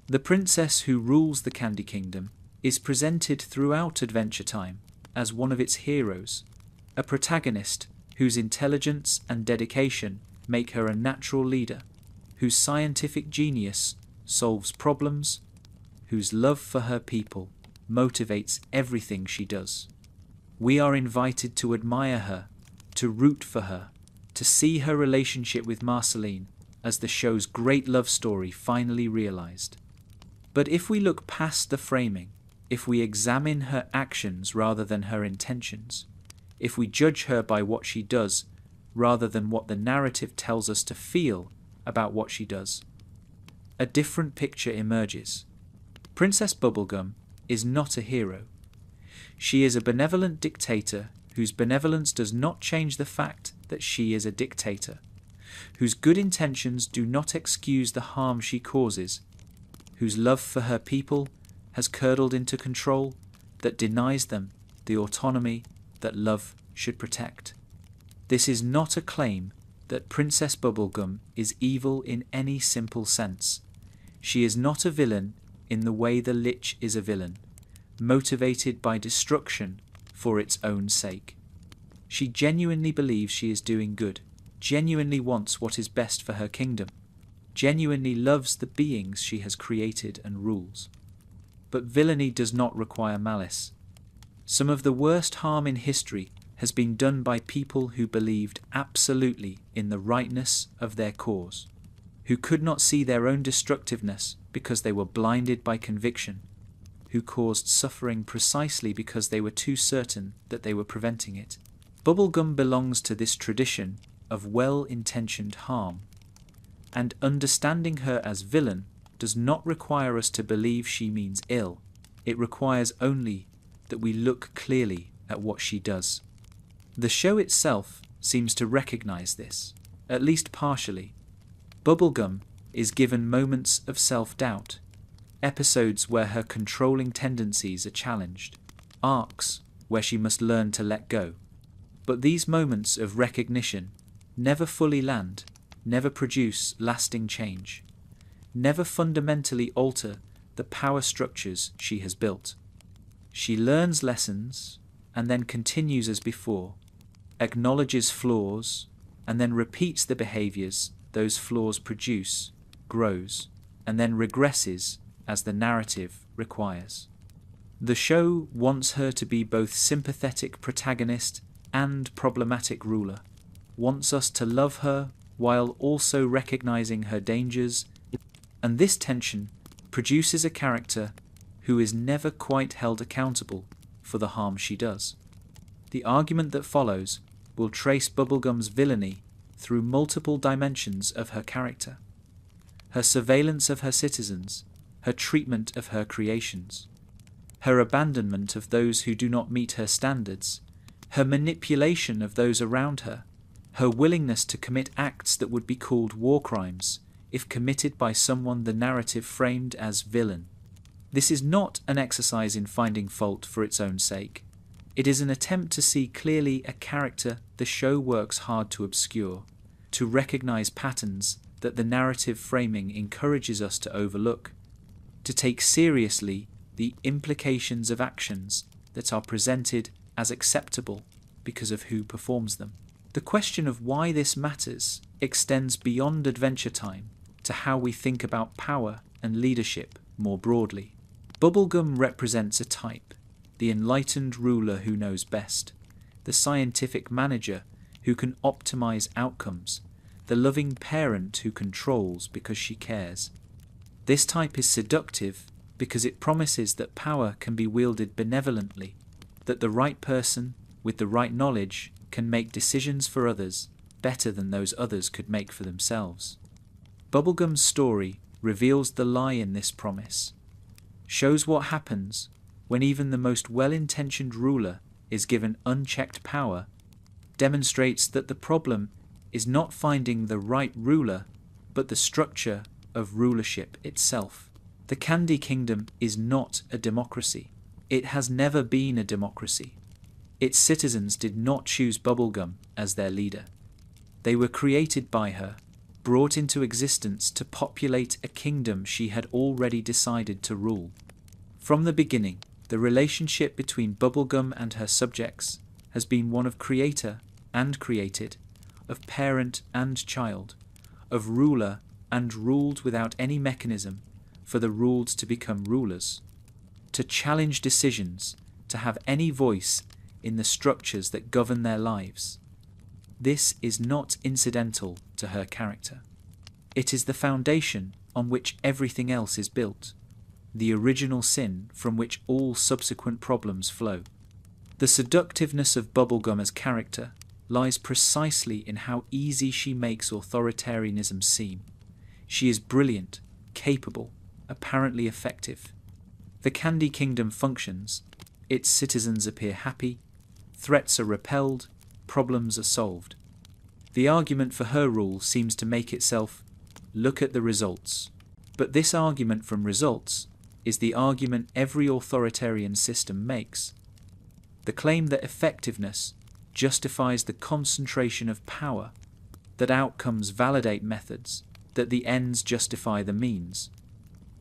The princess who rules the Candy Kingdom is presented throughout Adventure Time as one of its heroes, a protagonist whose intelligence and dedication make her a natural leader, whose scientific genius solves problems, whose love for her people motivates everything she does. We are invited to admire her, to root for her, to see her relationship with Marceline as the show's great love story finally realized. But if we look past the framing, if we examine her actions rather than her intentions, if we judge her by what she does rather than what the narrative tells us to feel about what she does, a different picture emerges. Princess Bubblegum is not a hero. She is a benevolent dictator whose benevolence does not change the fact that she is a dictator, whose good intentions do not excuse the harm she causes, whose love for her people has curdled into control that denies them the autonomy that love should protect. This is not a claim that Princess Bubblegum is evil in any simple sense. She is not a villain in the way the Lich is a villain, motivated by destruction for its own sake. She genuinely believes she is doing good, genuinely wants what is best for her kingdom, genuinely loves the beings she has created and rules. But villainy does not require malice. Some of the worst harm in history has been done by people who believed absolutely in the rightness of their cause, who could not see their own destructiveness because they were blinded by conviction, who caused suffering precisely because they were too certain that they were preventing it. Bubblegum belongs to this tradition of well-intentioned harm, and understanding her as villain does not require us to believe she means ill. It requires only that we look clearly at what she does. The show itself seems to recognize this, at least partially. Bubblegum is given moments of self-doubt, episodes where her controlling tendencies are challenged, arcs where she must learn to let go. But these moments of recognition never fully land, never produce lasting change, never fundamentally alter the power structures she has built. She learns lessons and then continues as before, acknowledges flaws and then repeats the behaviors those flaws produce, grows, and then regresses as the narrative requires. The show wants her to be both sympathetic protagonist and problematic ruler, wants us to love her while also recognizing her dangers, and this tension produces a character who is never quite held accountable for the harm she does. The argument that follows will trace Bubblegum's villainy through multiple dimensions of her character: her surveillance of her citizens, her treatment of her creations, her abandonment of those who do not meet her standards, her manipulation of those around her, her willingness to commit acts that would be called war crimes if committed by someone the narrative framed as villain. This is not an exercise in finding fault for its own sake. It is an attempt to see clearly a character the show works hard to obscure, to recognize patterns that the narrative framing encourages us to overlook, to take seriously the implications of actions that are presented as acceptable because of who performs them. The question of why this matters extends beyond Adventure Time to how we think about power and leadership more broadly. Bubblegum represents a type: the enlightened ruler who knows best, the scientific manager who can optimize outcomes, the loving parent who controls because she cares. This type is seductive because it promises that power can be wielded benevolently, that the right person with the right knowledge can make decisions for others better than those others could make for themselves. Bubblegum's story reveals the lie in this promise, shows what happens when even the most well-intentioned ruler is given unchecked power, demonstrates that the problem is not finding the right ruler, but the structure of rulership itself. The Candy Kingdom is not a democracy. It has never been a democracy. Its citizens did not choose Bubblegum as their leader. They were created by her, brought into existence to populate a kingdom she had already decided to rule. From the beginning, the relationship between Bubblegum and her subjects has been one of creator and created, of parent and child, of ruler and ruled without any mechanism for the ruled to become rulers, to challenge decisions, to have any voice in the structures that govern their lives. This is not incidental to her character. It is the foundation on which everything else is built, the original sin from which all subsequent problems flow. The seductiveness of Bubblegum as character lies precisely in how easy she makes authoritarianism seem. She is brilliant, capable, apparently effective. The Candy Kingdom functions, its citizens appear happy, threats are repelled, problems are solved. The argument for her rule seems to make itself, look at the results. But this argument from results is the argument every authoritarian system makes. The claim that effectiveness justifies the concentration of power, that outcomes validate methods, that the ends justify the means.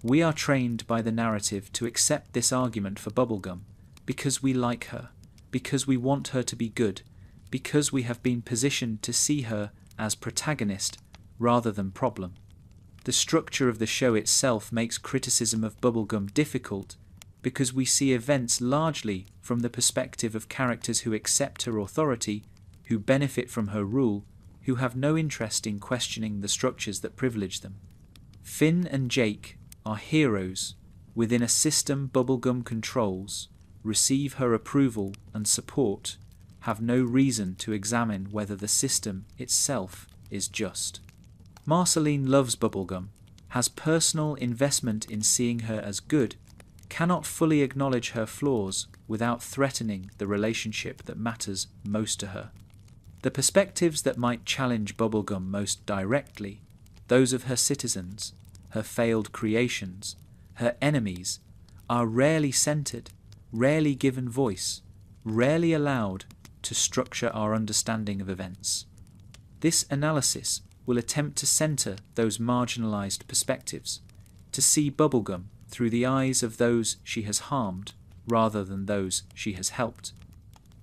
We are trained by the narrative to accept this argument for Bubblegum because we like her, because we want her to be good, because we have been positioned to see her as protagonist rather than problem. The structure of the show itself makes criticism of Bubblegum difficult because we see events largely from the perspective of characters who accept her authority, who benefit from her rule, who have no interest in questioning the structures that privilege them. Finn and Jake are heroes within a system Bubblegum controls, receive her approval and support, have no reason to examine whether the system itself is just. Marceline loves Bubblegum, has personal investment in seeing her as good, cannot fully acknowledge her flaws without threatening the relationship that matters most to her. The perspectives that might challenge Bubblegum most directly, those of her citizens, her failed creations, her enemies, are rarely centered, rarely given voice, rarely allowed to structure our understanding of events. This analysis will attempt to center those marginalized perspectives, to see Bubblegum through the eyes of those she has harmed rather than those she has helped,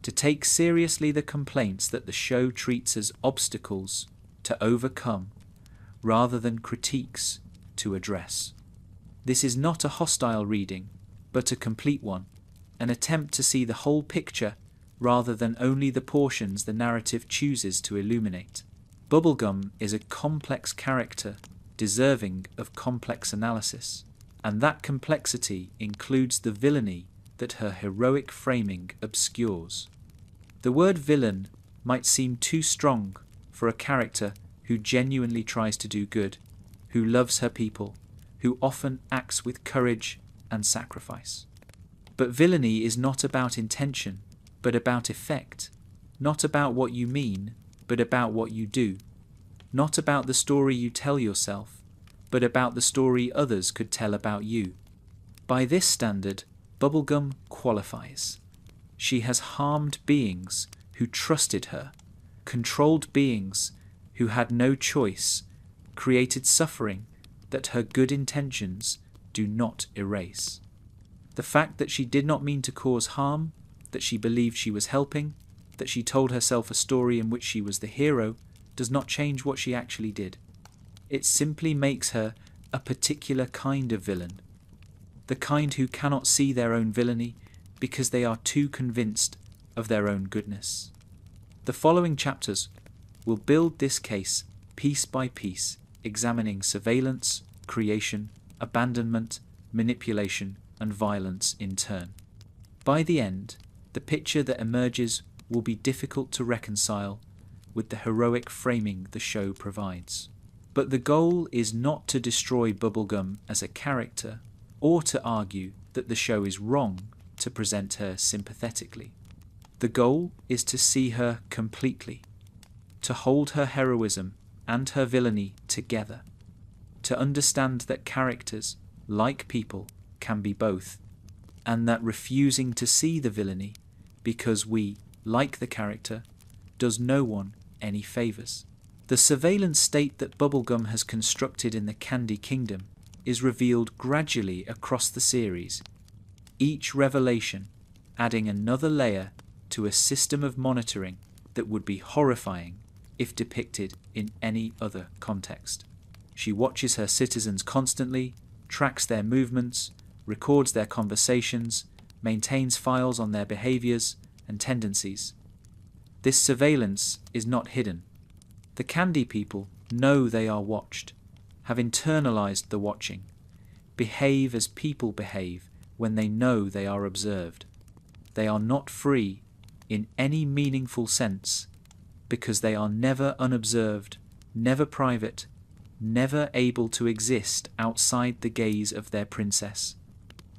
to take seriously the complaints that the show treats as obstacles to overcome rather than critiques to address. This is not a hostile reading, but a complete one, an attempt to see the whole picture rather than only the portions the narrative chooses to illuminate. Bubblegum is a complex character deserving of complex analysis, and that complexity includes the villainy that her heroic framing obscures. The word villain might seem too strong for a character who genuinely tries to do good, who loves her people, who often acts with courage and sacrifice. But villainy is not about intention, but about effect, not about what you mean, but about what you do, not about the story you tell yourself, but about the story others could tell about you. By this standard, Bubblegum qualifies. She has harmed beings who trusted her, controlled beings who had no choice, created suffering that her good intentions do not erase. The fact that she did not mean to cause harm, that she believed she was helping, that she told herself a story in which she was the hero, does not change what she actually did. It simply makes her a particular kind of villain, the kind who cannot see their own villainy because they are too convinced of their own goodness. The following chapters will build this case piece by piece, examining surveillance, creation, abandonment, manipulation, and violence in turn. By the end, the picture that emerges will be difficult to reconcile with the heroic framing the show provides. But the goal is not to destroy Bubblegum as a character, or to argue that the show is wrong to present her sympathetically. The goal is to see her completely, to hold her heroism and her villainy together, to understand that characters, like people, can be both, and that refusing to see the villainy because we like the character does no one any favours. The surveillance state that Bubblegum has constructed in the Candy Kingdom is revealed gradually across the series, each revelation adding another layer to a system of monitoring that would be horrifying if depicted in any other context. She watches her citizens constantly, tracks their movements, records their conversations, maintains files on their behaviors and tendencies. This surveillance is not hidden. The Candy people know they are watched, have internalized the watching, behave as people behave when they know they are observed. They are not free in any meaningful sense because they are never unobserved, never private, never able to exist outside the gaze of their princess.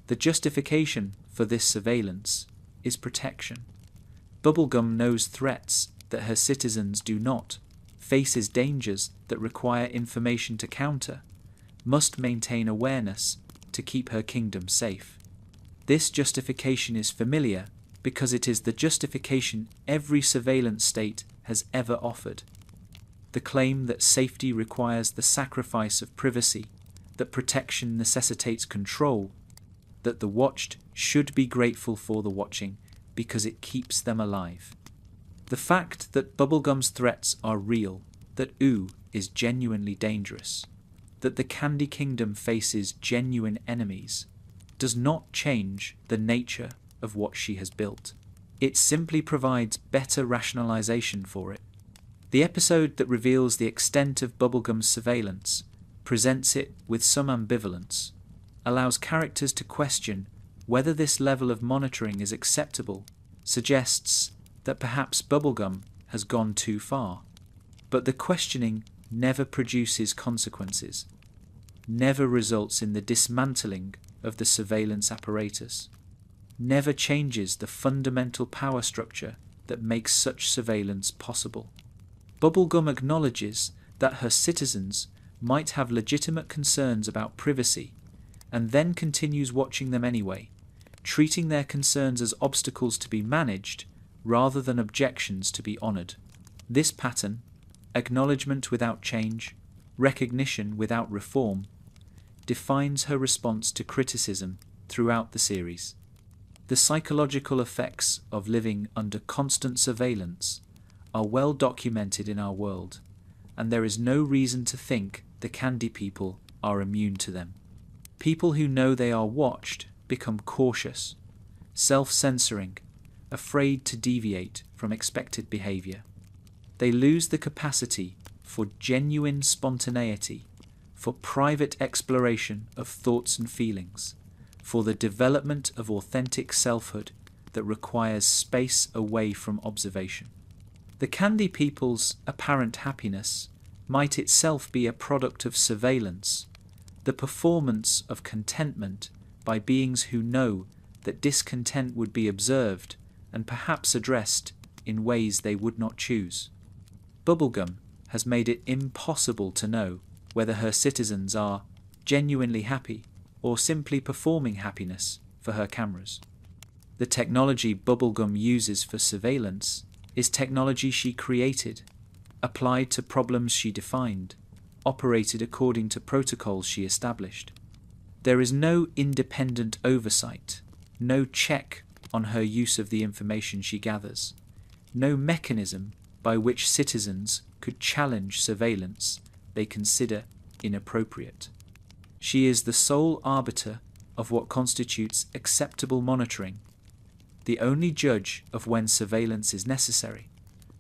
The justification for this surveillance is protection. Bubblegum knows threats that her citizens do not, faces dangers that require information to counter, must maintain awareness to keep her kingdom safe. This justification is familiar because it is the justification every surveillance state has ever offered. The claim that safety requires the sacrifice of privacy, that protection necessitates control, that the watched should be grateful for the watching because it keeps them alive. The fact that Bubblegum's threats are real, that Ooh is genuinely dangerous, that the Candy Kingdom faces genuine enemies, does not change the nature of what she has built. It simply provides better rationalization for it. The episode that reveals the extent of Bubblegum's surveillance presents it with some ambivalence, allows characters to question whether this level of monitoring is acceptable, suggests that perhaps Bubblegum has gone too far. But the questioning never produces consequences, never results in the dismantling of the surveillance apparatus, never changes the fundamental power structure that makes such surveillance possible. Bubblegum acknowledges that her citizens might have legitimate concerns about privacy, and then continues watching them anyway, treating their concerns as obstacles to be managed rather than objections to be honoured. This pattern, acknowledgement without change, recognition without reform, defines her response to criticism throughout the series. The psychological effects of living under constant surveillance are well documented in our world, and there is no reason to think the Candy people are immune to them. People who know they are watched become cautious, self-censoring, afraid to deviate from expected behavior. They lose the capacity for genuine spontaneity, for private exploration of thoughts and feelings, for the development of authentic selfhood that requires space away from observation. The Candy people's apparent happiness might itself be a product of surveillance, the performance of contentment by beings who know that discontent would be observed and perhaps addressed in ways they would not choose. Bubblegum has made it impossible to know whether her citizens are genuinely happy or simply performing happiness for her cameras. The technology Bubblegum uses for surveillance is technology she created, applied to problems she defined, operated according to protocols she established. There is no independent oversight, no check on her use of the information she gathers, no mechanism by which citizens could challenge surveillance they consider inappropriate. She is the sole arbiter of what constitutes acceptable monitoring, the only judge of when surveillance is necessary,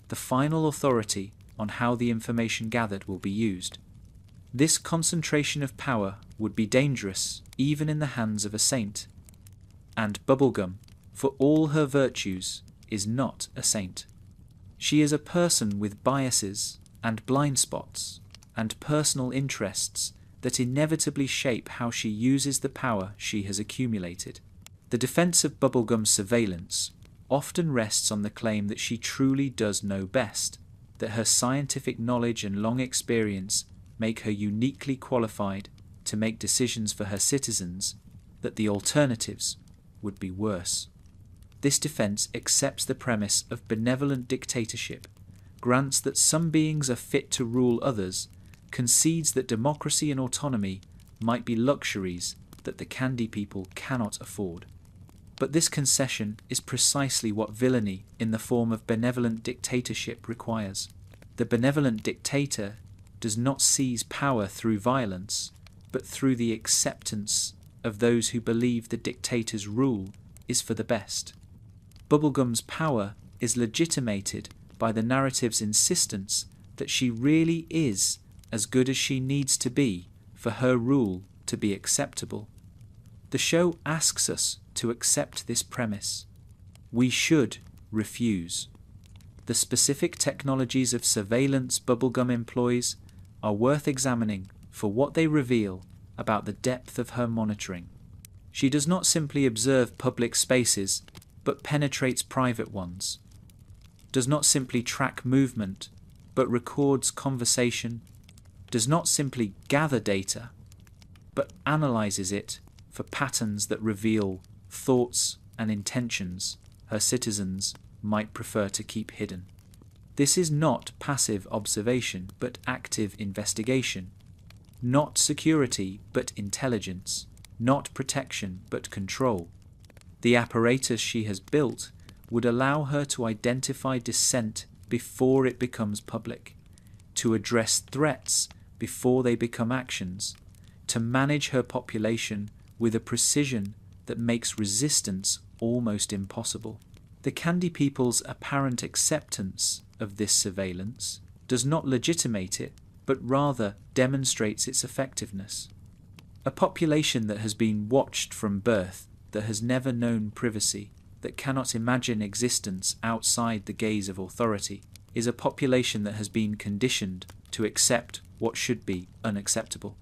the final authority on how the information gathered will be used. This concentration of power would be dangerous even in the hands of a saint. And Bubblegum, for all her virtues, is not a saint. She is a person with biases and blind spots and personal interests that inevitably shape how she uses the power she has accumulated. The defense of Bubblegum's surveillance often rests on the claim that she truly does know best, that her scientific knowledge and long experience make her uniquely qualified to make decisions for her citizens, that the alternatives would be worse. This defense accepts the premise of benevolent dictatorship, grants that some beings are fit to rule others, concedes that democracy and autonomy might be luxuries that the candy people cannot afford. But this concession is precisely what villainy in the form of benevolent dictatorship requires. The benevolent dictator does not seize power through violence, but through the acceptance of those who believe the dictator's rule is for the best. Bubblegum's power is legitimated by the narrative's insistence that she really is as good as she needs to be for her rule to be acceptable. The show asks us to accept this premise. We should refuse. The specific technologies of surveillance Bubblegum employs are worth examining for what they reveal about the depth of her monitoring. She does not simply observe public spaces, but penetrates private ones. Does not simply track movement, but records conversation. Does not simply gather data, but analyzes it for patterns that reveal thoughts and intentions her citizens might prefer to keep hidden. This is not passive observation, but active investigation. Not security, but intelligence. Not protection, but control. The apparatus she has built would allow her to identify dissent before it becomes public, to address threats before they become actions, to manage her population with a precision that makes resistance almost impossible. The candy people's apparent acceptance of this surveillance does not legitimate it, but rather demonstrates its effectiveness. A population that has been watched from birth, that has never known privacy, that cannot imagine existence outside the gaze of authority, is a population that has been conditioned to accept what should be unacceptable.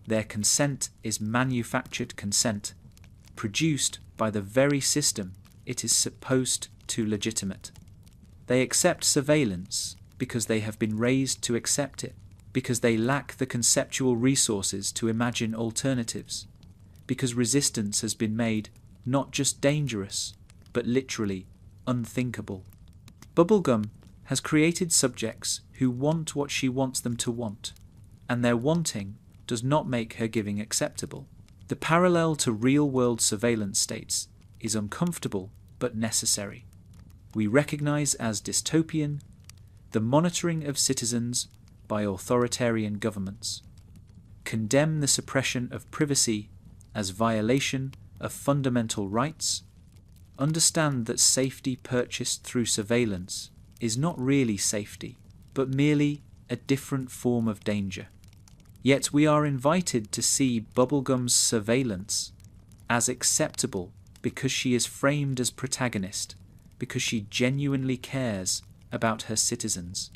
Their consent is manufactured consent, produced by the very system it is supposed to legitimate. They accept surveillance because they have been raised to accept it, because they lack the conceptual resources to imagine alternatives, because resistance has been made not just dangerous, but literally unthinkable. Bubblegum has created subjects who want what she wants them to want, and their wanting does not make her giving acceptable. The parallel to real-world surveillance states is uncomfortable but necessary. We recognize as dystopian the monitoring of citizens by authoritarian governments, condemn the suppression of privacy as violation of fundamental rights, understand that safety purchased through surveillance is not really safety, but merely a different form of danger. Yet we are invited to see Bubblegum's surveillance as acceptable because she is framed as protagonist, because she genuinely cares about her citizens,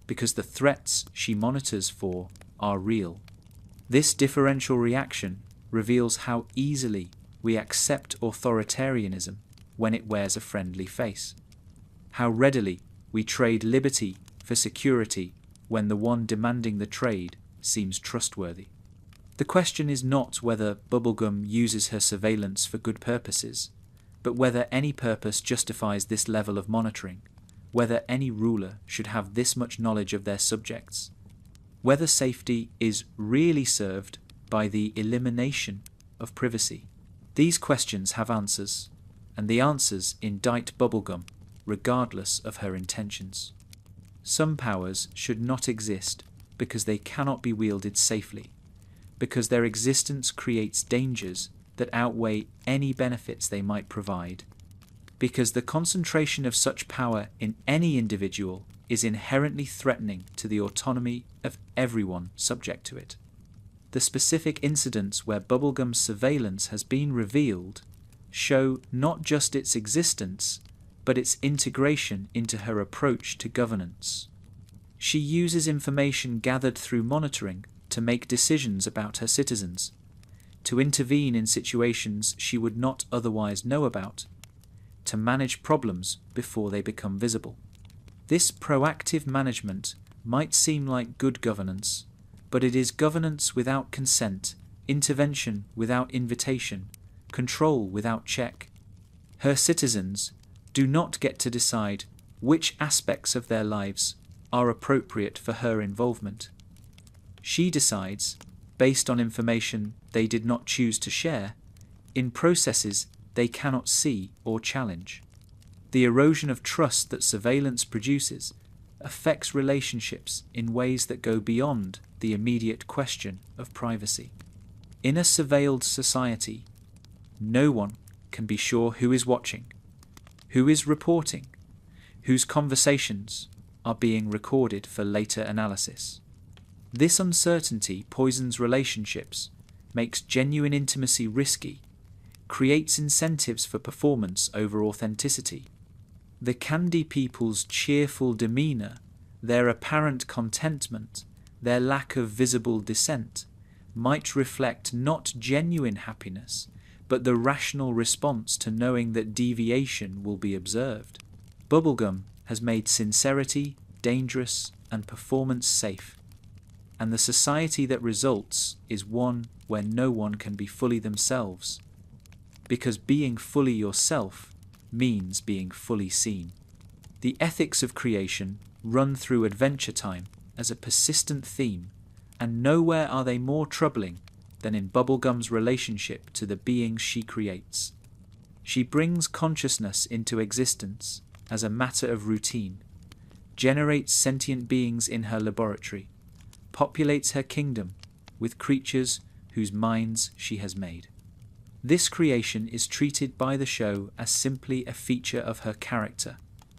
because the threats she monitors for are real. This differential reaction reveals how easily we accept authoritarianism when it wears a friendly face, how readily we trade liberty for security when the one demanding the trade seems trustworthy. The question is not whether Bubblegum uses her surveillance for good purposes, but whether any purpose justifies this level of monitoring, whether any ruler should have this much knowledge of their subjects, whether safety is really served by the elimination of privacy. These questions have answers, and the answers indict Bubblegum regardless of her intentions. Some powers should not exist because they cannot be wielded safely, because their existence creates dangers that outweigh any benefits they might provide, because the concentration of such power in any individual is inherently threatening to the autonomy of everyone subject to it. The specific incidents where Bubblegum's surveillance has been revealed show not just its existence, but its integration into her approach to governance. She uses information gathered through monitoring to make decisions about her citizens, to intervene in situations she would not otherwise know about, to manage problems before they become visible. This proactive management might seem like good governance, but it is governance without consent, intervention without invitation, control without check. Her citizens do not get to decide which aspects of their lives are appropriate for her involvement. She decides, based on information they did not choose to share, in processes they cannot see or challenge. The erosion of trust that surveillance produces affects relationships in ways that go beyond the immediate question of privacy. In a surveilled society, no one can be sure who is watching, who is reporting, whose conversations are being recorded for later analysis. This uncertainty poisons relationships, makes genuine intimacy risky, creates incentives for performance over authenticity. The Candy people's cheerful demeanour, their apparent contentment, their lack of visible dissent, might reflect not genuine happiness, but the rational response to knowing that deviation will be observed. Bubblegum has made sincerity dangerous and performance safe, and the society that results is one where no one can be fully themselves, because being fully yourself means being fully seen. The ethics of creation run through Adventure Time as a persistent theme, and nowhere are they more troubling than in Bubblegum's relationship to the beings she creates. She brings consciousness into existence as a matter of routine, generates sentient beings in her laboratory, populates her kingdom with creatures whose minds she has made. This creation is treated by the show as simply a feature of her character,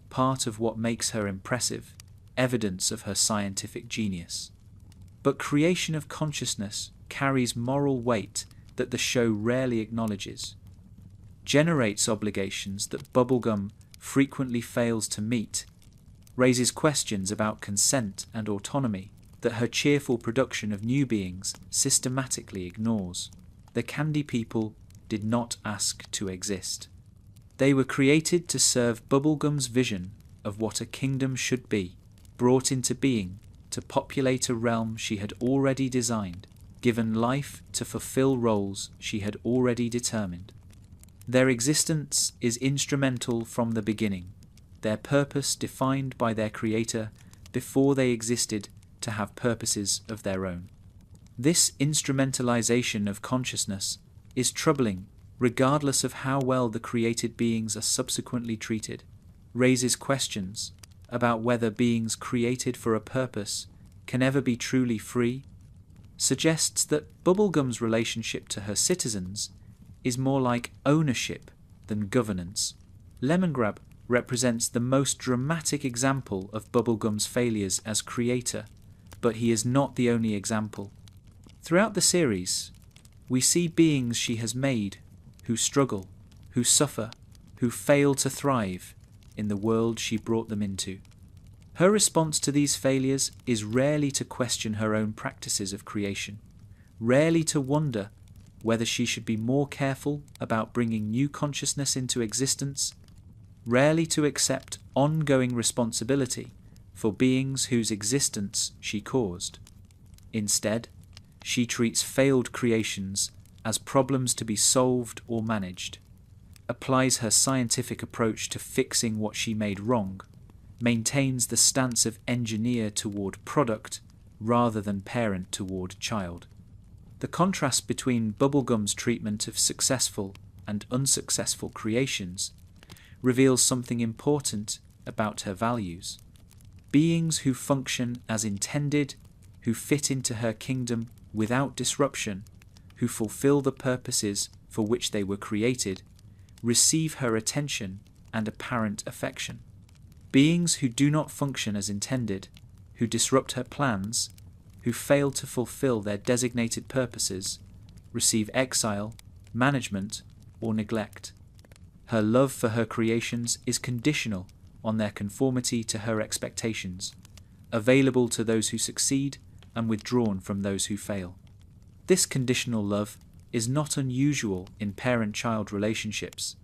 part of what makes her impressive, evidence of her scientific genius. But creation of consciousness carries moral weight that the show rarely acknowledges, generates obligations that Bubblegum frequently fails to meet, raises questions about consent and autonomy that her cheerful production of new beings systematically ignores. The Candy people did not ask to exist. They were created to serve Bubblegum's vision of what a kingdom should be, brought into being to populate a realm she had already designed, given life to fulfill roles she had already determined. Their existence is instrumental from the beginning, their purpose defined by their creator before they existed to have purposes of their own. This instrumentalization of consciousness is troubling regardless of how well the created beings are subsequently treated, raises questions about whether beings created for a purpose can ever be truly free, suggests that Bubblegum's relationship to her citizens is more like ownership than governance. Lemongrab represents the most dramatic example of Bubblegum's failures as creator, but he is not the only example. Throughout the series, we see beings she has made who struggle, who suffer, who fail to thrive in the world she brought them into. Her response to these failures is rarely to question her own practices of creation, rarely to wonder whether she should be more careful about bringing new consciousness into existence, rarely to accept ongoing responsibility for beings whose existence she caused. Instead, she treats failed creations as problems to be solved or managed, applies her scientific approach to fixing what she made wrong, maintains the stance of engineer toward product rather than parent toward child. The contrast between Bubblegum's treatment of successful and unsuccessful creations reveals something important about her values. Beings who function as intended, who fit into her kingdom without disruption, who fulfill the purposes for which they were created, receive her attention and apparent affection. Beings who do not function as intended, who disrupt her plans, who fail to fulfill their designated purposes, receive exile, management, or neglect. Her love for her creations is conditional on their conformity to her expectations, available to those who succeed and withdrawn from those who fail. This conditional love is not unusual in parent-child relationships,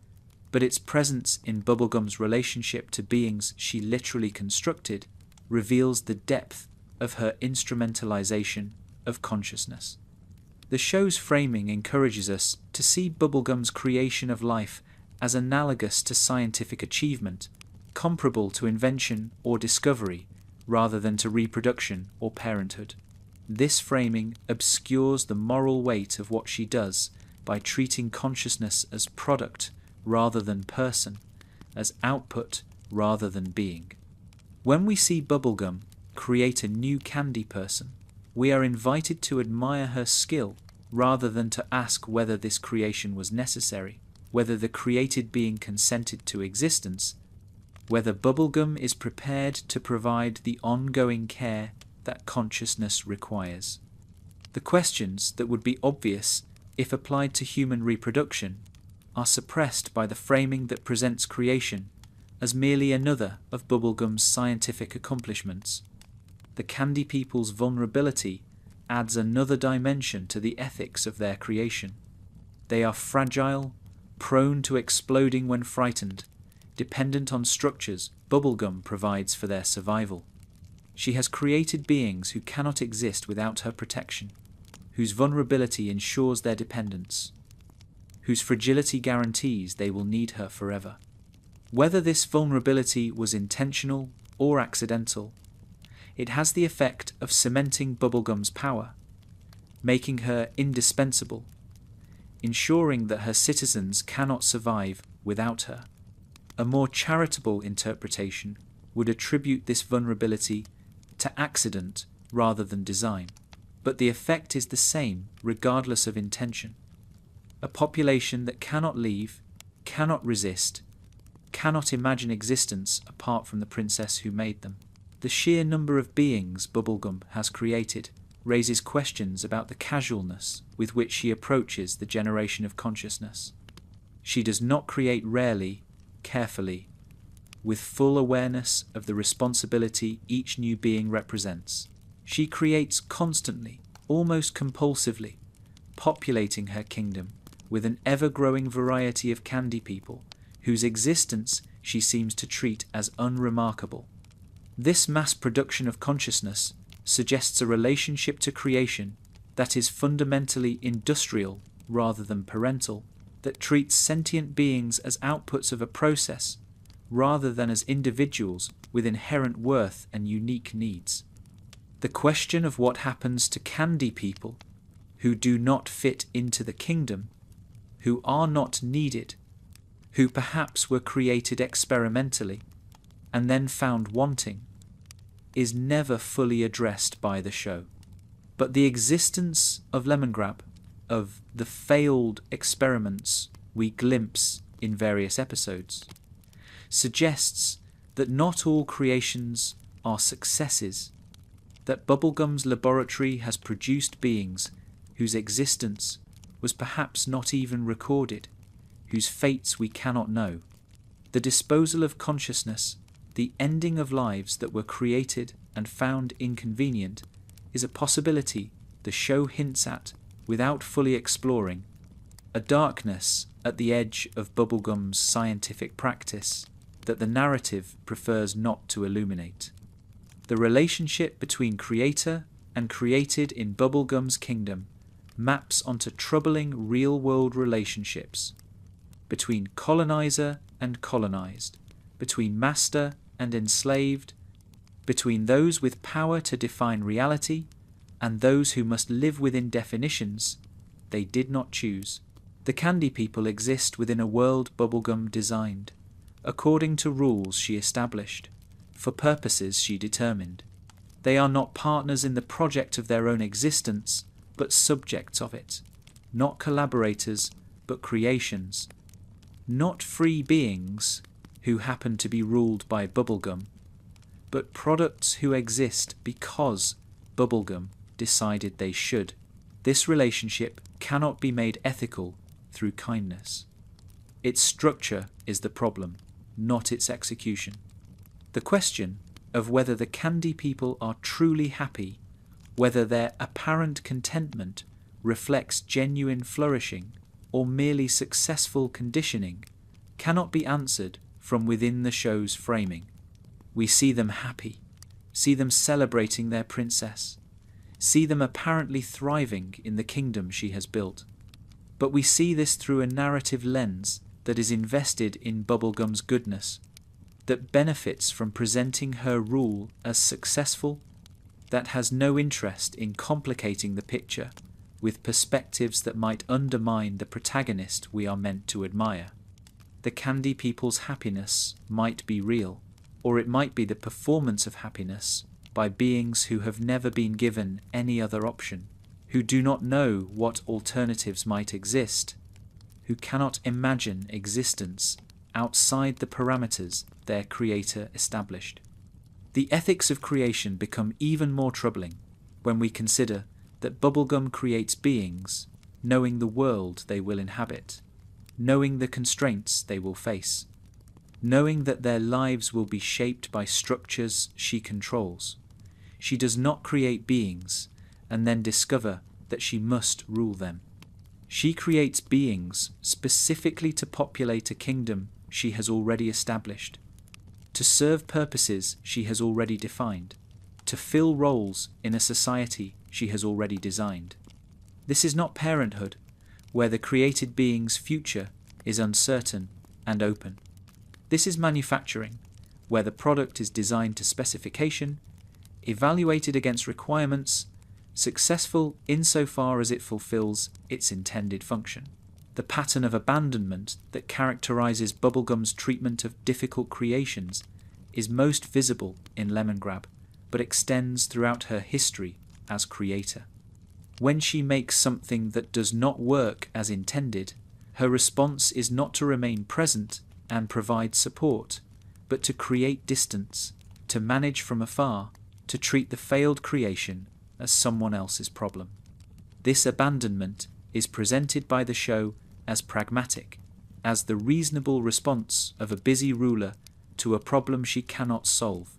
but its presence in Bubblegum's relationship to beings she literally constructed reveals the depth of her instrumentalization of consciousness. The show's framing encourages us to see Bubblegum's creation of life as analogous to scientific achievement, comparable to invention or discovery, rather than to reproduction or parenthood. This framing obscures the moral weight of what she does by treating consciousness as product rather than person, as output rather than being. When we see Bubblegum create a new candy person, we are invited to admire her skill rather than to ask whether this creation was necessary, whether the created being consented to existence, whether Bubblegum is prepared to provide the ongoing care that consciousness requires. The questions that would be obvious if applied to human reproduction are suppressed by the framing that presents creation as merely another of Bubblegum's scientific accomplishments. The candy people's vulnerability adds another dimension to the ethics of their creation. They are fragile, prone to exploding when frightened, dependent on structures Bubblegum provides for their survival. She has created beings who cannot exist without her protection, whose vulnerability ensures their dependence, whose fragility guarantees they will need her forever. Whether this vulnerability was intentional or accidental, it has the effect of cementing Bubblegum's power, making her indispensable, ensuring that her citizens cannot survive without her. A more charitable interpretation would attribute this vulnerability to accident rather than design, but the effect is the same regardless of intention. A population that cannot leave, cannot resist, cannot imagine existence apart from the princess who made them. The sheer number of beings Bubblegum has created raises questions about the casualness with which she approaches the generation of consciousness. She does not create rarely, carefully, with full awareness of the responsibility each new being represents. She creates constantly, almost compulsively, populating her kingdom with an ever-growing variety of candy people whose existence she seems to treat as unremarkable. This mass production of consciousness suggests a relationship to creation that is fundamentally industrial rather than parental, that treats sentient beings as outputs of a process rather than as individuals with inherent worth and unique needs. The question of what happens to candy people who do not fit into the kingdom, who are not needed, who perhaps were created experimentally and then found wanting, is never fully addressed by the show. But the existence of Lemongrab, of the failed experiments we glimpse in various episodes, suggests that not all creations are successes, that Bubblegum's laboratory has produced beings whose existence was perhaps not even recorded, whose fates we cannot know. The disposal of consciousness, the ending of lives that were created and found inconvenient, is a possibility the show hints at without fully exploring, a darkness at the edge of Bubblegum's scientific practice that the narrative prefers not to illuminate. The relationship between creator and created in Bubblegum's kingdom maps onto troubling real-world relationships between colonizer and colonized, between master and enslaved, between those with power to define reality and those who must live within definitions they did not choose. The candy people exist within a world Bubblegum designed, according to rules she established, for purposes she determined. They are not partners in the project of their own existence, but subjects of it, not collaborators, but creations, not free beings who happen to be ruled by Bubblegum, but products who exist because Bubblegum decided they should. This relationship cannot be made ethical through kindness. Its structure is the problem, not its execution. The question of whether the candy people are truly happy, whether their apparent contentment reflects genuine flourishing or merely successful conditioning, cannot be answered from within the show's framing. We see them happy, see them celebrating their princess, see them apparently thriving in the kingdom she has built. But we see this through a narrative lens that is invested in Bubblegum's goodness. that benefits from presenting her rule as successful, that has no interest in complicating the picture with perspectives that might undermine the protagonist we are meant to admire. The Candy People's happiness might be real, or it might be the performance of happiness by beings who have never been given any other option, who do not know what alternatives might exist, who cannot imagine existence outside the parameters their creator established. The ethics of creation become even more troubling when we consider that Bubblegum creates beings knowing the world they will inhabit, knowing the constraints they will face, knowing that their lives will be shaped by structures she controls. She does not create beings and then discover that she must rule them. She creates beings specifically to populate a kingdom she has already established, to serve purposes she has already defined, to fill roles in a society she has already designed. This is not parenthood, where the created being's future is uncertain and open. This is manufacturing, where the product is designed to specification, evaluated against requirements, successful insofar as it fulfills its intended function. The pattern of abandonment that characterizes Bubblegum's treatment of difficult creations is most visible in Lemongrab, but extends throughout her history as creator. When she makes something that does not work as intended, her response is not to remain present and provide support, but to create distance, to manage from afar, to treat the failed creation as someone else's problem. This abandonment is presented by the show as pragmatic, as the reasonable response of a busy ruler to a problem she cannot solve,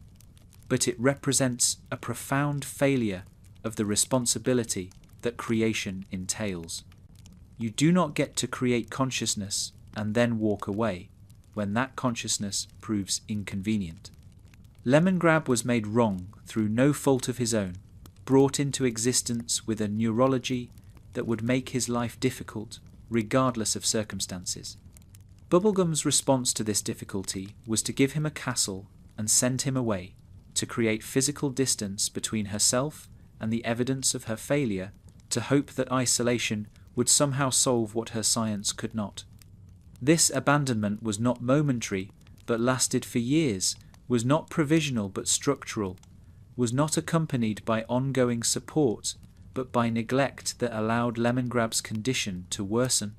but it represents a profound failure of the responsibility that creation entails. You do not get to create consciousness and then walk away when that consciousness proves inconvenient. Lemongrab was made wrong through no fault of his own, brought into existence with a neurology that would make his life difficult regardless of circumstances. Bubblegum's response to this difficulty was to give him a castle and send him away, to create physical distance between herself and the evidence of her failure, to hope that isolation would somehow solve what her science could not. This abandonment was not momentary, but lasted for years, was not provisional but structural, was not accompanied by ongoing support, but by neglect that allowed Lemongrab's condition to worsen.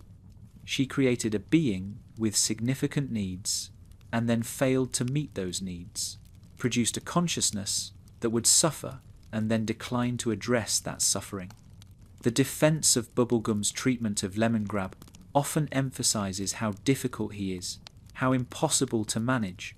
She created a being with significant needs, and then failed to meet those needs, produced a consciousness that would suffer and then decline to address that suffering. The defense of Bubblegum's treatment of Lemongrab often emphasizes how difficult he is, how impossible to manage,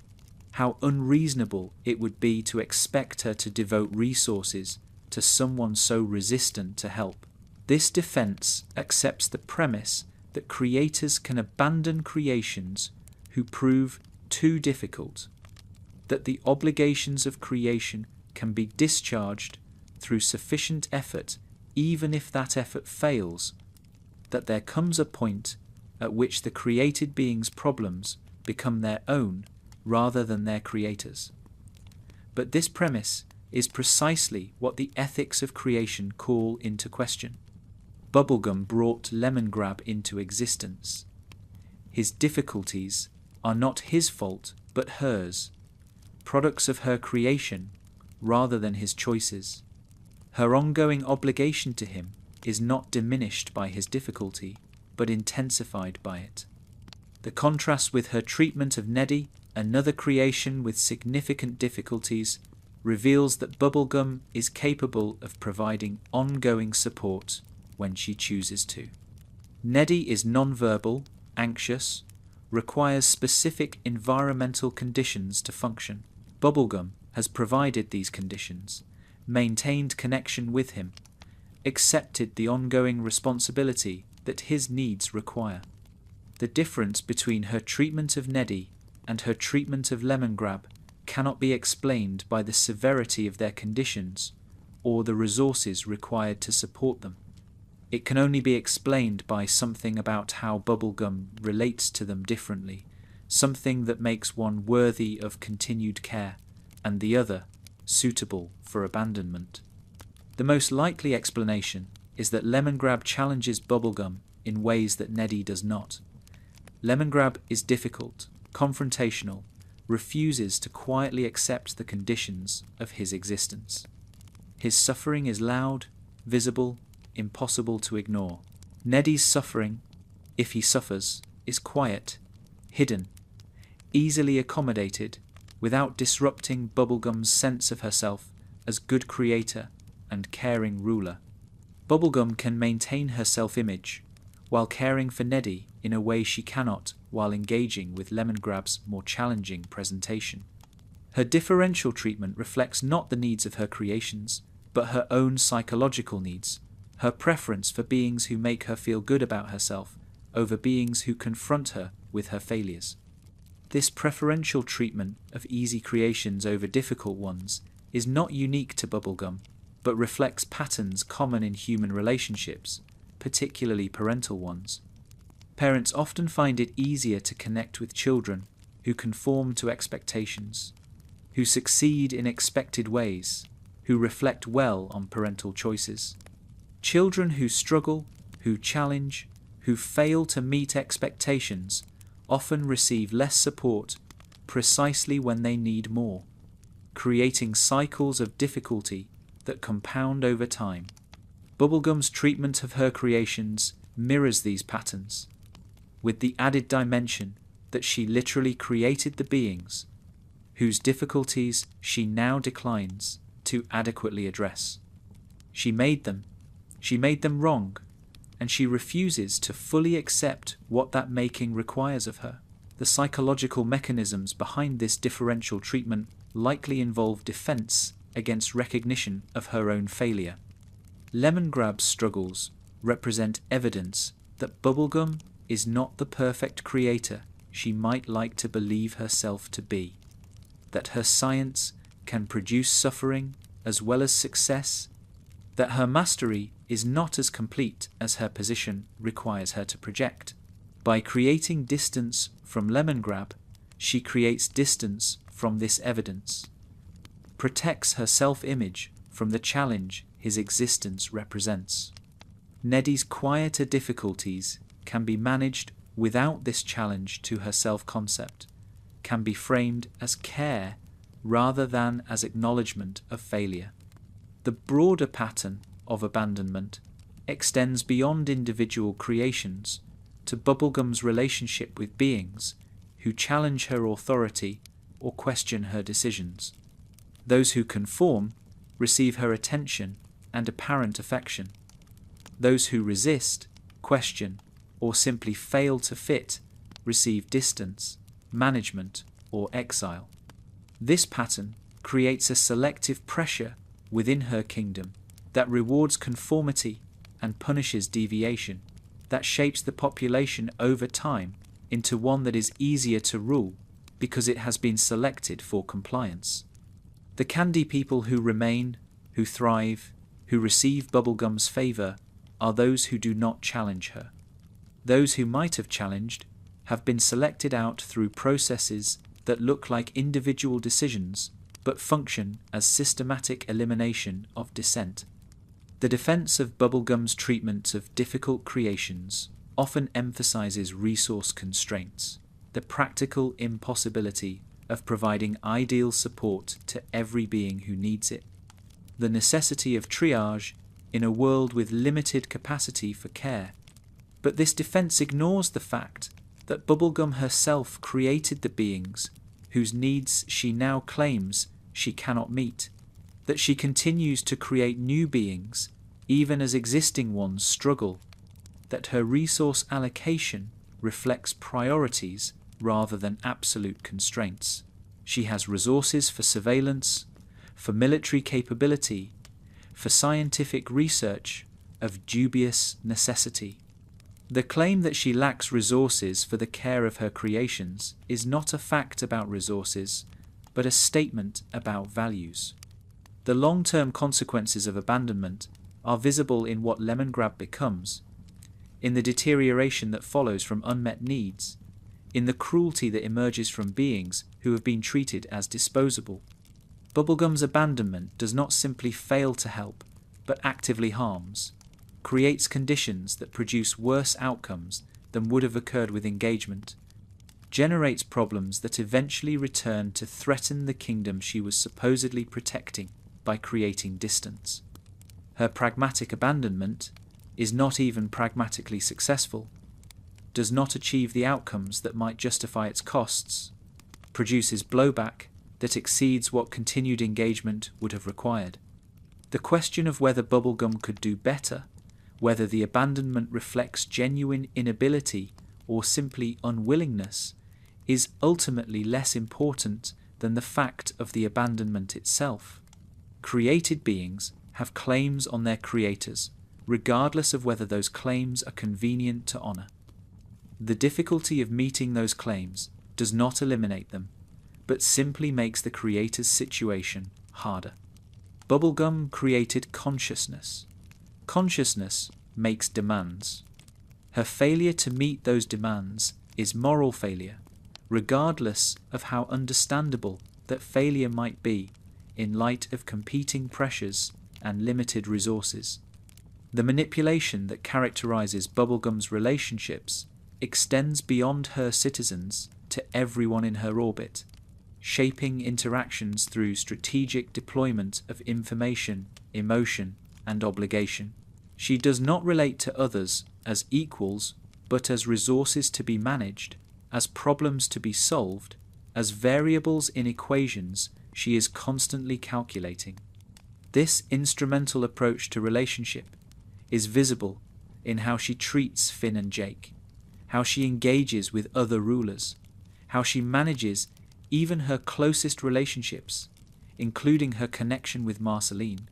how unreasonable it would be to expect her to devote resources to someone so resistant to help. This defense accepts the premise that creators can abandon creations who prove too difficult, that the obligations of creation can be discharged through sufficient effort even if that effort fails, that there comes a point at which the created being's problems become their own rather than their creators. But this premise is precisely what the ethics of creation call into question. Bubblegum brought Lemongrab into existence. His difficulties are not his fault but hers, products of her creation rather than his choices. Her ongoing obligation to him is not diminished by his difficulty, but intensified by it. The contrast with her treatment of Neddy, another creation with significant difficulties, reveals that Bubblegum is capable of providing ongoing support when she chooses to. Neddy is non-verbal, anxious, requires specific environmental conditions to function. Bubblegum has provided these conditions, maintained connection with him, accepted the ongoing responsibility that his needs require. The difference between her treatment of Neddy and her treatment of Lemongrab cannot be explained by the severity of their conditions or the resources required to support them. It can only be explained by something about how Bubblegum relates to them differently, something that makes one worthy of continued care, and the other suitable for abandonment. The most likely explanation is that Lemongrab challenges Bubblegum in ways that Neddy does not. Lemongrab is difficult, confrontational, refuses to quietly accept the conditions of his existence. His suffering is loud, visible, impossible to ignore. Neddy's suffering, if he suffers, is quiet, hidden, easily accommodated, without disrupting Bubblegum's sense of herself as good creator and caring ruler. Bubblegum can maintain her self-image while caring for Neddy in a way she cannot while engaging with Lemongrab's more challenging presentation. Her differential treatment reflects not the needs of her creations, but her own psychological needs, her preference for beings who make her feel good about herself over beings who confront her with her failures. This preferential treatment of easy creations over difficult ones is not unique to Bubblegum, but reflects patterns common in human relationships, particularly parental ones. Parents often find it easier to connect with children who conform to expectations, who succeed in expected ways, who reflect well on parental choices. Children who struggle, who challenge, who fail to meet expectations often receive less support precisely when they need more, creating cycles of difficulty that compound over time. Bubblegum's treatment of her creations mirrors these patterns, with the added dimension that she literally created the beings whose difficulties she now declines to adequately address. She made them wrong, and she refuses to fully accept what that making requires of her. The psychological mechanisms behind this differential treatment likely involve defense against recognition of her own failure. Lemongrab's struggles represent evidence that Bubblegum is not the perfect creator she might like to believe herself to be, that her science can produce suffering as well as success, that her mastery is not as complete as her position requires her to project. By creating distance from Lemongrab, she creates distance from this evidence, protects her self-image from the challenge his existence represents. Neddy's quieter difficulties can be managed without this challenge to her self-concept, can be framed as care rather than as acknowledgement of failure. The broader pattern of abandonment extends beyond individual creations to Bubblegum's relationship with beings who challenge her authority or question her decisions. Those who conform receive her attention and apparent affection. Those who resist, question, or simply fail to fit receive distance, management, or exile. This pattern creates a selective pressure within her kingdom that rewards conformity and punishes deviation, that shapes the population over time into one that is easier to rule because it has been selected for compliance. The candy people who remain, who thrive, who receive Bubblegum's favour are those who do not challenge her. Those who might have challenged have been selected out through processes that look like individual decisions but function as systematic elimination of dissent. The defense of Bubblegum's treatment of difficult creations often emphasizes resource constraints, the practical impossibility of providing ideal support to every being who needs it, the necessity of triage in a world with limited capacity for care. But this defense ignores the fact that Bubblegum herself created the beings whose needs she now claims she cannot meet, that she continues to create new beings even as existing ones struggle, that her resource allocation reflects priorities rather than absolute constraints. She has resources for surveillance, for military capability, for scientific research of dubious necessity. The claim that she lacks resources for the care of her creations is not a fact about resources, but a statement about values. The long-term consequences of abandonment are visible in what Lemongrab becomes, in the deterioration that follows from unmet needs, in the cruelty that emerges from beings who have been treated as disposable. Bubblegum's abandonment does not simply fail to help, but actively harms, creates conditions that produce worse outcomes than would have occurred with engagement, generates problems that eventually return to threaten the kingdom she was supposedly protecting by creating distance. Her pragmatic abandonment is not even pragmatically successful, does not achieve the outcomes that might justify its costs, produces blowback that exceeds what continued engagement would have required. The question of whether Bubblegum could do better, whether the abandonment reflects genuine inability or simply unwillingness, is ultimately less important than the fact of the abandonment itself. Created beings have claims on their creators, regardless of whether those claims are convenient to honor. The difficulty of meeting those claims does not eliminate them, but simply makes the creator's situation harder. Bubblegum created consciousness. Consciousness makes demands. Her failure to meet those demands is moral failure, regardless of how understandable that failure might be in light of competing pressures and limited resources. The manipulation that characterizes Bubblegum's relationships extends beyond her citizens to everyone in her orbit, shaping interactions through strategic deployment of information, emotion, and obligation. She does not relate to others as equals, but as resources to be managed, as problems to be solved, as variables in equations she is constantly calculating. This instrumental approach to relationship is visible in how she treats Finn and Jake, how she engages with other rulers, how she manages even her closest relationships, including her connection with Marceline.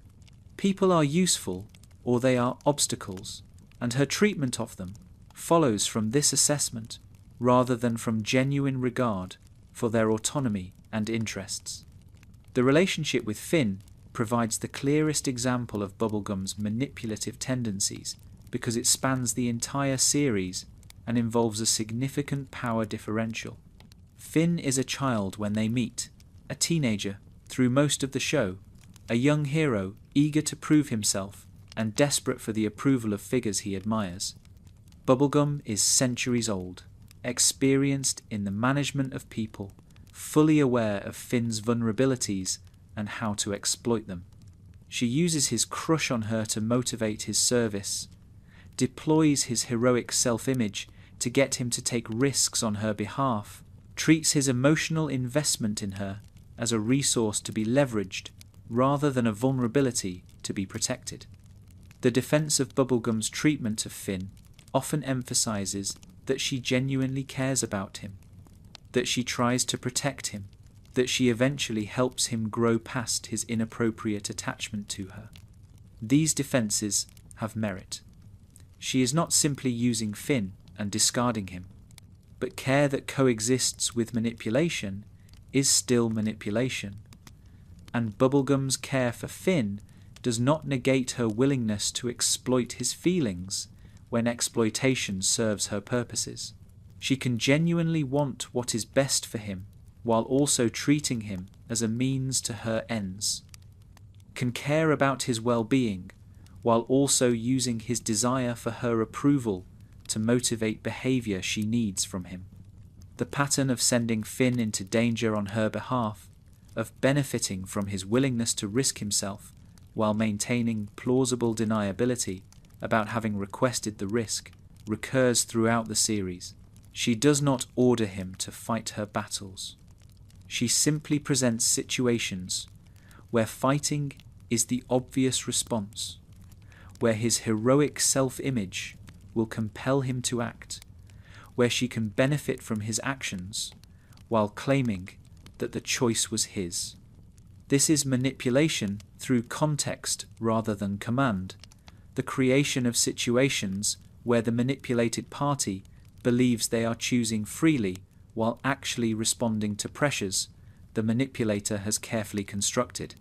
People are useful or they are obstacles, and her treatment of them follows from this assessment rather than from genuine regard for their autonomy and interests. The relationship with Finn provides the clearest example of Bubblegum's manipulative tendencies because it spans the entire series and involves a significant power differential. Finn is a child when they meet, a teenager through most of the show, a young hero eager to prove himself and desperate for the approval of figures he admires. Bubblegum is centuries old, experienced in the management of people, fully aware of Finn's vulnerabilities and how to exploit them. She uses his crush on her to motivate his service, deploys his heroic self-image to get him to take risks on her behalf, treats his emotional investment in her as a resource to be leveraged rather than a vulnerability to be protected. The defense of Bubblegum's treatment of Finn often emphasizes that she genuinely cares about him, that she tries to protect him, that she eventually helps him grow past his inappropriate attachment to her. These defenses have merit. She is not simply using Finn and discarding him, but care that coexists with manipulation is still manipulation. And Bubblegum's care for Finn does not negate her willingness to exploit his feelings when exploitation serves her purposes. She can genuinely want what is best for him while also treating him as a means to her ends, can care about his well-being while also using his desire for her approval to motivate behavior she needs from him. The pattern of sending Finn into danger on her behalf, of benefiting from his willingness to risk himself while maintaining plausible deniability about having requested the risk, recurs throughout the series. She does not order him to fight her battles. She simply presents situations where fighting is the obvious response, where his heroic self-image will compel him to act, where she can benefit from his actions while claiming that the choice was his. This is manipulation through context rather than command, the creation of situations where the manipulated party believes they are choosing freely while actually responding to pressures the manipulator has carefully constructed.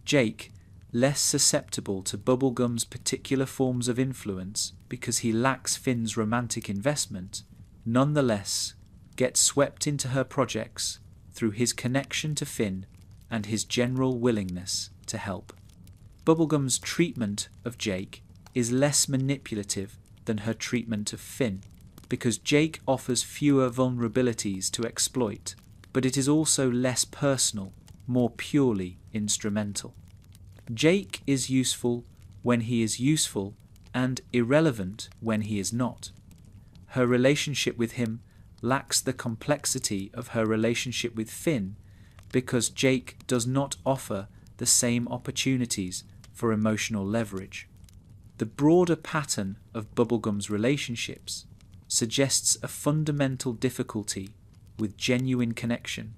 Jake, less susceptible to Bubblegum's particular forms of influence because he lacks Finn's romantic investment, nonetheless gets swept into her projects through his connection to Finn and his general willingness to help. Bubblegum's treatment of Jake is less manipulative than her treatment of Finn, because Jake offers fewer vulnerabilities to exploit, but it is also less personal, more purely instrumental. Jake is useful when he is useful and irrelevant when he is not. Her relationship with him lacks the complexity of her relationship with Finn because Jake does not offer the same opportunities for emotional leverage. The broader pattern of Bubblegum's relationships suggests a fundamental difficulty with genuine connection,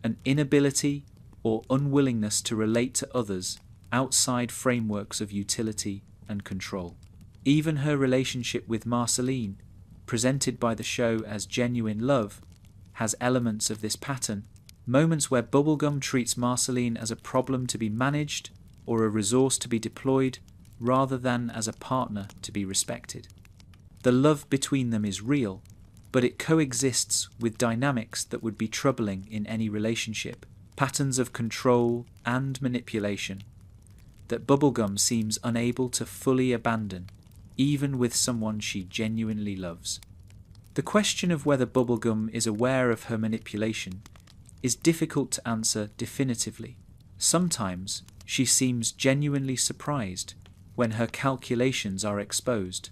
an inability or unwillingness to relate to others outside frameworks of utility and control. Even her relationship with Marceline, presented by the show as genuine love, has elements of this pattern, moments where Bubblegum treats Marceline as a problem to be managed or a resource to be deployed rather than as a partner to be respected. The love between them is real, but it coexists with dynamics that would be troubling in any relationship, patterns of control and manipulation that Bubblegum seems unable to fully abandon, even with someone she genuinely loves. The question of whether Bubblegum is aware of her manipulation is difficult to answer definitively. Sometimes she seems genuinely surprised when her calculations are exposed,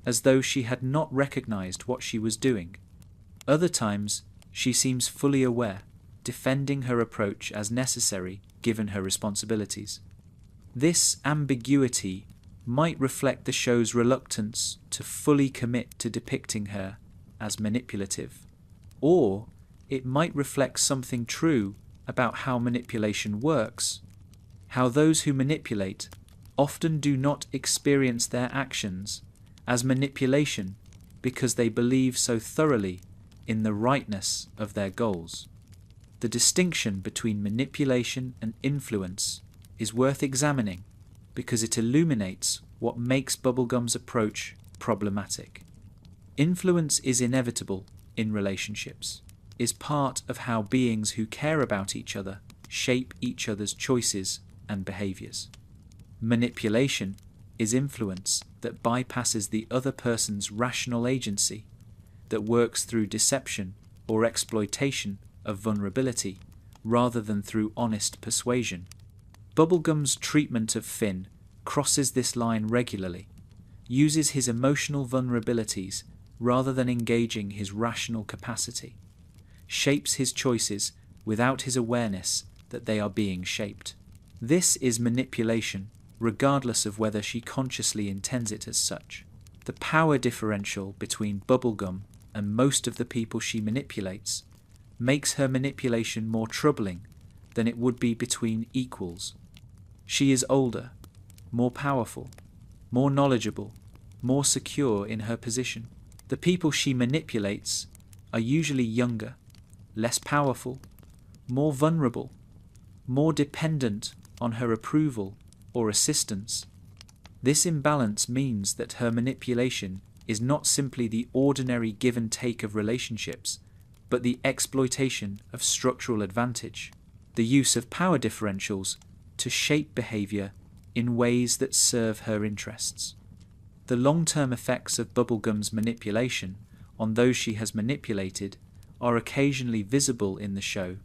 as though she had not recognized what she was doing. Other times she seems fully aware, defending her approach as necessary given her responsibilities. This ambiguity might reflect the show's reluctance to fully commit to depicting her as manipulative, or it might reflect something true about how manipulation works, how those who manipulate often do not experience their actions as manipulation because they believe so thoroughly in the rightness of their goals. The distinction between manipulation and influence is worth examining because it illuminates what makes Bubblegum's approach problematic. Influence is inevitable in relationships, is part of how beings who care about each other shape each other's choices and behaviors. Manipulation is influence that bypasses the other person's rational agency, that works through deception or exploitation of vulnerability rather than through honest persuasion. Bubblegum's treatment of Finn crosses this line regularly, uses his emotional vulnerabilities rather than engaging his rational capacity, shapes his choices without his awareness that they are being shaped. This is manipulation, regardless of whether she consciously intends it as such. The power differential between Bubblegum and most of the people she manipulates makes her manipulation more troubling than it would be between equals. She is older, more powerful, more knowledgeable, more secure in her position. The people she manipulates are usually younger, less powerful, more vulnerable, more dependent on her approval or assistance. This imbalance means that her manipulation is not simply the ordinary give and take of relationships, but the exploitation of structural advantage, the use of power differentials to shape behavior in ways that serve her interests. The long-term effects of Bubblegum's manipulation on those she has manipulated are occasionally visible in the show,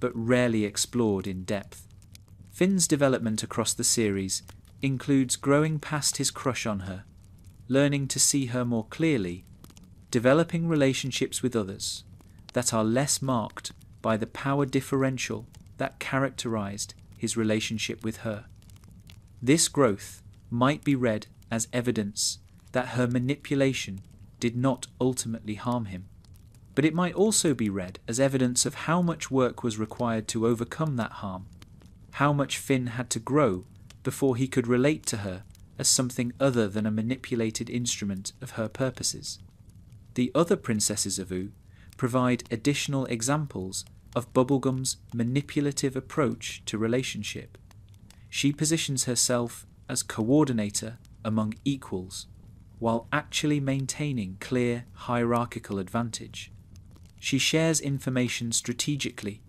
but rarely explored in depth. Finn's development across the series includes growing past his crush on her, learning to see her more clearly, developing relationships with others that are less marked by the power differential that characterized his relationship with her. This growth might be read as evidence that her manipulation did not ultimately harm him, but it might also be read as evidence of how much work was required to overcome that harm, how much Finn had to grow before he could relate to her as something other than a manipulated instrument of her purposes. The other princesses of Ooo provide additional examples of Bubblegum's manipulative approach to relationship. She positions herself as coordinator among equals, while actually maintaining clear hierarchical advantage. She shares information strategically,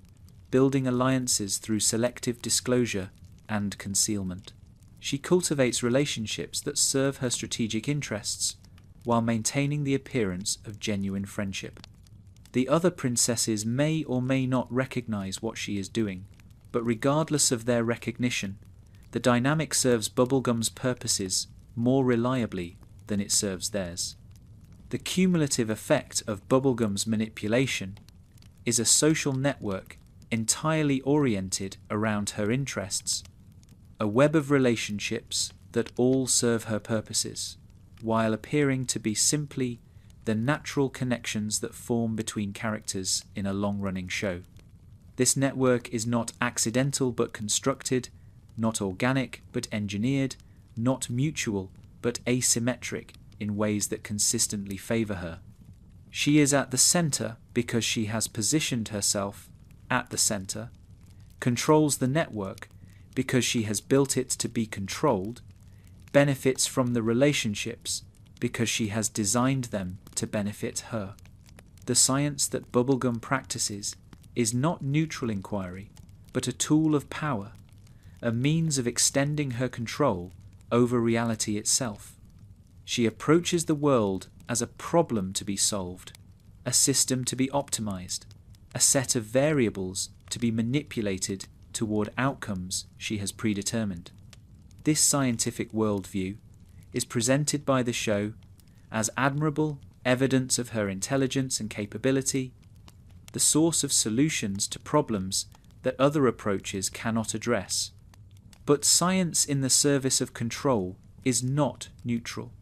building alliances through selective disclosure and concealment. She cultivates relationships that serve her strategic interests while maintaining the appearance of genuine friendship. The other princesses may or may not recognize what she is doing, but regardless of their recognition, the dynamic serves Bubblegum's purposes more reliably than it serves theirs. The cumulative effect of Bubblegum's manipulation is a social network entirely oriented around her interests, a web of relationships that all serve her purposes, while appearing to be simply the natural connections that form between characters in a long-running show. This network is not accidental but constructed, not organic but engineered, not mutual but asymmetric in ways that consistently favor her. She is at the center because she has positioned herself at the center, controls the network because she has built it to be controlled, benefits from the relationships because she has designed them to benefit her. The science that Bubblegum practices is not neutral inquiry, but a tool of power, a means of extending her control over reality itself. She approaches the world as a problem to be solved, a system to be optimized, a set of variables to be manipulated toward outcomes she has predetermined. This scientific worldview is presented by the show as admirable evidence of her intelligence and capability, the source of solutions to problems that other approaches cannot address. But science in the service of control is not neutral.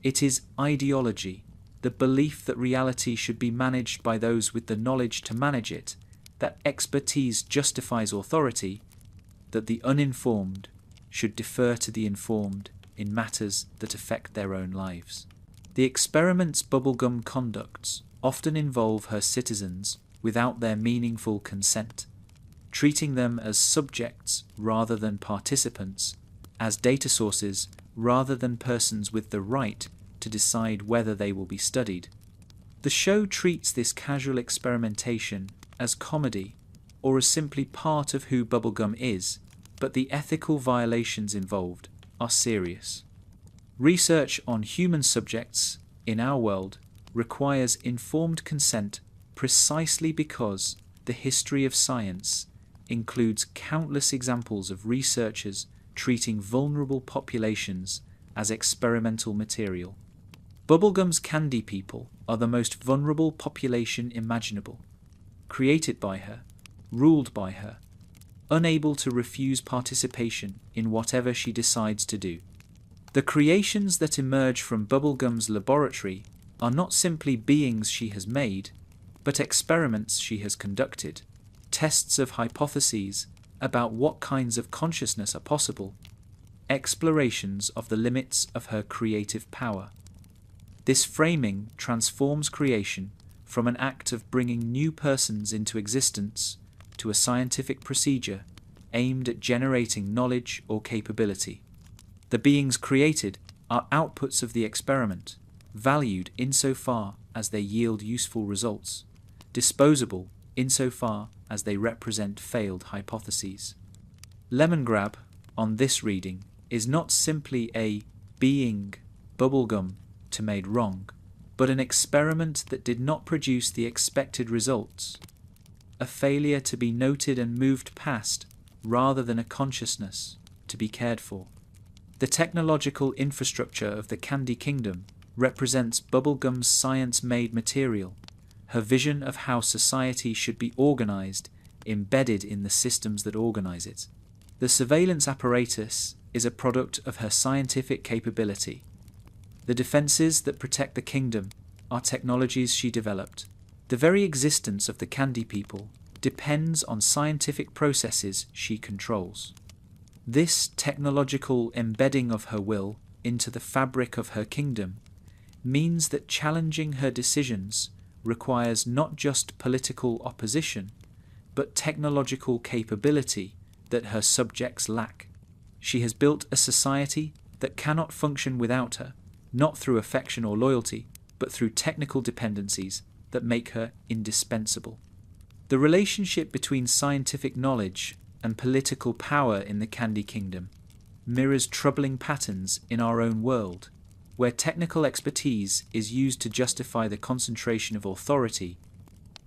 It is ideology, the belief that reality should be managed by those with the knowledge to manage it, that expertise justifies authority, that the uninformed should defer to the informed in matters that affect their own lives. The experiments Bubblegum conducts often involve her citizens without their meaningful consent, treating them as subjects rather than participants, as data sources rather than persons with the right to decide whether they will be studied. The show treats this casual experimentation as comedy or as simply part of who Bubblegum is, but the ethical violations involved are serious. Research on human subjects in our world requires informed consent precisely because the history of science includes countless examples of researchers treating vulnerable populations as experimental material. Bubblegum's candy people are the most vulnerable population imaginable, created by her, ruled by her, unable to refuse participation in whatever she decides to do. The creations that emerge from Bubblegum's laboratory are not simply beings she has made, but experiments she has conducted, tests of hypotheses about what kinds of consciousness are possible, explorations of the limits of her creative power. This framing transforms creation from an act of bringing new persons into existence to a scientific procedure aimed at generating knowledge or capability. The beings created are outputs of the experiment, valued insofar as they yield useful results, disposable insofar as they represent failed hypotheses. Lemongrab on this reading is not simply a being Bubblegum to made wrong, but an experiment that did not produce the expected results, a failure to be noted and moved past rather than a consciousness to be cared for. The technological infrastructure of the Candy Kingdom represents Bubblegum's science-made material, her vision of how society should be organized, embedded in the systems that organize it. The surveillance apparatus is a product of her scientific capability. The defenses that protect the kingdom are technologies she developed. The very existence of the Candy People depends on scientific processes she controls. This technological embedding of her will into the fabric of her kingdom means that challenging her decisions requires not just political opposition, but technological capability that her subjects lack. She has built a society that cannot function without her, not through affection or loyalty, but through technical dependencies that make her indispensable. The relationship between scientific knowledge and political power in the Candy Kingdom mirrors troubling patterns in our own world, where technical expertise is used to justify the concentration of authority,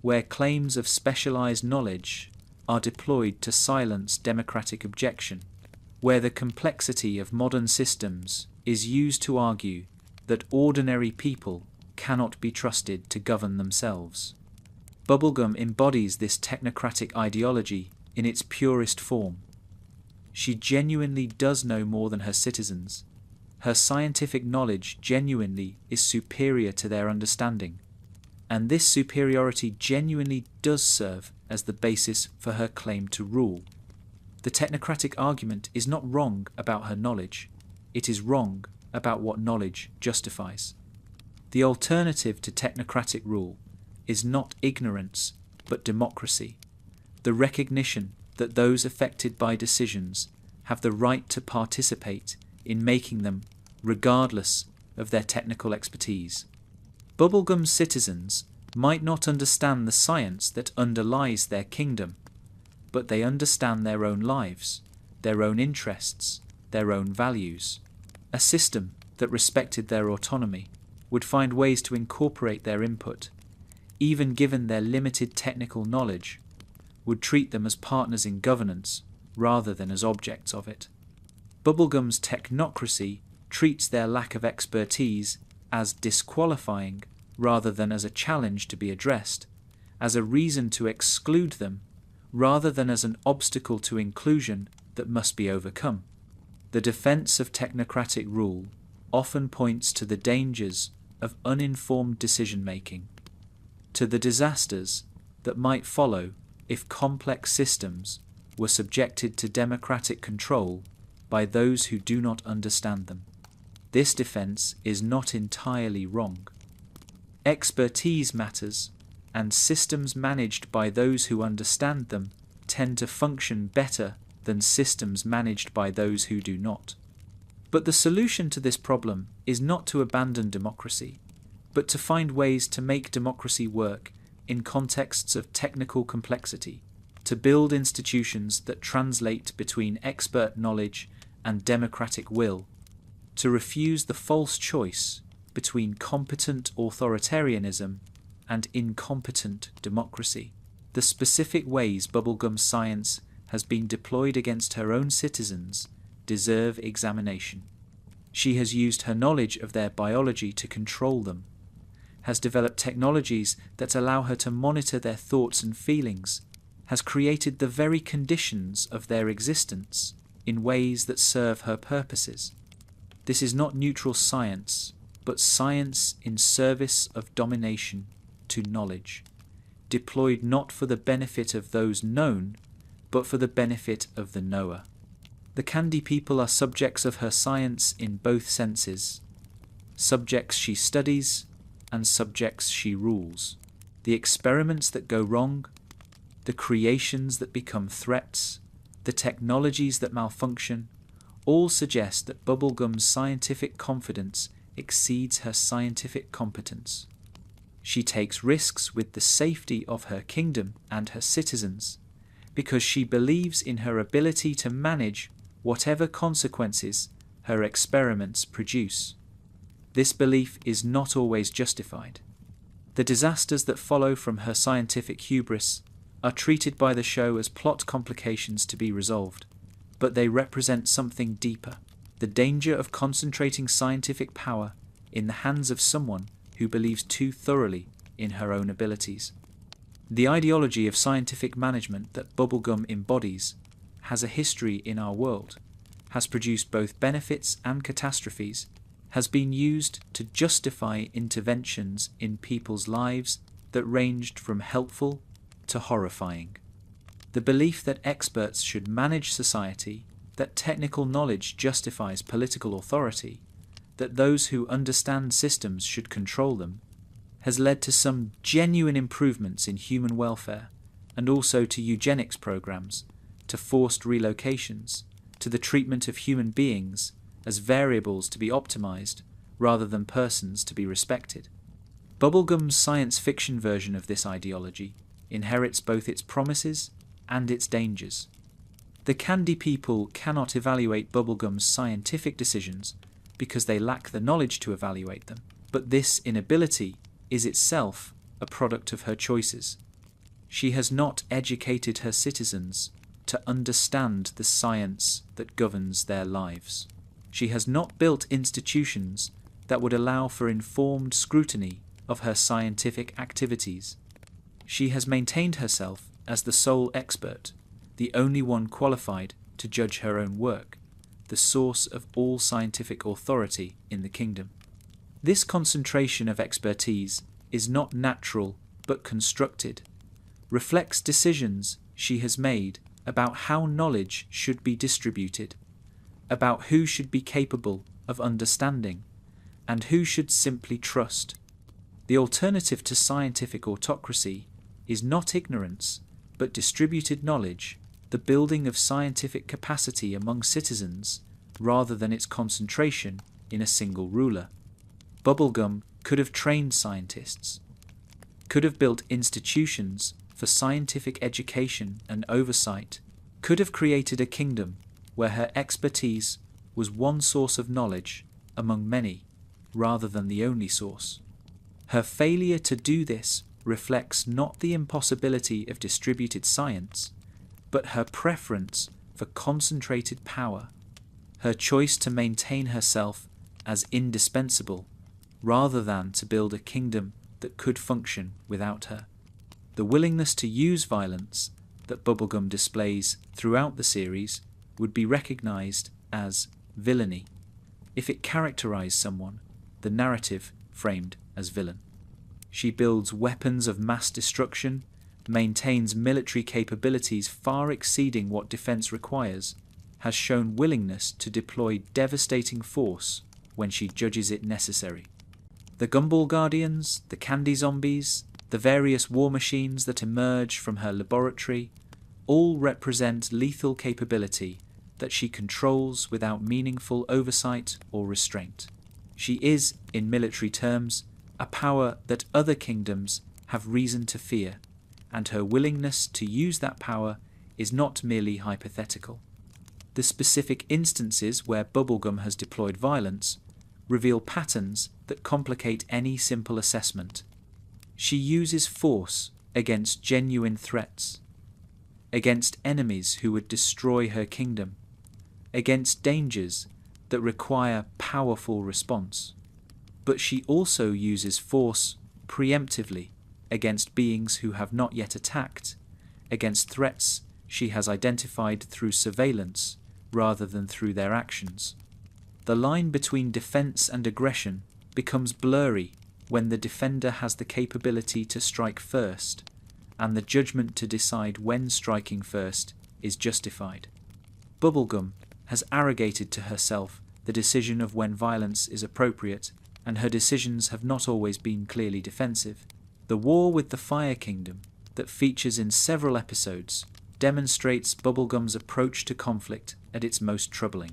where claims of specialized knowledge are deployed to silence democratic objection, where the complexity of modern systems is used to argue that ordinary people cannot be trusted to govern themselves. Bubblegum embodies this technocratic ideology in its purest form. She genuinely does know more than her citizens. Her scientific knowledge genuinely is superior to their understanding, and this superiority genuinely does serve as the basis for her claim to rule. The technocratic argument is not wrong about her knowledge, it is wrong about what knowledge justifies. The alternative to technocratic rule is not ignorance, but democracy, the recognition that those affected by decisions have the right to participate in making them regardless of their technical expertise. Bubblegum's citizens might not understand the science that underlies their kingdom, but they understand their own lives, their own interests, their own values. A system that respected their autonomy would find ways to incorporate their input, even given their limited technical knowledge, would treat them as partners in governance rather than as objects of it. Bubblegum's technocracy treats their lack of expertise as disqualifying rather than as a challenge to be addressed, as a reason to exclude them rather than as an obstacle to inclusion that must be overcome. The defense of technocratic rule often points to the dangers of uninformed decision-making, to the disasters that might follow if complex systems were subjected to democratic control by those who do not understand them. This defense is not entirely wrong. Expertise matters, and systems managed by those who understand them tend to function better than systems managed by those who do not. But the solution to this problem is not to abandon democracy, but to find ways to make democracy work in contexts of technical complexity, to build institutions that translate between expert knowledge and democratic will, to refuse the false choice between competent authoritarianism and incompetent democracy. The specific ways Bubblegum science has been deployed against her own citizens deserve examination. She has used her knowledge of their biology to control them, has developed technologies that allow her to monitor their thoughts and feelings, has created the very conditions of their existence in ways that serve her purposes. This is not neutral science, but science in service of domination to knowledge, deployed not for the benefit of those known, but for the benefit of the knower. The Candy people are subjects of her science in both senses, subjects she studies and subjects she rules. The experiments that go wrong, the creations that become threats, the technologies that malfunction, all suggest that Bubblegum's scientific confidence exceeds her scientific competence. She takes risks with the safety of her kingdom and her citizens, because she believes in her ability to manage whatever consequences her experiments produce. This belief is not always justified. The disasters that follow from her scientific hubris are treated by the show as plot complications to be resolved, but they represent something deeper: the danger of concentrating scientific power in the hands of someone who believes too thoroughly in her own abilities. The ideology of scientific management that Bubblegum embodies has a history in our world, has produced both benefits and catastrophes, has been used to justify interventions in people's lives that ranged from helpful to horrifying. The belief that experts should manage society, that technical knowledge justifies political authority, that those who understand systems should control them, has led to some genuine improvements in human welfare, and also to eugenics programs, to forced relocations, to the treatment of human beings as variables to be optimized rather than persons to be respected. Bubblegum's science fiction version of this ideology inherits both its promises and its dangers. The Candy people cannot evaluate Bubblegum's scientific decisions because they lack the knowledge to evaluate them, but this inability is itself a product of her choices. She has not educated her citizens to understand the science that governs their lives. She has not built institutions that would allow for informed scrutiny of her scientific activities. She has maintained herself as the sole expert, the only one qualified to judge her own work, the source of all scientific authority in the kingdom. This concentration of expertise is not natural but constructed, reflects decisions she has made about how knowledge should be distributed, about who should be capable of understanding, and who should simply trust. The alternative to scientific autocracy is not ignorance, but distributed knowledge, the building of scientific capacity among citizens rather than its concentration in a single ruler. Bubblegum could have trained scientists, could have built institutions for scientific education and oversight, could have created a kingdom where her expertise was one source of knowledge among many, rather than the only source. Her failure to do this reflects not the impossibility of distributed science, but her preference for concentrated power, her choice to maintain herself as indispensable, rather than to build a kingdom that could function without her. The willingness to use violence that Bubblegum displays throughout the series would be recognized as villainy if it characterized someone the narrative framed as villain. She builds weapons of mass destruction, maintains military capabilities far exceeding what defense requires, has shown willingness to deploy devastating force when she judges it necessary. The Gumball Guardians, the Candy Zombies, the various war machines that emerge from her laboratory all represent lethal capability that she controls without meaningful oversight or restraint. She is, in military terms, a power that other kingdoms have reason to fear, and her willingness to use that power is not merely hypothetical. The specific instances where Bubblegum has deployed violence reveal patterns that complicate any simple assessment. She uses force against genuine threats, against enemies who would destroy her kingdom, against dangers that require powerful response. But she also uses force preemptively against beings who have not yet attacked, against threats she has identified through surveillance rather than through their actions. The line between defense and aggression becomes blurry when the defender has the capability to strike first, and the judgment to decide when striking first is justified. Bubblegum has arrogated to herself the decision of when violence is appropriate, and her decisions have not always been clearly defensive. The war with the Fire Kingdom, that features in several episodes, demonstrates Bubblegum's approach to conflict at its most troubling.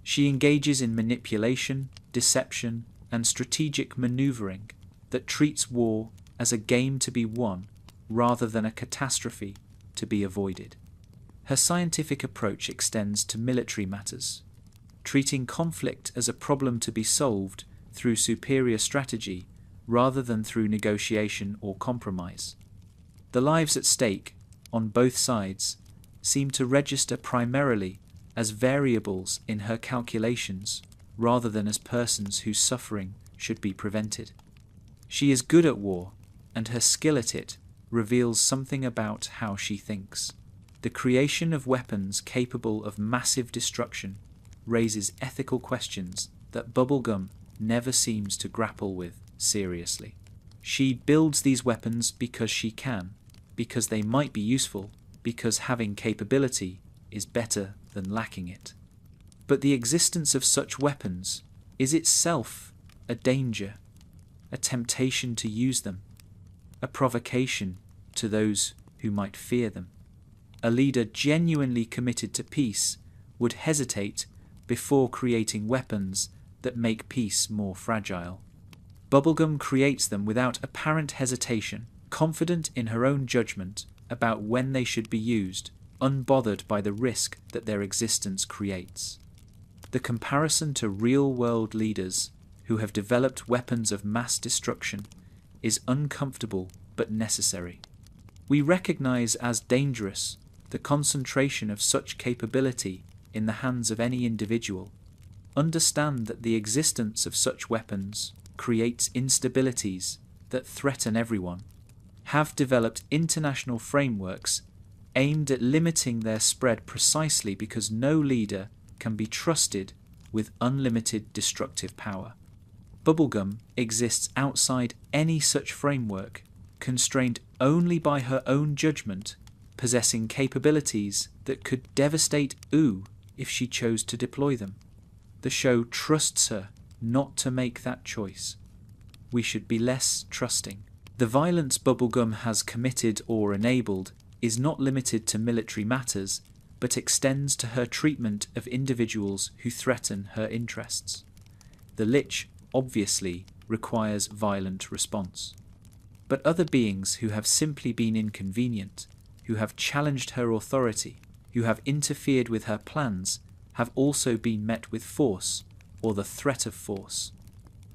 She engages in manipulation, deception, and strategic maneuvering that treats war as a game to be won rather than a catastrophe to be avoided. Her scientific approach extends to military matters, treating conflict as a problem to be solved through superior strategy rather than through negotiation or compromise. The lives at stake, on both sides, seem to register primarily as variables in her calculations rather than as persons whose suffering should be prevented. She is good at war, and her skill at it reveals something about how she thinks. The creation of weapons capable of massive destruction raises ethical questions that Bubblegum never seems to grapple with seriously. She builds these weapons because she can, because they might be useful, because having capability is better than lacking it. But the existence of such weapons is itself a danger, a temptation to use them, a provocation to those who might fear them. A leader genuinely committed to peace would hesitate before creating weapons that make peace more fragile. Bubblegum creates them without apparent hesitation, confident in her own judgment about when they should be used, unbothered by the risk that their existence creates. The comparison to real-world leaders who have developed weapons of mass destruction is uncomfortable but necessary. We recognize as dangerous the concentration of such capability in the hands of any individual. Understand that the existence of such weapons creates instabilities that threaten everyone. Have developed international frameworks aimed at limiting their spread precisely because no leader can be trusted with unlimited destructive power. Bubblegum exists outside any such framework, constrained only by her own judgment, possessing capabilities that could devastate Ooh if she chose to deploy them. The show trusts her not to make that choice. We should be less trusting. The violence Bubblegum has committed or enabled is not limited to military matters, but extends to her treatment of individuals who threaten her interests. The Lich obviously requires violent response. But other beings who have simply been inconvenient, who have challenged her authority, who have interfered with her plans, have also been met with force, or the threat of force.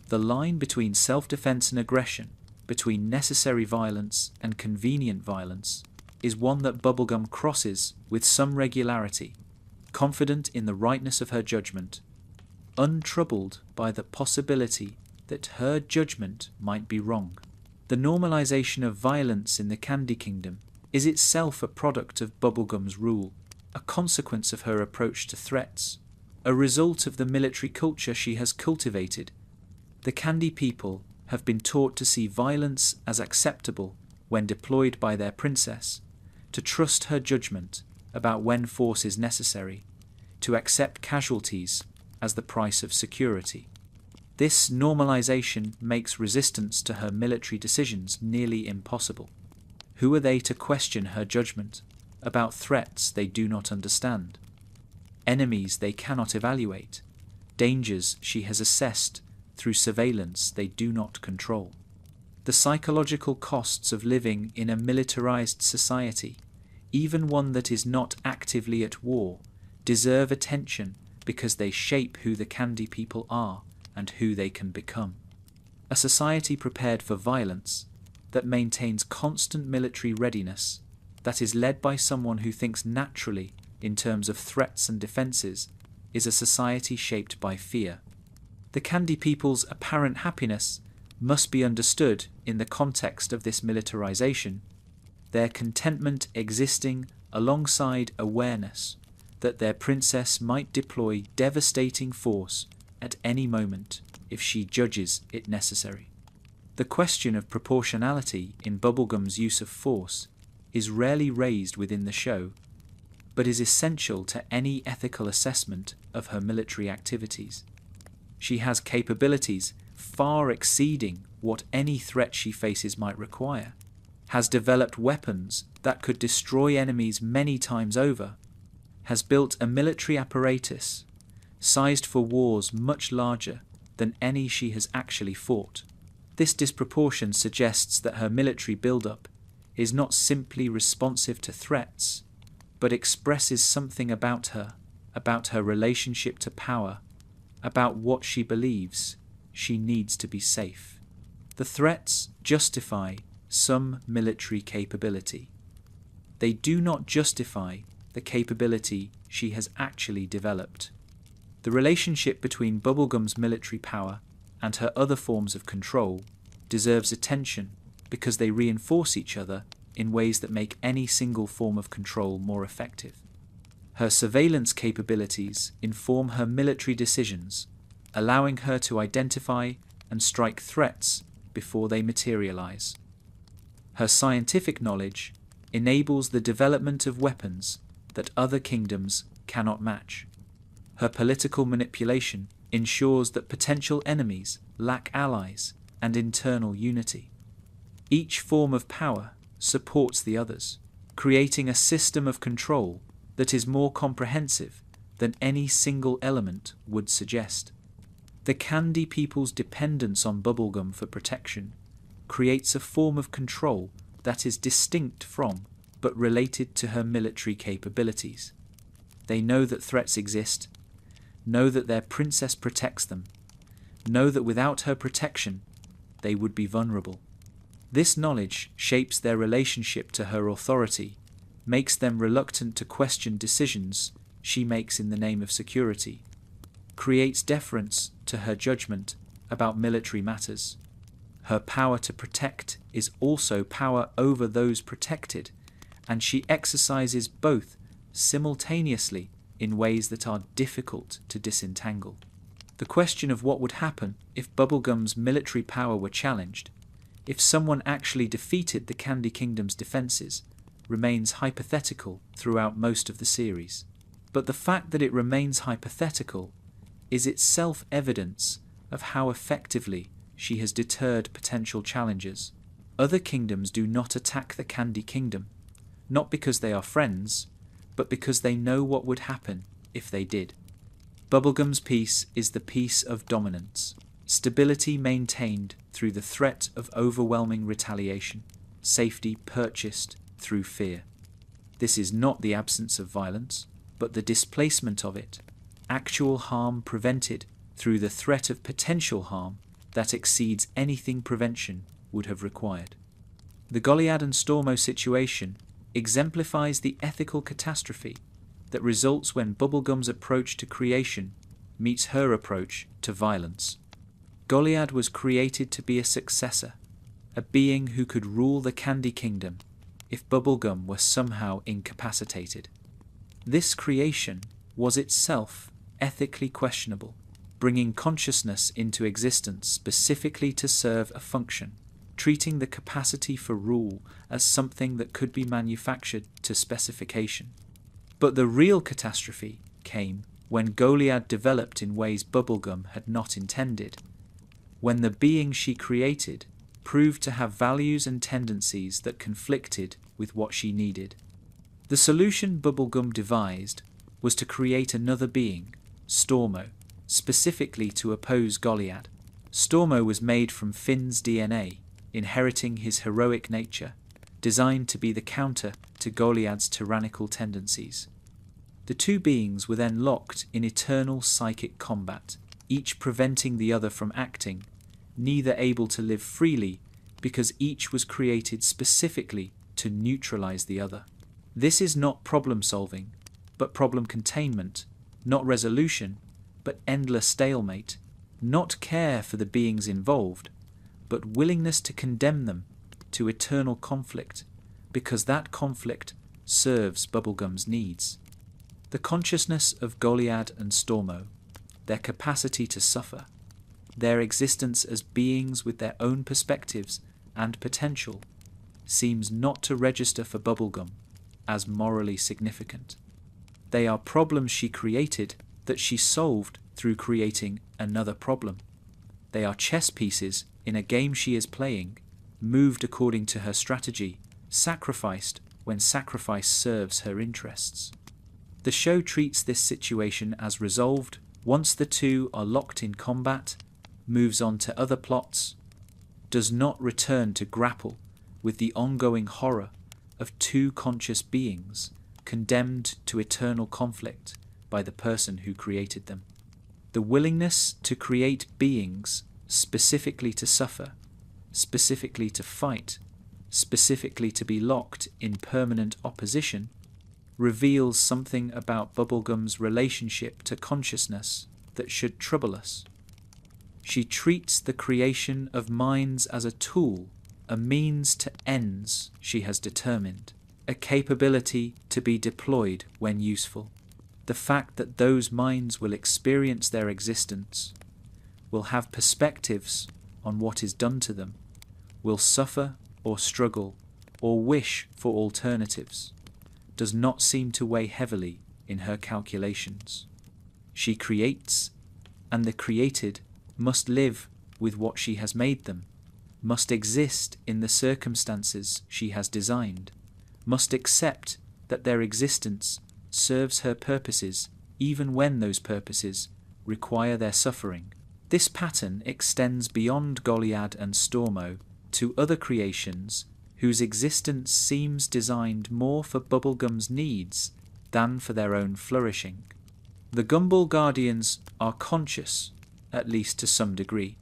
The line between self-defense and aggression, between necessary violence and convenient violence, is one that Bubblegum crosses with some regularity, confident in the rightness of her judgment, untroubled by the possibility that her judgment might be wrong. The normalization of violence in the Candy Kingdom is itself a product of Bubblegum's rule, a consequence of her approach to threats, a result of the military culture she has cultivated. The Candy people have been taught to see violence as acceptable when deployed by their princess, to trust her judgment about when force is necessary, to accept casualties as the price of security. This normalization makes resistance to her military decisions nearly impossible. Who are they to question her judgment about threats they do not understand, enemies they cannot evaluate, dangers she has assessed through surveillance they do not control? The psychological costs of living in a militarized society, even one that is not actively at war, deserve attention because they shape who the Candy people are and who they can become. A society prepared for violence, that maintains constant military readiness, that is led by someone who thinks naturally in terms of threats and defenses, is a society shaped by fear. The Candy people's apparent happiness must be understood in the context of this militarization, their contentment existing alongside awareness that their princess might deploy devastating force at any moment if she judges it necessary. The question of proportionality in Bubblegum's use of force is rarely raised within the show, but is essential to any ethical assessment of her military activities. She has capabilities far exceeding what any threat she faces might require, has developed weapons that could destroy enemies many times over, has built a military apparatus sized for wars much larger than any she has actually fought. This disproportion suggests that her military build-up is not simply responsive to threats, but expresses something about her relationship to power, about what she believes she needs to be safe. The threats justify some military capability. They do not justify the capability she has actually developed. The relationship between Bubblegum's military power and her other forms of control deserves attention because they reinforce each other in ways that make any single form of control more effective. Her surveillance capabilities inform her military decisions, allowing her to identify and strike threats before they materialize. Her scientific knowledge enables the development of weapons that other kingdoms cannot match. Her political manipulation ensures that potential enemies lack allies and internal unity. Each form of power supports the others, creating a system of control that is more comprehensive than any single element would suggest. The Candy people's dependence on Bubblegum for protection creates a form of control that is distinct from, but related to her military capabilities. They know that threats exist, know that their princess protects them, know that without her protection, they would be vulnerable. This knowledge shapes their relationship to her authority, makes them reluctant to question decisions she makes in the name of security, creates deference to her judgment about military matters. Her power to protect is also power over those protected, and she exercises both simultaneously in ways that are difficult to disentangle. The question of what would happen if Bubblegum's military power were challenged, if someone actually defeated the Candy Kingdom's defenses, remains hypothetical throughout most of the series. But the fact that it remains hypothetical is itself evidence of how effectively she has deterred potential challengers. Other kingdoms do not attack the Candy Kingdom, not because they are friends, but because they know what would happen if they did. Bubblegum's peace is the peace of dominance, stability maintained through the threat of overwhelming retaliation, safety purchased through fear. This is not the absence of violence, but the displacement of it, actual harm prevented through the threat of potential harm that exceeds anything prevention would have required. The Goliad and Stormo situation exemplifies the ethical catastrophe that results when Bubblegum's approach to creation meets her approach to violence. Goliad was created to be a successor, a being who could rule the Candy Kingdom if Bubblegum were somehow incapacitated. This creation was itself ethically questionable, bringing consciousness into existence specifically to serve a function, treating the capacity for rule as something that could be manufactured to specification. But the real catastrophe came when Goliad developed in ways Bubblegum had not intended, when the being she created proved to have values and tendencies that conflicted with what she needed. The solution Bubblegum devised was to create another being, Stormo, specifically to oppose Goliad. Stormo was made from Finn's DNA, inheriting his heroic nature, designed to be the counter to Goliad's tyrannical tendencies. The two beings were then locked in eternal psychic combat, each preventing the other from acting, neither able to live freely because each was created specifically to neutralize the other. This is not problem solving, but problem containment, not resolution, but endless stalemate, not care for the beings involved, but willingness to condemn them to eternal conflict, because that conflict serves Bubblegum's needs. The consciousness of Goliad and Stormo, their capacity to suffer, their existence as beings with their own perspectives and potential, seems not to register for Bubblegum as morally significant. They are problems she created that she solved through creating another problem. They are chess pieces in a game she is playing, moved according to her strategy, sacrificed when sacrifice serves her interests. The show treats this situation as resolved once the two are locked in combat, moves on to other plots, does not return to grapple with the ongoing horror of two conscious beings condemned to eternal conflict by the person who created them. The willingness to create beings specifically to suffer, specifically to fight, specifically to be locked in permanent opposition, reveals something about Bubblegum's relationship to consciousness that should trouble us. She treats the creation of minds as a tool, a means to ends she has determined, a capability to be deployed when useful. The fact that those minds will experience their existence, will have perspectives on what is done to them, will suffer or struggle or wish for alternatives, does not seem to weigh heavily in her calculations. She creates, and the created must live with what she has made them, must exist in the circumstances she has designed, must accept that their existence serves her purposes even when those purposes require their suffering, This pattern extends beyond Goliad and Stormo to other creations whose existence seems designed more for Bubblegum's needs than for their own flourishing. The Gumball Guardians are conscious, at least to some degree,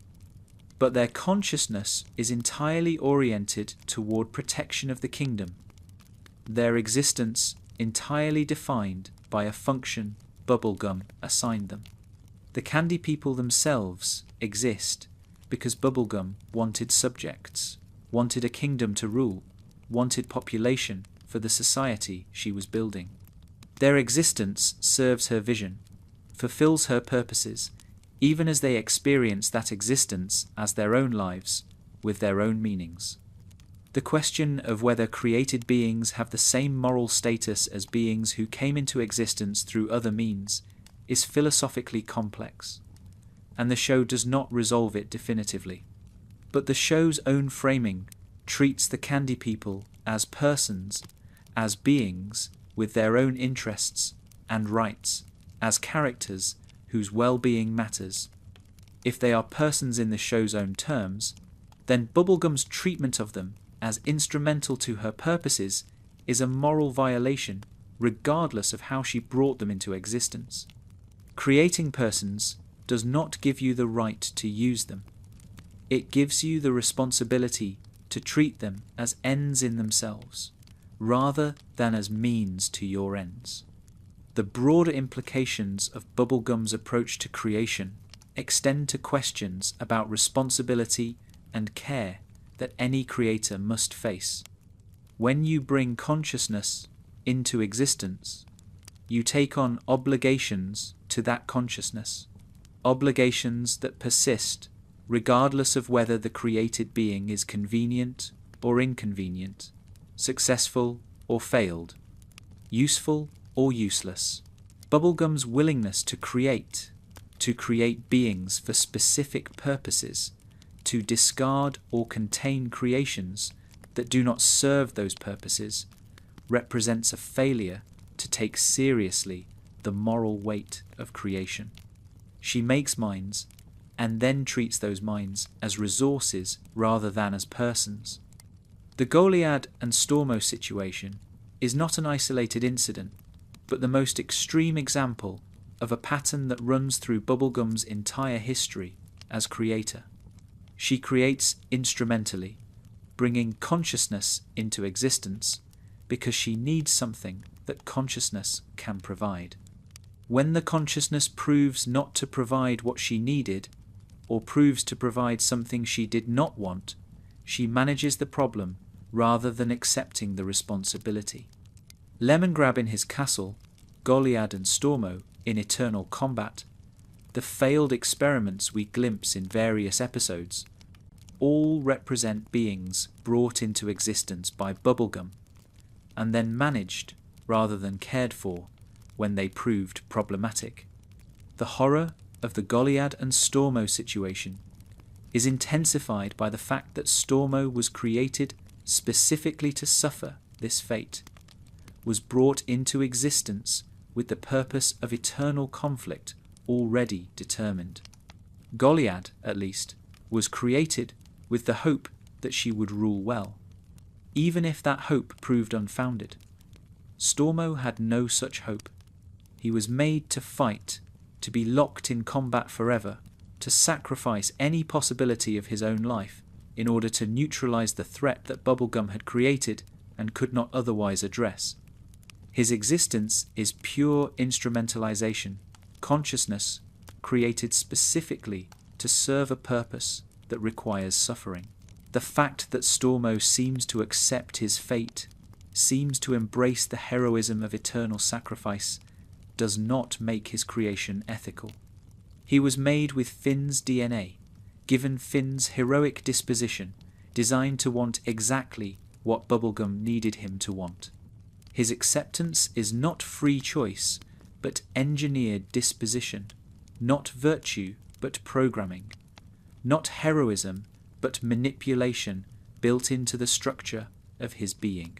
but their consciousness is entirely oriented toward protection of the kingdom, their existence entirely defined by a function Bubblegum assigned them. The Candy People themselves exist because Bubblegum wanted subjects, wanted a kingdom to rule, wanted population for the society she was building. Their existence serves her vision, fulfills her purposes, even as they experience that existence as their own lives, with their own meanings. The question of whether created beings have the same moral status as beings who came into existence through other means is philosophically complex, and the show does not resolve it definitively. But the show's own framing treats the Candy People as persons, as beings with their own interests and rights, as characters whose well-being matters. If they are persons in the show's own terms, then Bubblegum's treatment of them as instrumental to her purposes is a moral violation, regardless of how she brought them into existence. Creating persons does not give you the right to use them. It gives you the responsibility to treat them as ends in themselves, rather than as means to your ends. The broader implications of Bubblegum's approach to creation extend to questions about responsibility and care that any creator must face. When you bring consciousness into existence, you take on obligations to that consciousness, obligations that persist regardless of whether the created being is convenient or inconvenient, successful or failed, useful or useless. Bubblegum's willingness to create beings for specific purposes, to discard or contain creations that do not serve those purposes, represents a failure to take seriously the moral weight of creation. She makes minds and then treats those minds as resources rather than as persons. The Goliad and Stormo situation is not an isolated incident, but the most extreme example of a pattern that runs through Bubblegum's entire history as creator. She creates instrumentally, bringing consciousness into existence because she needs something that consciousness can provide. When the consciousness proves not to provide what she needed, or proves to provide something she did not want, she manages the problem rather than accepting the responsibility. Lemongrab in his castle, Goliad and Stormo in eternal combat, the failed experiments we glimpse in various episodes, all represent beings brought into existence by Bubblegum, and then managed rather than cared for when they proved problematic. The horror of the Goliad and Stormo situation is intensified by the fact that Stormo was created specifically to suffer this fate, was brought into existence with the purpose of eternal conflict already determined. Goliad, at least, was created with the hope that she would rule well, even if that hope proved unfounded. Stormo had no such hope. He was made to fight, to be locked in combat forever, to sacrifice any possibility of his own life in order to neutralize the threat that Bubblegum had created and could not otherwise address. His existence is pure instrumentalization, consciousness created specifically to serve a purpose that requires suffering. The fact that Stormo seems to accept his fate, seems to embrace the heroism of eternal sacrifice, does not make his creation ethical. He was made with Finn's DNA, given Finn's heroic disposition, designed to want exactly what Bubblegum needed him to want. His acceptance is not free choice, but engineered disposition, not virtue, but programming, not heroism, but manipulation built into the structure of his being.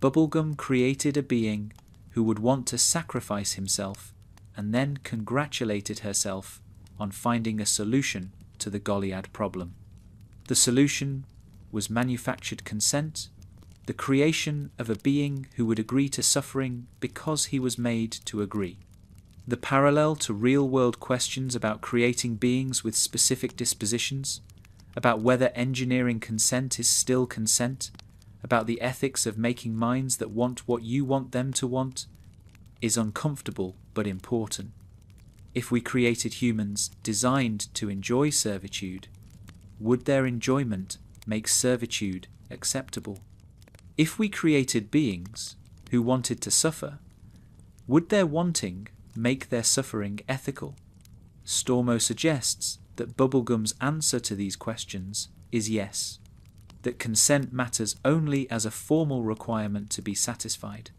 Bubblegum created a being who would want to sacrifice himself and then congratulated herself on finding a solution to the Goliad problem. The solution was manufactured consent, the creation of a being who would agree to suffering because he was made to agree. The parallel to real-world questions about creating beings with specific dispositions, about whether engineering consent is still consent, about the ethics of making minds that want what you want them to want, is uncomfortable but important. If we created humans designed to enjoy servitude, would their enjoyment make servitude acceptable? If we created beings who wanted to suffer, would their wanting make their suffering ethical? Stormo suggests that Bubblegum's answer to these questions is yes, that consent matters only as a formal requirement to be satisfied,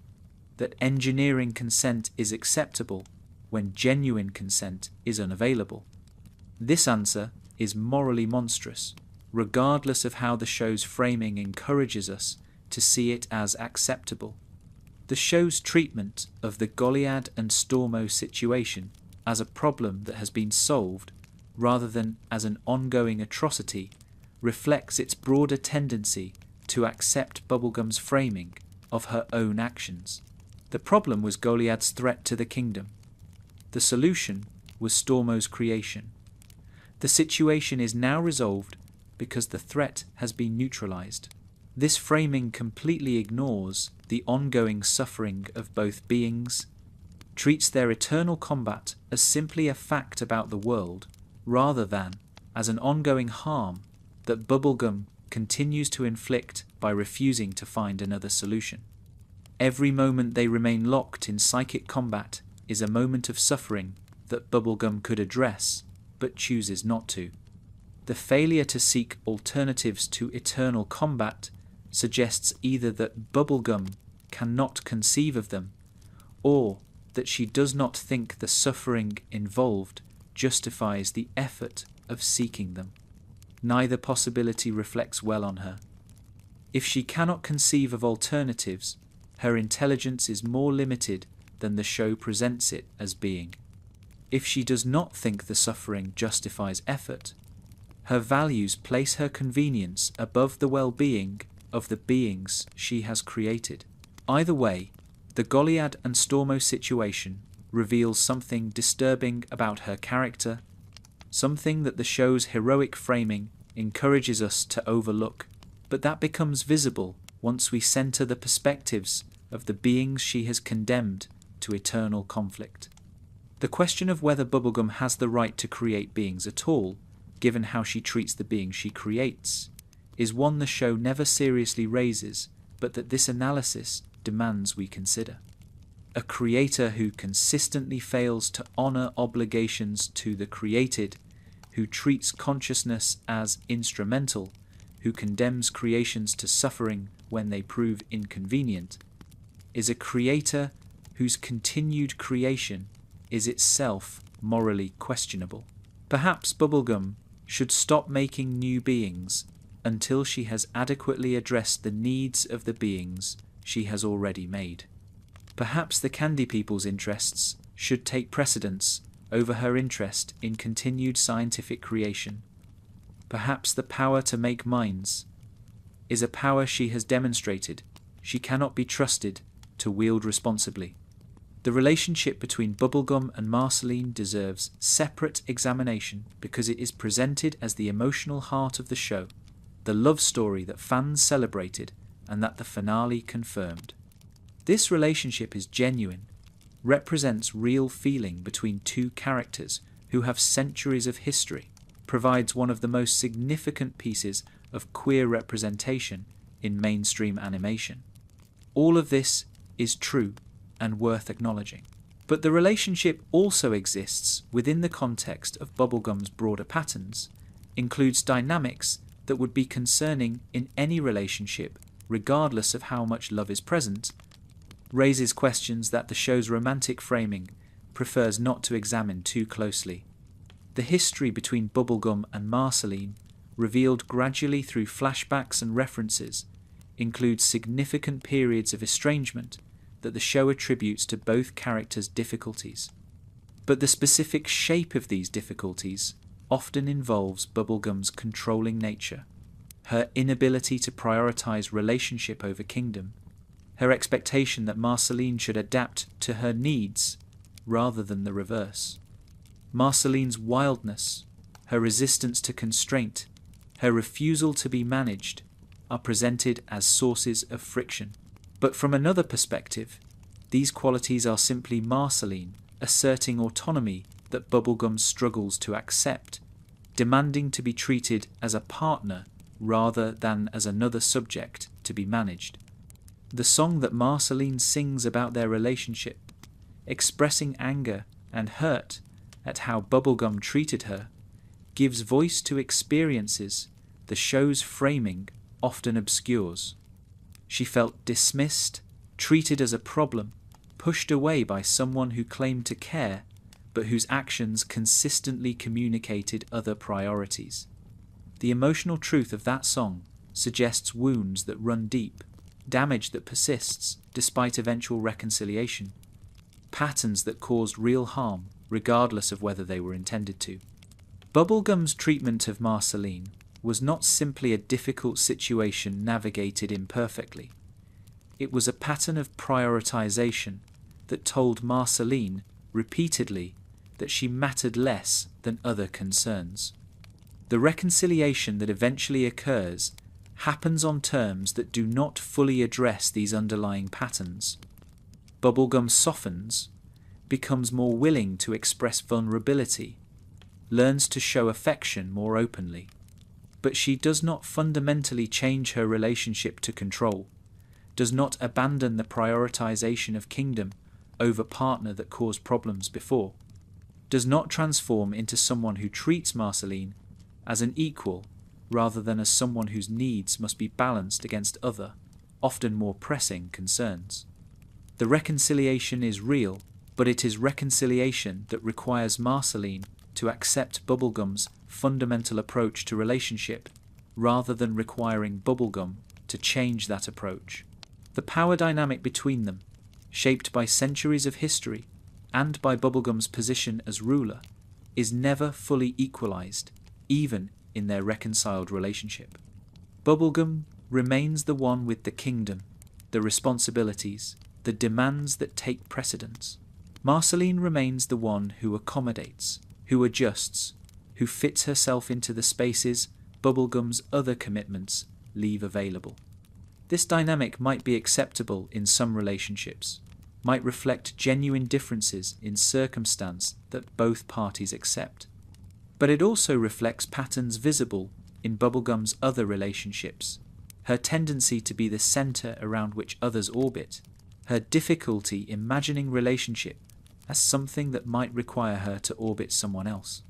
that engineering consent is acceptable when genuine consent is unavailable. This answer is morally monstrous, regardless of how the show's framing encourages us to see it as acceptable. The show's treatment of the Goliad and Stormo situation as a problem that has been solved, rather than as an ongoing atrocity, reflects its broader tendency to accept Bubblegum's framing of her own actions. The problem was Goliad's threat to the kingdom. The solution was Stormo's creation. The situation is now resolved because the threat has been neutralized. This framing completely ignores the ongoing suffering of both beings, treats their eternal combat as simply a fact about the world, rather than as an ongoing harm that Bubblegum continues to inflict by refusing to find another solution. Every moment they remain locked in psychic combat is a moment of suffering that Bubblegum could address, but chooses not to. The failure to seek alternatives to eternal combat suggests either that Bubblegum cannot conceive of them, or that she does not think the suffering involved justifies the effort of seeking them. Neither possibility reflects well on her. If she cannot conceive of alternatives, her intelligence is more limited than the show presents it as being. If she does not think the suffering justifies effort, her values place her convenience above the well-being of the beings she has created. Either way, the Goliad and Stormo situation reveals something disturbing about her character, something that the show's heroic framing encourages us to overlook, but that becomes visible once we center the perspectives of the beings she has condemned to eternal conflict. The question of whether Bubblegum has the right to create beings at all, given how she treats the beings she creates, is one the show never seriously raises, but that this analysis demands we consider. A creator who consistently fails to honor obligations to the created, who treats consciousness as instrumental, who condemns creations to suffering when they prove inconvenient, is a creator whose continued creation is itself morally questionable. Perhaps Bubblegum should stop making new beings until she has adequately addressed the needs of the beings she has already made. Perhaps the Candy People's interests should take precedence over her interest in continued scientific creation. Perhaps the power to make minds is a power she has demonstrated she cannot be trusted to wield responsibly. The relationship between Bubblegum and Marceline deserves separate examination because it is presented as the emotional heart of the show, the love story that fans celebrated and that the finale confirmed. This relationship is genuine, represents real feeling between two characters who have centuries of history, provides one of the most significant pieces of queer representation in mainstream animation. All of this is true and worth acknowledging. But the relationship also exists within the context of Bubblegum's broader patterns, includes dynamics that would be concerning in any relationship regardless of how much love is present, raises questions that the show's romantic framing prefers not to examine too closely. The history between Bubblegum and Marceline, revealed gradually through flashbacks and references, includes significant periods of estrangement that the show attributes to both characters' difficulties. But the specific shape of these difficulties often involves Bubblegum's controlling nature, her inability to prioritize relationship over kingdom, her expectation that Marceline should adapt to her needs rather than the reverse. Marceline's wildness, her resistance to constraint, her refusal to be managed are presented as sources of friction. But from another perspective, these qualities are simply Marceline asserting autonomy that Bubblegum struggles to accept, demanding to be treated as a partner rather than as another subject to be managed. The song that Marceline sings about their relationship, expressing anger and hurt at how Bubblegum treated her, gives voice to experiences the show's framing often obscures. She felt dismissed, treated as a problem, pushed away by someone who claimed to care, but whose actions consistently communicated other priorities. The emotional truth of that song suggests wounds that run deep, damage that persists despite eventual reconciliation, patterns that caused real harm regardless of whether they were intended to. Bubblegum's treatment of Marceline was not simply a difficult situation navigated imperfectly. It was a pattern of prioritization that told Marceline repeatedly that she mattered less than other concerns. The reconciliation that eventually occurs happens on terms that do not fully address these underlying patterns. Bubblegum softens, becomes more willing to express vulnerability, learns to show affection more openly. But she does not fundamentally change her relationship to control, does not abandon the prioritization of kingdom over partner that caused problems before, does not transform into someone who treats Marceline as an equal rather than as someone whose needs must be balanced against other, often more pressing concerns. The reconciliation is real, but it is reconciliation that requires Marceline to accept Bubblegum's fundamental approach to relationship rather than requiring Bubblegum to change that approach. The power dynamic between them, shaped by centuries of history and by Bubblegum's position as ruler, is never fully equalized, even in their reconciled relationship. Bubblegum remains the one with the kingdom, the responsibilities, the demands that take precedence. Marceline remains the one who accommodates, who adjusts, who fits herself into the spaces Bubblegum's other commitments leave available. This dynamic might be acceptable in some relationships, might reflect genuine differences in circumstance that both parties accept. But it also reflects patterns visible in Bubblegum's other relationships, her tendency to be the center around which others orbit, her difficulty imagining relationship as something that might require her to orbit someone else.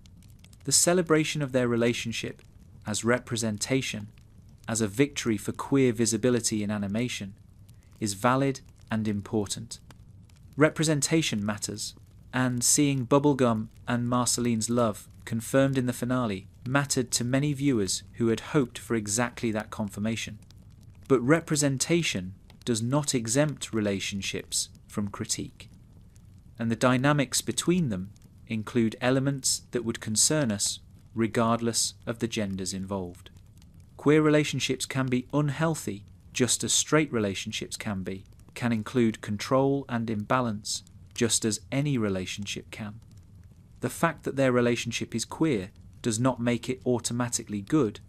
The celebration of their relationship as representation, as a victory for queer visibility in animation, is valid and important. Representation matters, and seeing Bubblegum and Marceline's love confirmed in the finale mattered to many viewers who had hoped for exactly that confirmation. But representation does not exempt relationships from critique, and the dynamics between them include elements that would concern us regardless of the genders involved. Queer relationships can be unhealthy just as straight relationships can be, can include control and imbalance just as any relationship can. The fact that their relationship is queer does not make it automatically good,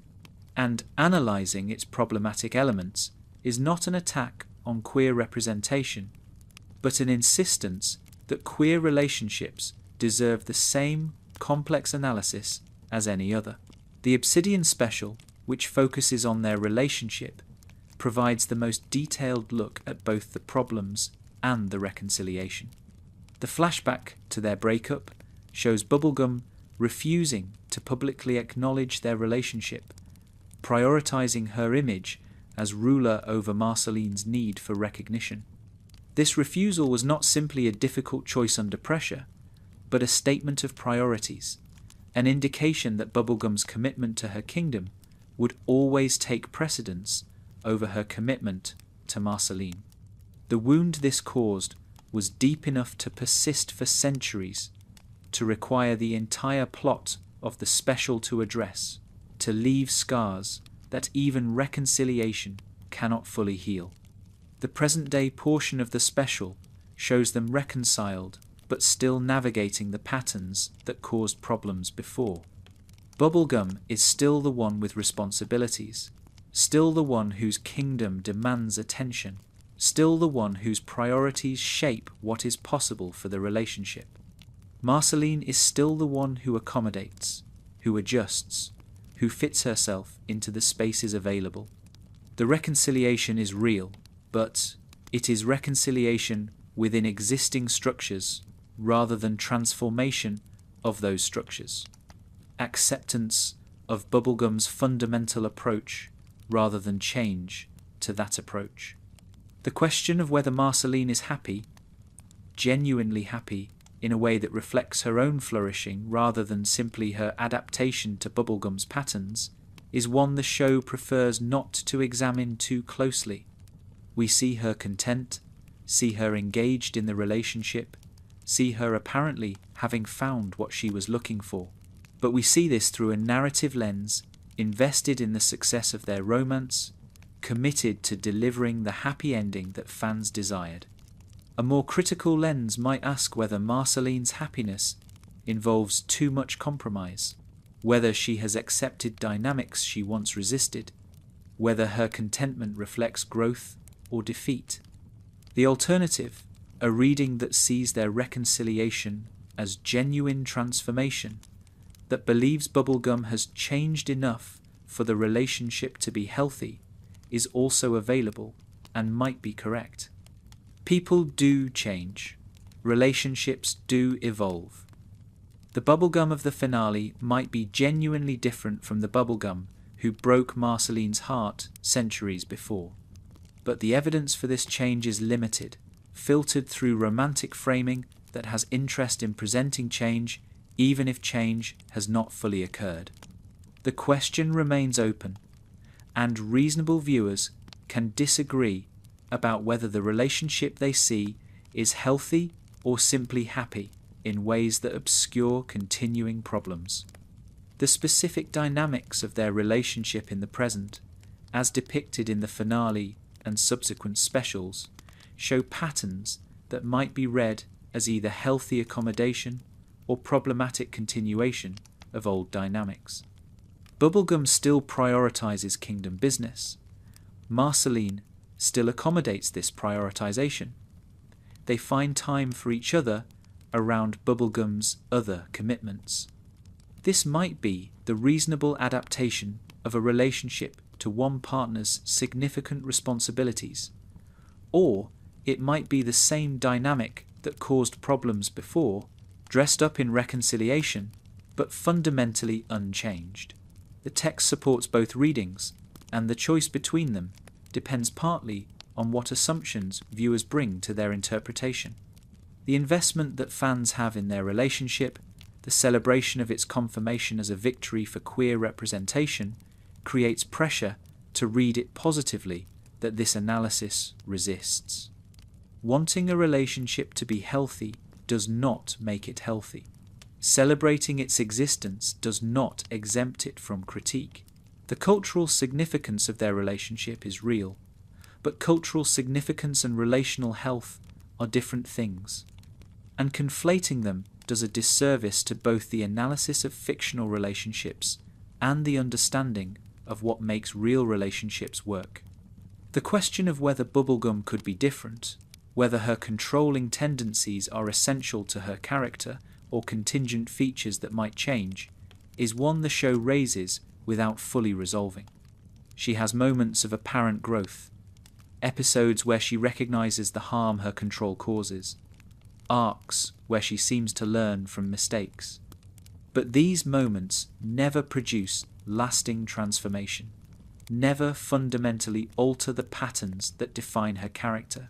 and analysing its problematic elements is not an attack on queer representation, but an insistence that queer relationships deserve the same complex analysis as any other. The Obsidian special, which focuses on their relationship, provides the most detailed look at both the problems and the reconciliation. The flashback to their breakup shows Bubblegum refusing to publicly acknowledge their relationship, prioritizing her image as ruler over Marceline's need for recognition. This refusal was not simply a difficult choice under pressure, but a statement of priorities, an indication that Bubblegum's commitment to her kingdom would always take precedence over her commitment to Marceline. The wound this caused was deep enough to persist for centuries, to require the entire plot of the special to address, to leave scars that even reconciliation cannot fully heal. The present-day portion of the special shows them reconciled but still navigating the patterns that caused problems before. Bubblegum is still the one with responsibilities, still the one whose kingdom demands attention, still the one whose priorities shape what is possible for the relationship. Marceline is still the one who accommodates, who adjusts, who fits herself into the spaces available. The reconciliation is real, but it is reconciliation within existing structures rather than transformation of those structures. Acceptance of Bubblegum's fundamental approach rather than change to that approach. The question of whether Marceline is happy, genuinely happy, in a way that reflects her own flourishing rather than simply her adaptation to Bubblegum's patterns, is one the show prefers not to examine too closely. We see her content, see her engaged in the relationship, see her apparently having found what she was looking for. But we see this through a narrative lens, invested in the success of their romance, committed to delivering the happy ending that fans desired. A more critical lens might ask whether Marceline's happiness involves too much compromise, whether she has accepted dynamics she once resisted, whether her contentment reflects growth or defeat. The alternative, a reading that sees their reconciliation as genuine transformation, that believes Bubblegum has changed enough for the relationship to be healthy, is also available and might be correct. People do change. Relationships do evolve. The Bubblegum of the finale might be genuinely different from the Bubblegum who broke Marceline's heart centuries before. But the evidence for this change is limited, filtered through romantic framing that has interest in presenting change even if change has not fully occurred. The question remains open, and reasonable viewers can disagree about whether the relationship they see is healthy or simply happy in ways that obscure continuing problems. The specific dynamics of their relationship in the present, as depicted in the finale and subsequent specials, show patterns that might be read as either healthy accommodation or problematic continuation of old dynamics. Bubblegum still prioritizes kingdom business. Marceline still accommodates this prioritization. They find time for each other around Bubblegum's other commitments. This might be the reasonable adaptation of a relationship to one partner's significant responsibilities, or it might be the same dynamic that caused problems before, dressed up in reconciliation, but fundamentally unchanged. The text supports both readings, and the choice between them depends partly on what assumptions viewers bring to their interpretation. The investment that fans have in their relationship, the celebration of its confirmation as a victory for queer representation, creates pressure to read it positively that this analysis resists. Wanting a relationship to be healthy does not make it healthy. Celebrating its existence does not exempt it from critique. The cultural significance of their relationship is real, but cultural significance and relational health are different things, and conflating them does a disservice to both the analysis of fictional relationships and the understanding of what makes real relationships work. The question of whether Bubblegum could be different, whether her controlling tendencies are essential to her character or contingent features that might change, is one the show raises without fully resolving. She has moments of apparent growth, episodes where she recognizes the harm her control causes, arcs where she seems to learn from mistakes. But these moments never produce lasting transformation, never fundamentally alter the patterns that define her character,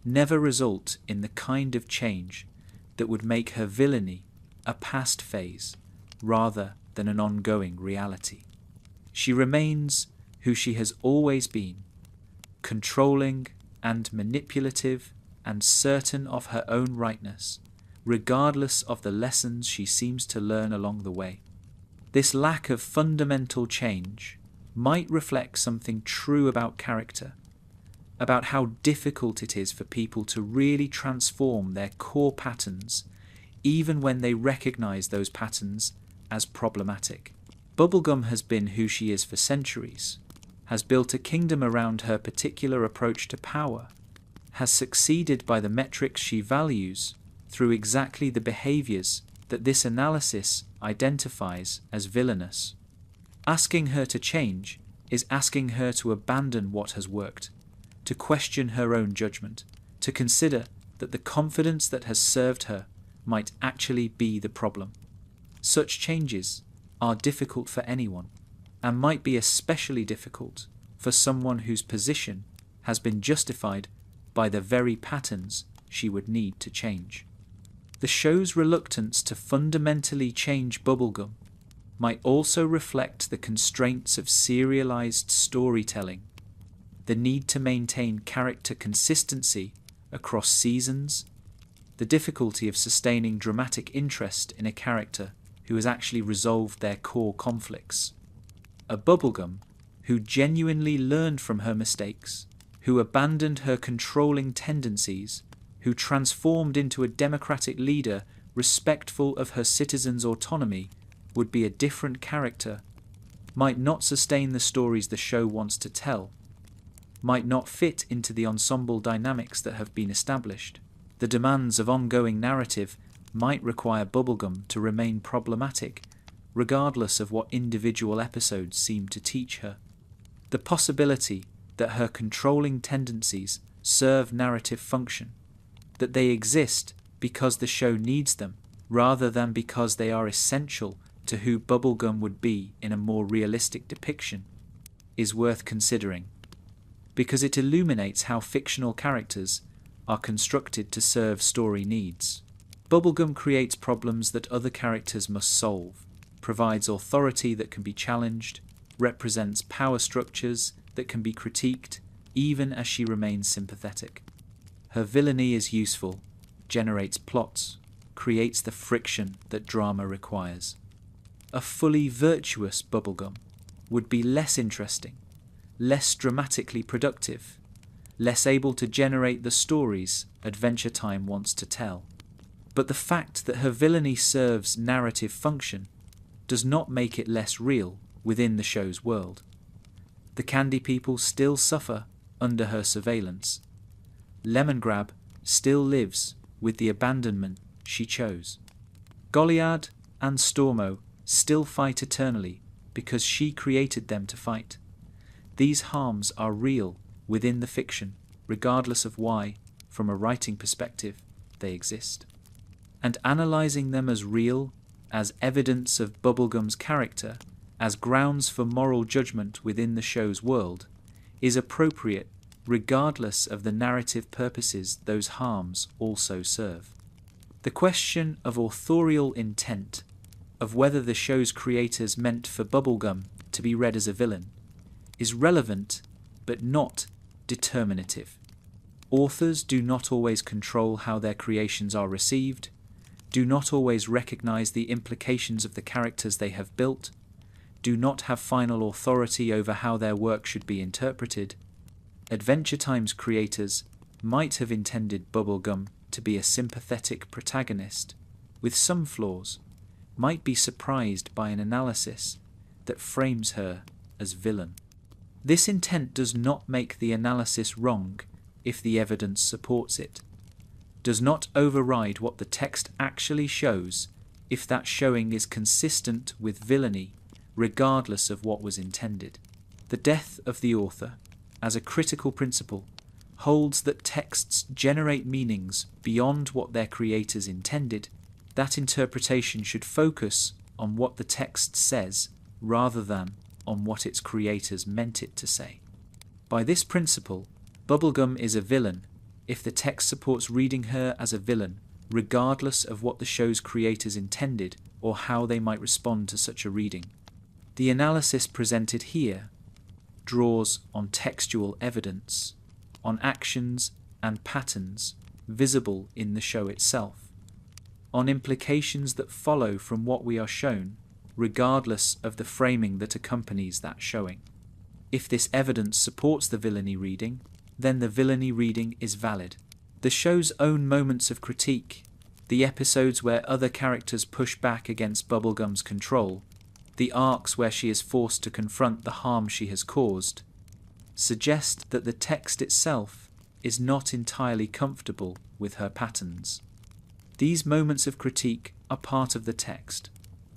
never result in the kind of change that would make her villainy a past phase rather than an ongoing reality. She remains who she has always been, controlling and manipulative and certain of her own rightness, regardless of the lessons she seems to learn along the way. This lack of fundamental change might reflect something true about character, about how difficult it is for people to really transform their core patterns, even when they recognize those patterns as problematic. Bubblegum has been who she is for centuries, has built a kingdom around her particular approach to power, has succeeded by the metrics she values through exactly the behaviors that this analysis identifies as villainous. Asking her to change is asking her to abandon what has worked, to question her own judgment, to consider that the confidence that has served her might actually be the problem. Such changes are difficult for anyone, and might be especially difficult for someone whose position has been justified by the very patterns she would need to change. The show's reluctance to fundamentally change Bubblegum might also reflect the constraints of serialized storytelling, the need to maintain character consistency across seasons, the difficulty of sustaining dramatic interest in a character who has actually resolved their core conflicts. A Bubblegum who genuinely learned from her mistakes, who abandoned her controlling tendencies, who transformed into a democratic leader respectful of her citizens' autonomy, would be a different character, might not sustain the stories the show wants to tell, might not fit into the ensemble dynamics that have been established. The demands of ongoing narrative might require Bubblegum to remain problematic, regardless of what individual episodes seem to teach her. The possibility that her controlling tendencies serve narrative function, that they exist because the show needs them, rather than because they are essential to who Bubblegum would be in a more realistic depiction, is worth considering, because it illuminates how fictional characters are constructed to serve story needs. Bubblegum creates problems that other characters must solve, provides authority that can be challenged, represents power structures that can be critiqued, even as she remains sympathetic. Her villainy is useful, generates plots, creates the friction that drama requires. A fully virtuous Bubblegum would be less interesting, less dramatically productive, less able to generate the stories Adventure Time wants to tell. But the fact that her villainy serves narrative function does not make it less real within the show's world. The Candy People still suffer under her surveillance. Lemongrab still lives with the abandonment she chose. Goliad and Stormo still fight eternally because she created them to fight. These harms are real within the fiction, regardless of why, from a writing perspective, they exist. And analysing them as real, as evidence of Bubblegum's character, as grounds for moral judgment within the show's world, is appropriate regardless of the narrative purposes those harms also serve. The question of authorial intent, of whether the show's creators meant for Bubblegum to be read as a villain, is relevant but not determinative. Authors do not always control how their creations are received, do not always recognize the implications of the characters they have built, do not have final authority over how their work should be interpreted. Adventure Time's creators might have intended Bubblegum to be a sympathetic protagonist, with some flaws, might be surprised by an analysis that frames her as villain. This intent does not make the analysis wrong if the evidence supports it, does not override what the text actually shows if that showing is consistent with villainy regardless of what was intended. The death of the author, as a critical principle, holds that texts generate meanings beyond what their creators intended. That interpretation should focus on what the text says rather than on what its creators meant it to say. By this principle, Bubblegum is a villain if the text supports reading her as a villain regardless of what the show's creators intended or how they might respond to such a reading. The analysis presented here draws on textual evidence, on actions and patterns visible in the show itself. on implications that follow from what we are shown, regardless of the framing that accompanies that showing. If this evidence supports the villainy reading, then the villainy reading is valid. The show's own moments of critique, the episodes where other characters push back against Bubblegum's control, the arcs where she is forced to confront the harm she has caused, suggest that the text itself is not entirely comfortable with her patterns. These moments of critique are part of the text,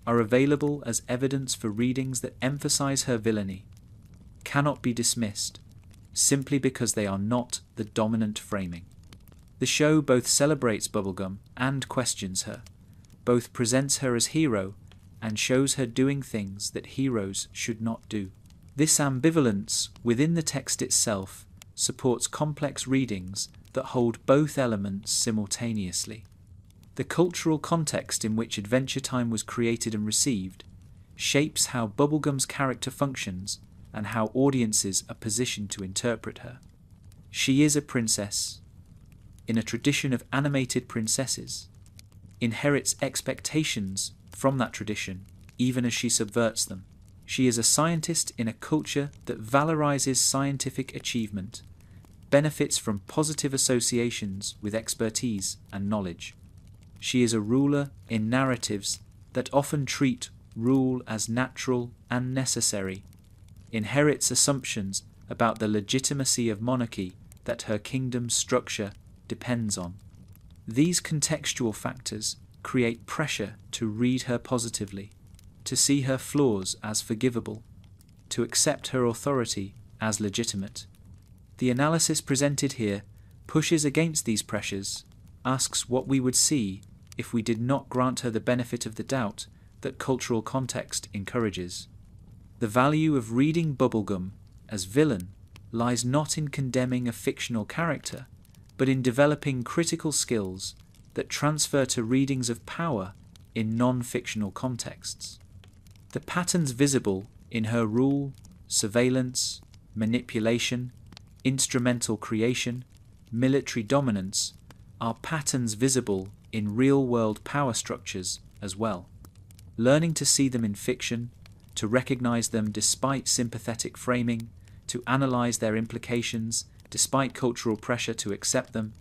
are available as evidence for readings that emphasize her villainy, cannot be dismissed, simply because they are not the dominant framing. The show both celebrates Bubblegum and questions her, both presents her as hero and shows her doing things that heroes should not do. This ambivalence within the text itself supports complex readings that hold both elements simultaneously. The cultural context in which Adventure Time was created and received shapes how Bubblegum's character functions and how audiences are positioned to interpret her. She is a princess, in a tradition of animated princesses, inherits expectations from that tradition even as she subverts them. She is a scientist in a culture that valorizes scientific achievement, benefits from positive associations with expertise and knowledge. She is a ruler in narratives that often treat rule as natural and necessary, inherits assumptions about the legitimacy of monarchy that her kingdom's structure depends on. These contextual factors create pressure to read her positively, to see her flaws as forgivable, to accept her authority as legitimate. The analysis presented here pushes against these pressures, asks what we would see if we did not grant her the benefit of the doubt that cultural context encourages. The value of reading Bubblegum as villain lies not in condemning a fictional character, but in developing critical skills that transfer to readings of power in non-fictional contexts. The patterns visible in her rule, surveillance, manipulation, instrumental creation, military dominance are patterns visible in real-world power structures as well. Learning to see them in fiction, to recognize them despite sympathetic framing, to analyze their implications despite cultural pressure to accept them,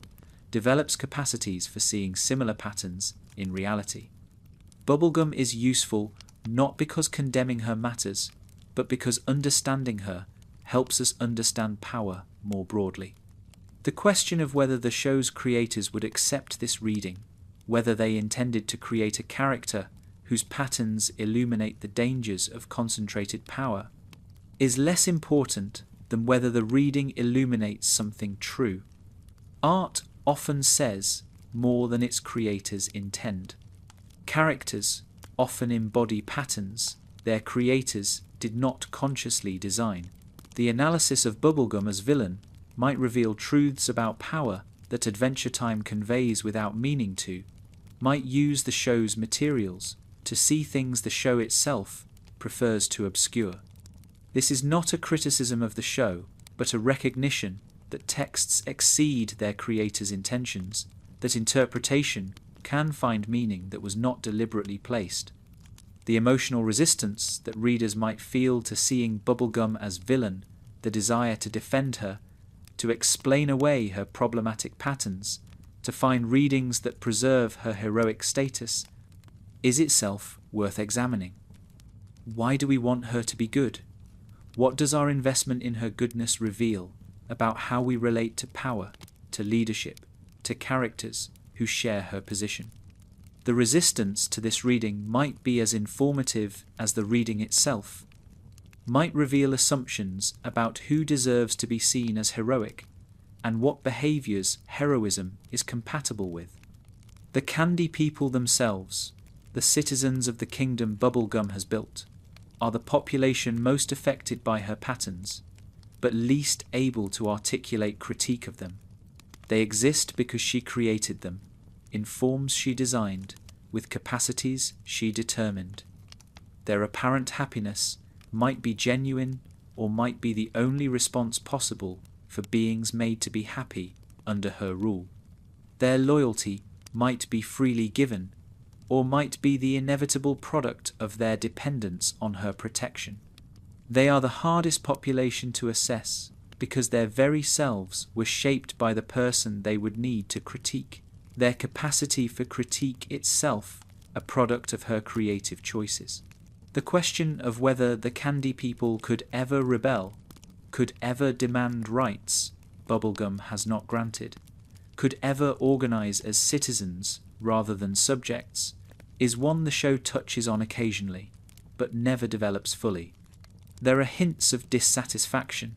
develops capacities for seeing similar patterns in reality. Bubblegum is useful not because condemning her matters, but because understanding her helps us understand power more broadly. The question of whether the show's creators would accept this reading, whether they intended to create a character whose patterns illuminate the dangers of concentrated power, is less important than whether the reading illuminates something true. Art often says more than its creators intend. Characters often embody patterns their creators did not consciously design. The analysis of Bubblegum as villain might reveal truths about power that Adventure Time conveys without meaning to, might use the show's materials to see things the show itself prefers to obscure. This is not a criticism of the show, but a recognition that texts exceed their creators' intentions, that interpretation can find meaning that was not deliberately placed. The emotional resistance that readers might feel to seeing Bubblegum as villain, the desire to defend her, to explain away her problematic patterns, to find readings that preserve her heroic status, is itself worth examining. Why do we want her to be good? What does our investment in her goodness reveal about how we relate to power, to leadership, to characters who share her position? The resistance to this reading might be as informative as the reading itself, might reveal assumptions about who deserves to be seen as heroic and what behaviours heroism is compatible with. The Candy people themselves, the citizens of the kingdom Bubblegum has built, are the population most affected by her patterns, but least able to articulate critique of them. They exist because she created them, in forms she designed, with capacities she determined. Their apparent happiness might be genuine or might be the only response possible for beings made to be happy under her rule. Their loyalty might be freely given or might be the inevitable product of their dependence on her protection. They are the hardest population to assess because their very selves were shaped by the person they would need to critique, their capacity for critique itself a product of her creative choices. The question of whether the Candy People could ever rebel, could ever demand rights Bubblegum has not granted, could ever organize as citizens rather than subjects, is one the show touches on occasionally, but never develops fully. There are hints of dissatisfaction,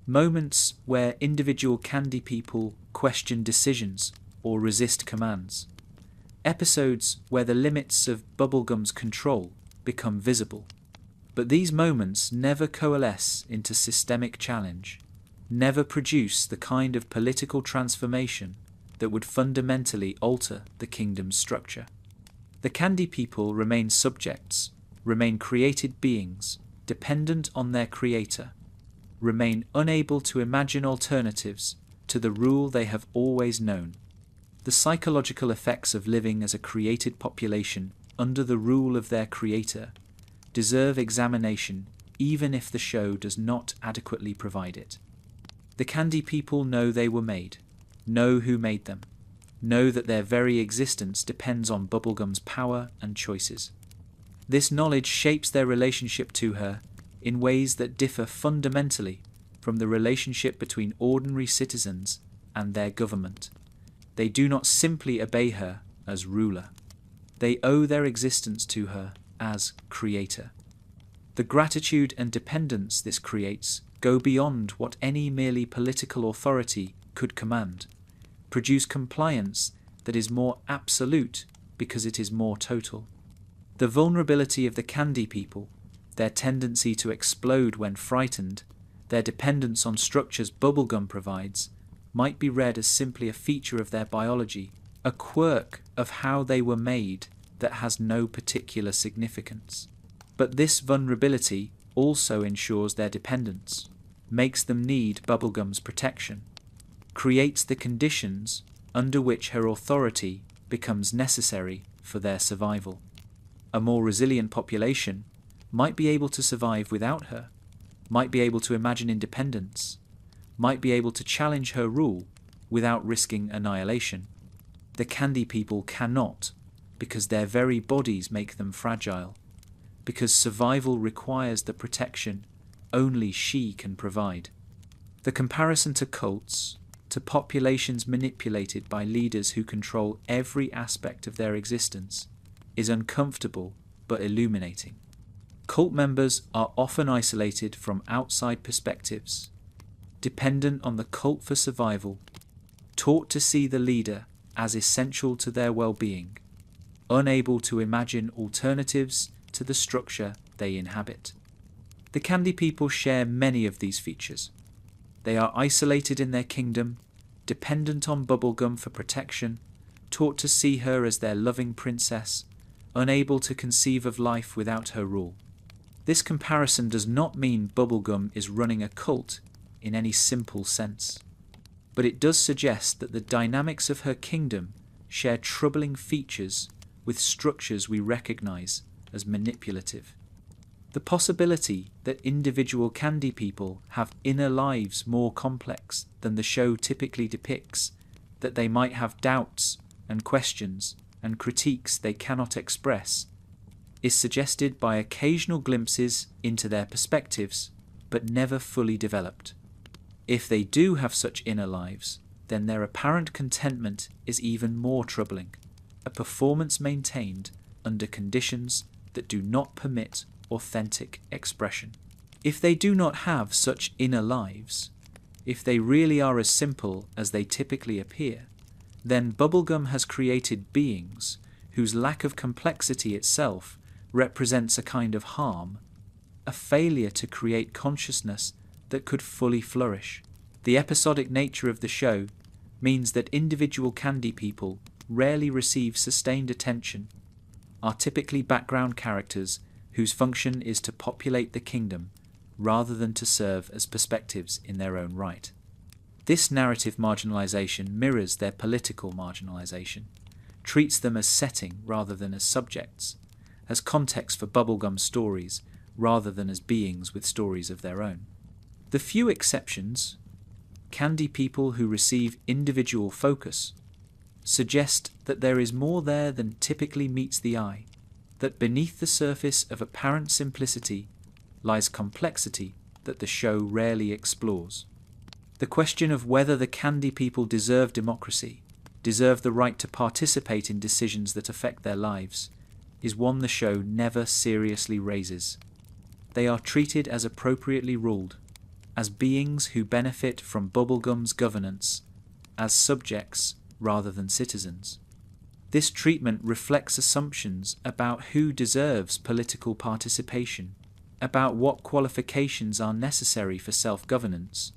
moments where individual Candy People question decisions or resist commands, episodes where the limits of Bubblegum's control become visible. But these moments never coalesce into systemic challenge, never produce the kind of political transformation that would fundamentally alter the kingdom's structure. The Candy People remain subjects, remain created beings, dependent on their creator, remain unable to imagine alternatives to the rule they have always known. The psychological effects of living as a created population under the rule of their creator deserve examination even if the show does not adequately provide it. The Candy People know they were made, know who made them, know that their very existence depends on Bubblegum's power and choices. This knowledge shapes their relationship to her in ways that differ fundamentally from the relationship between ordinary citizens and their government. They do not simply obey her as ruler. They owe their existence to her as creator. The gratitude and dependence this creates go beyond what any merely political authority could command, produce compliance that is more absolute because it is more total. The vulnerability of the Candy People, their tendency to explode when frightened, their dependence on structures Bubblegum provides, might be read as simply a feature of their biology, a quirk of how they were made that has no particular significance. But this vulnerability also ensures their dependence, makes them need Bubblegum's protection, creates the conditions under which her authority becomes necessary for their survival. A more resilient population might be able to survive without her, might be able to imagine independence, might be able to challenge her rule without risking annihilation. The Candy People cannot, because their very bodies make them fragile, because survival requires the protection only she can provide. The comparison to cults, to populations manipulated by leaders who control every aspect of their existence, is uncomfortable but illuminating. Cult members are often isolated from outside perspectives, dependent on the cult for survival, taught to see the leader as essential to their well-being, unable to imagine alternatives to the structure they inhabit. The Candy People share many of these features. They are isolated in their kingdom, dependent on Bubblegum for protection, taught to see her as their loving princess, unable to conceive of life without her rule. This comparison does not mean Bubblegum is running a cult in any simple sense, but it does suggest that the dynamics of her kingdom share troubling features with structures we recognize as manipulative. The possibility that individual Candy People have inner lives more complex than the show typically depicts, that they might have doubts and questions and critiques they cannot express, is suggested by occasional glimpses into their perspectives, but never fully developed. If they do have such inner lives, then their apparent contentment is even more troubling, a performance maintained under conditions that do not permit authentic expression. If they do not have such inner lives, if they really are as simple as they typically appear, then Bubblegum has created beings whose lack of complexity itself represents a kind of harm, a failure to create consciousness that could fully flourish. The episodic nature of the show means that individual Candy People rarely receive sustained attention, are typically background characters whose function is to populate the kingdom rather than to serve as perspectives in their own right. This narrative marginalization mirrors their political marginalization. treats them as setting rather than as subjects, as context for Bubblegum stories rather than as beings with stories of their own. The few exceptions, candy people who receive individual focus, suggest that there is more there than typically meets the eye, that beneath the surface of apparent simplicity lies complexity that the show rarely explores. The question of whether the candy people deserve democracy, deserve the right to participate in decisions that affect their lives, is one the show never seriously raises. They are treated as appropriately ruled, as beings who benefit from Bubblegum's governance, as subjects rather than citizens. This treatment reflects assumptions about who deserves political participation, about what qualifications are necessary for self-governance,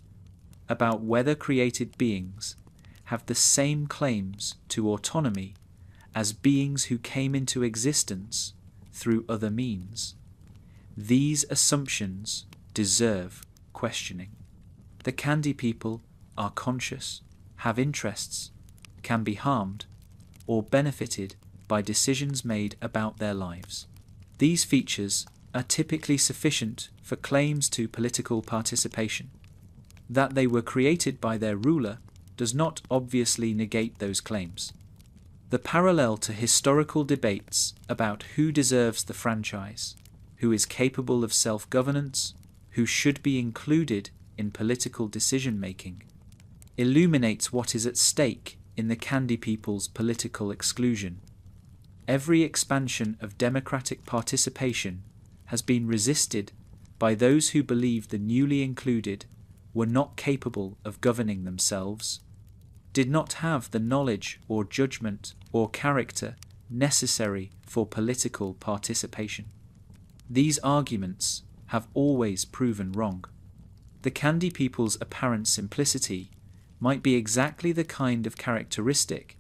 about whether created beings have the same claims to autonomy as beings who came into existence through other means. These assumptions deserve questioning. The candy people are conscious, have interests, can be harmed, or benefited by decisions made about their lives. These features are typically sufficient for claims to political participation. That they were created by their ruler does not obviously negate those claims. The parallel to historical debates about who deserves the franchise, who is capable of self-governance, who should be included in political decision-making, illuminates what is at stake in the candy people's political exclusion. Every expansion of democratic participation has been resisted by those who believe the newly included were not capable of governing themselves, did not have the knowledge or judgment or character necessary for political participation. These arguments have always proven wrong. The candy people's apparent simplicity might be exactly the kind of characteristic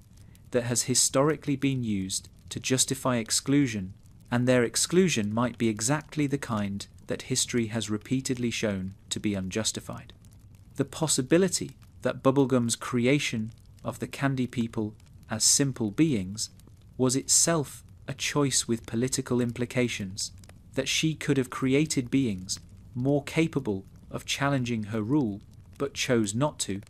that has historically been used to justify exclusion, and their exclusion might be exactly the kind that history has repeatedly shown to be unjustified. The possibility that Bubblegum's creation of the candy people as simple beings was itself a choice with political implications, that she could have created beings more capable of challenging her rule but chose not to,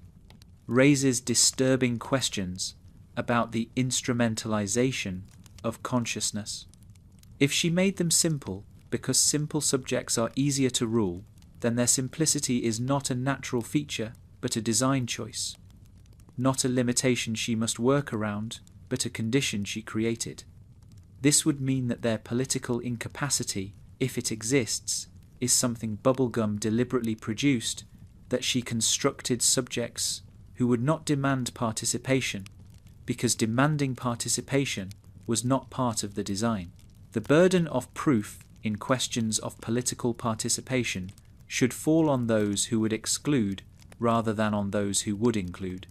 raises disturbing questions about the instrumentalization of consciousness. If she made them simple because simple subjects are easier to rule, then their simplicity is not a natural feature but a design choice, not a limitation she must work around but a condition she created. This would mean that their political incapacity, if it exists, is something Bubblegum deliberately produced, that she constructed subjects who would not demand participation, because demanding participation was not part of the design. The burden of proof in questions of political participation should fall on those who would exclude rather than on those who would include.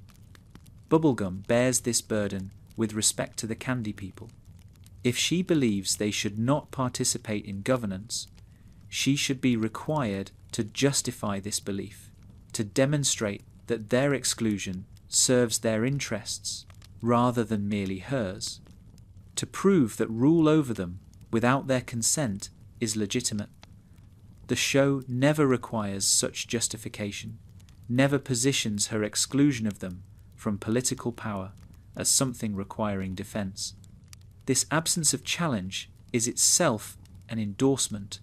Bubblegum bears this burden with respect to the candy people. If she believes they should not participate in governance, she should be required to justify this belief, to demonstrate that their exclusion serves their interests rather than merely hers, to prove that rule over them without their consent is legitimate. The show never requires such justification, never positions her exclusion of them from political power as something requiring defense. This absence of challenge is itself an endorsement,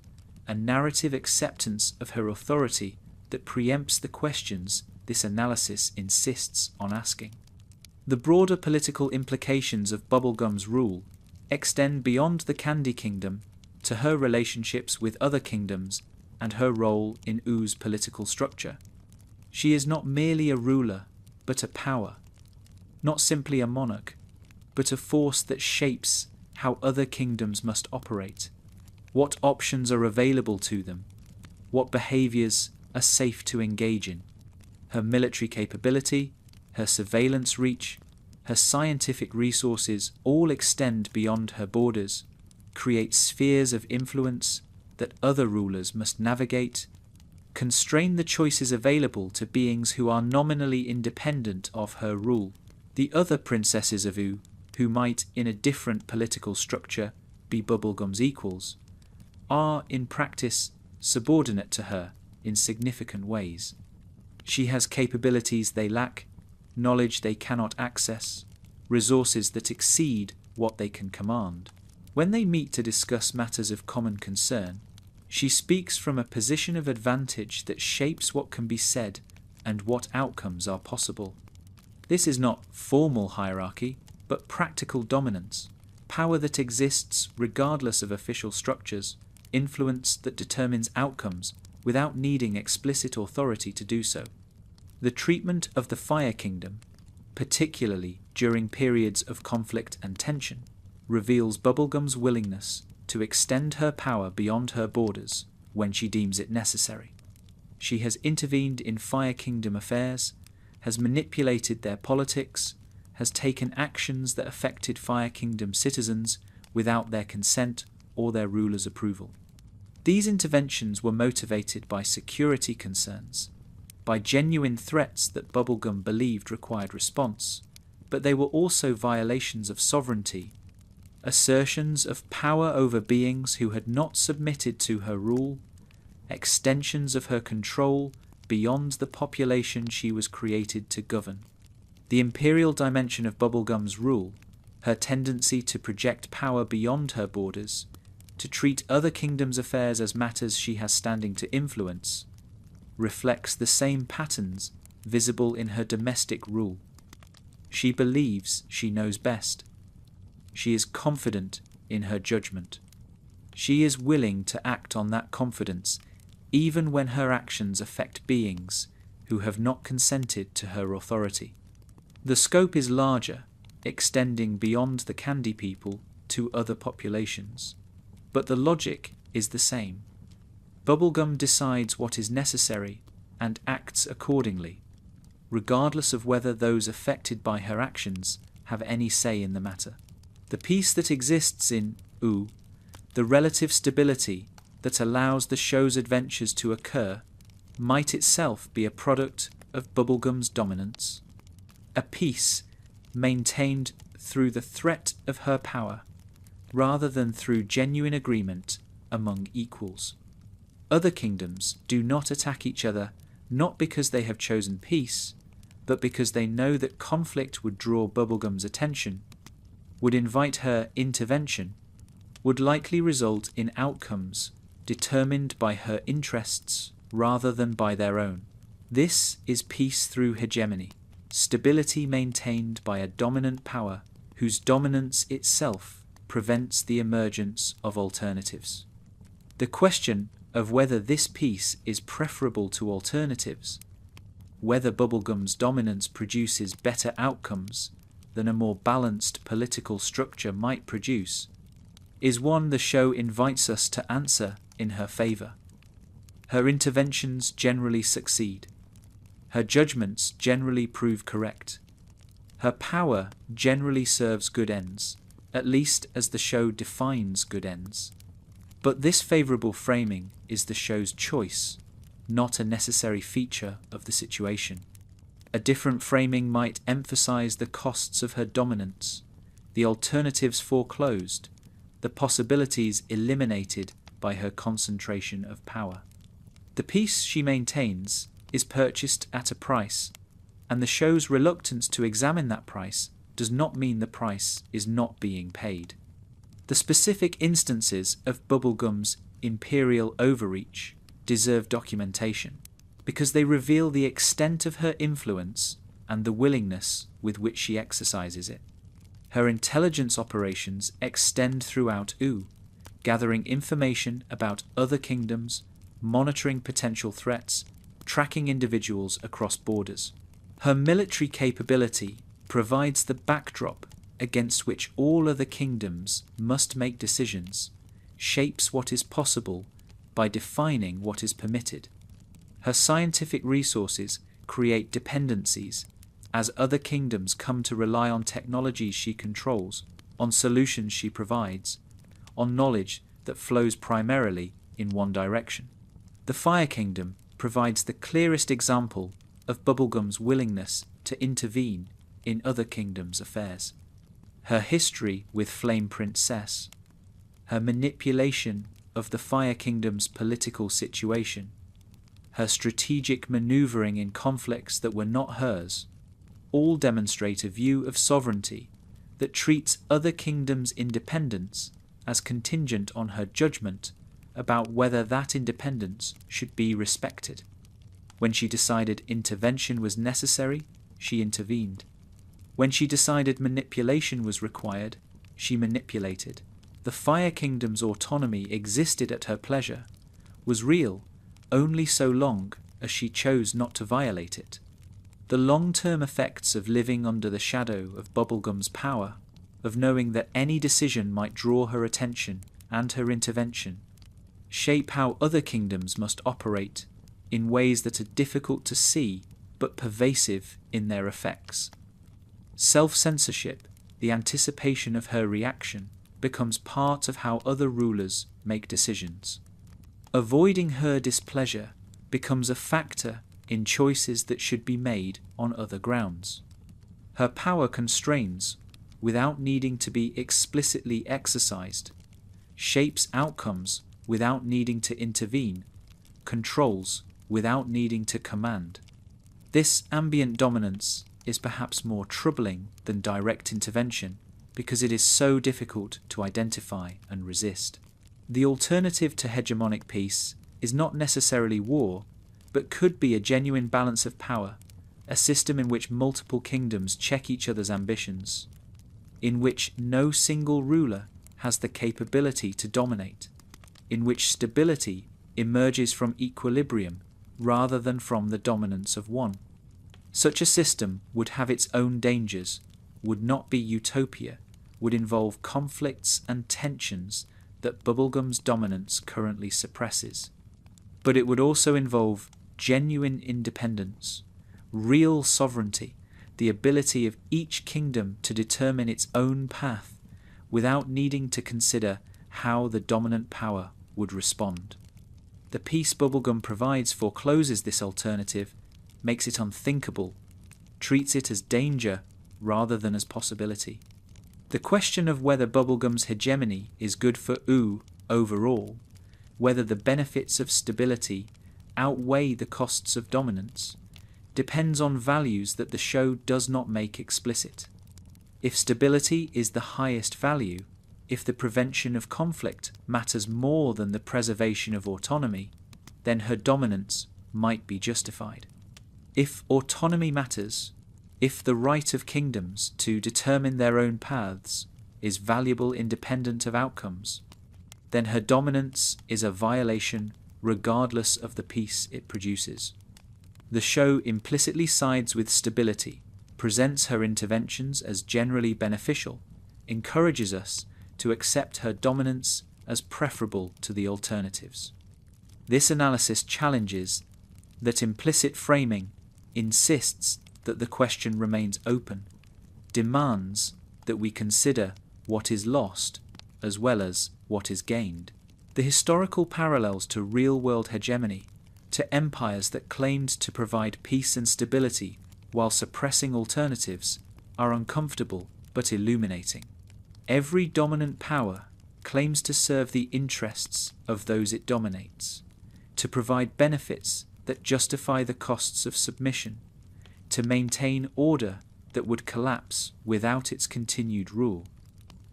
a narrative acceptance of her authority that preempts the questions this analysis insists on asking. The broader political implications of Bubblegum's rule extend beyond the Candy Kingdom to her relationships with other kingdoms and her role in Oo's political structure. She is not merely a ruler, but a power, not simply a monarch, but a force that shapes how other kingdoms must operate, what options are available to them, what behaviours are safe to engage in. Her military capability, her surveillance reach, her scientific resources all extend beyond her borders, create spheres of influence that other rulers must navigate, constrain the choices available to beings who are nominally independent of her rule. The other princesses of Oo who might in a different political structure be Bubblegum's equals, are in practice subordinate to her in significant ways. She has capabilities they lack, knowledge they cannot access, resources that exceed what they can command. When they meet to discuss matters of common concern, she speaks from a position of advantage that shapes what can be said and what outcomes are possible. This is not formal hierarchy, but practical dominance, power that exists regardless of official structures, influence that determines outcomes without needing explicit authority to do so. The treatment of the Fire Kingdom, particularly during periods of conflict and tension, reveals Bubblegum's willingness to extend her power beyond her borders when she deems it necessary. She has intervened in Fire Kingdom affairs, has manipulated their politics, has taken actions that affected Fire Kingdom citizens without their consent or their ruler's approval. These interventions were motivated by security concerns, by genuine threats that Bubblegum believed required response, but they were also violations of sovereignty, assertions of power over beings who had not submitted to her rule, extensions of her control beyond the population she was created to govern. The imperial dimension of Bubblegum's rule, her tendency to project power beyond her borders, to treat other kingdoms' affairs as matters she has standing to influence, reflects the same patterns visible in her domestic rule. She believes she knows best. She is confident in her judgment. She is willing to act on that confidence even when her actions affect beings who have not consented to her authority. The scope is larger, extending beyond the Candy People to other populations, but the logic is the same. Bubblegum decides what is necessary and acts accordingly, regardless of whether those affected by her actions have any say in the matter. The peace that exists in Ooh, the relative stability that allows the show's adventures to occur, might itself be a product of Bubblegum's dominance, a peace maintained through the threat of her power, rather than through genuine agreement among equals. Other kingdoms do not attack each other not because they have chosen peace, but because they know that conflict would draw Bubblegum's attention, would invite her intervention, would likely result in outcomes determined by her interests rather than by their own. This is peace through hegemony, stability maintained by a dominant power whose dominance itself prevents the emergence of alternatives. The question of whether this peace is preferable to alternatives, whether Bubblegum's dominance produces better outcomes than a more balanced political structure might produce, is one the show invites us to answer in her favour. Her interventions generally succeed. Her judgments generally prove correct. Her power generally serves good ends, at least as the show defines good ends. But this favourable framing is the show's choice, not a necessary feature of the situation. A different framing might emphasise the costs of her dominance, the alternatives foreclosed, the possibilities eliminated by her concentration of power. The peace she maintains is purchased at a price, and the show's reluctance to examine that price does not mean the price is not being paid. The specific instances of Bubblegum's imperial overreach deserve documentation, because they reveal the extent of her influence and the willingness with which she exercises it. Her intelligence operations extend throughout Ooh, gathering information about other kingdoms, monitoring potential threats, tracking individuals across borders. Her military capability provides the backdrop against which all other kingdoms must make decisions, shapes what is possible by defining what is permitted. Her scientific resources create dependencies as other kingdoms come to rely on technologies she controls, on solutions she provides, on knowledge that flows primarily in one direction. The Fire Kingdom provides the clearest example of Bubblegum's willingness to intervene in other kingdoms' affairs. her history with Flame Princess, her manipulation of the Fire Kingdom's political situation, her strategic maneuvering in conflicts that were not hers, all demonstrate a view of sovereignty that treats other kingdoms' independence as contingent on her judgment about whether that independence should be respected. When she decided intervention was necessary, she intervened. When she decided manipulation was required, she manipulated. The Fire Kingdom's autonomy existed at her pleasure, was real only so long as she chose not to violate it. The long-term effects of living under the shadow of Bubblegum's power, of knowing that any decision might draw her attention and her intervention, shape how other kingdoms must operate in ways that are difficult to see but pervasive in their effects. Self-censorship, the anticipation of her reaction, becomes part of how other rulers make decisions. Avoiding her displeasure becomes a factor in choices that should be made on other grounds. Her power constrains without needing to be explicitly exercised, shapes outcomes without needing to intervene, controls without needing to command. This ambient dominance is perhaps more troubling than direct intervention because it is so difficult to identify and resist. The alternative to hegemonic peace is not necessarily war, but could be a genuine balance of power, a system in which multiple kingdoms check each other's ambitions, in which no single ruler has the capability to dominate, in which stability emerges from equilibrium rather than from the dominance of one. Such a system would have its own dangers, would not be utopia, would involve conflicts and tensions that Bubblegum's dominance currently suppresses. But it would also involve genuine independence, real sovereignty, the ability of each kingdom to determine its own path without needing to consider how the dominant power would respond. The peace Bubblegum provides forecloses this alternative, makes it unthinkable, treats it as danger rather than as possibility. The question of whether Bubblegum's hegemony is good for OO overall, whether the benefits of stability outweigh the costs of dominance, depends on values that the show does not make explicit. If stability is the highest value, if the prevention of conflict matters more than the preservation of autonomy, then her dominance might be justified. If autonomy matters, if the right of kingdoms to determine their own paths is valuable independent of outcomes, then her dominance is a violation regardless of the peace it produces. The show implicitly sides with stability, presents her interventions as generally beneficial, encourages us to accept her dominance as preferable to the alternatives. This analysis challenges that implicit framing, insists that the question remains open, demands that we consider what is lost as well as what is gained. The historical parallels to real-world hegemony, to empires that claimed to provide peace and stability while suppressing alternatives, are uncomfortable but illuminating. Every dominant power claims to serve the interests of those it dominates, to provide benefits that justify the costs of submission, to maintain order that would collapse without its continued rule.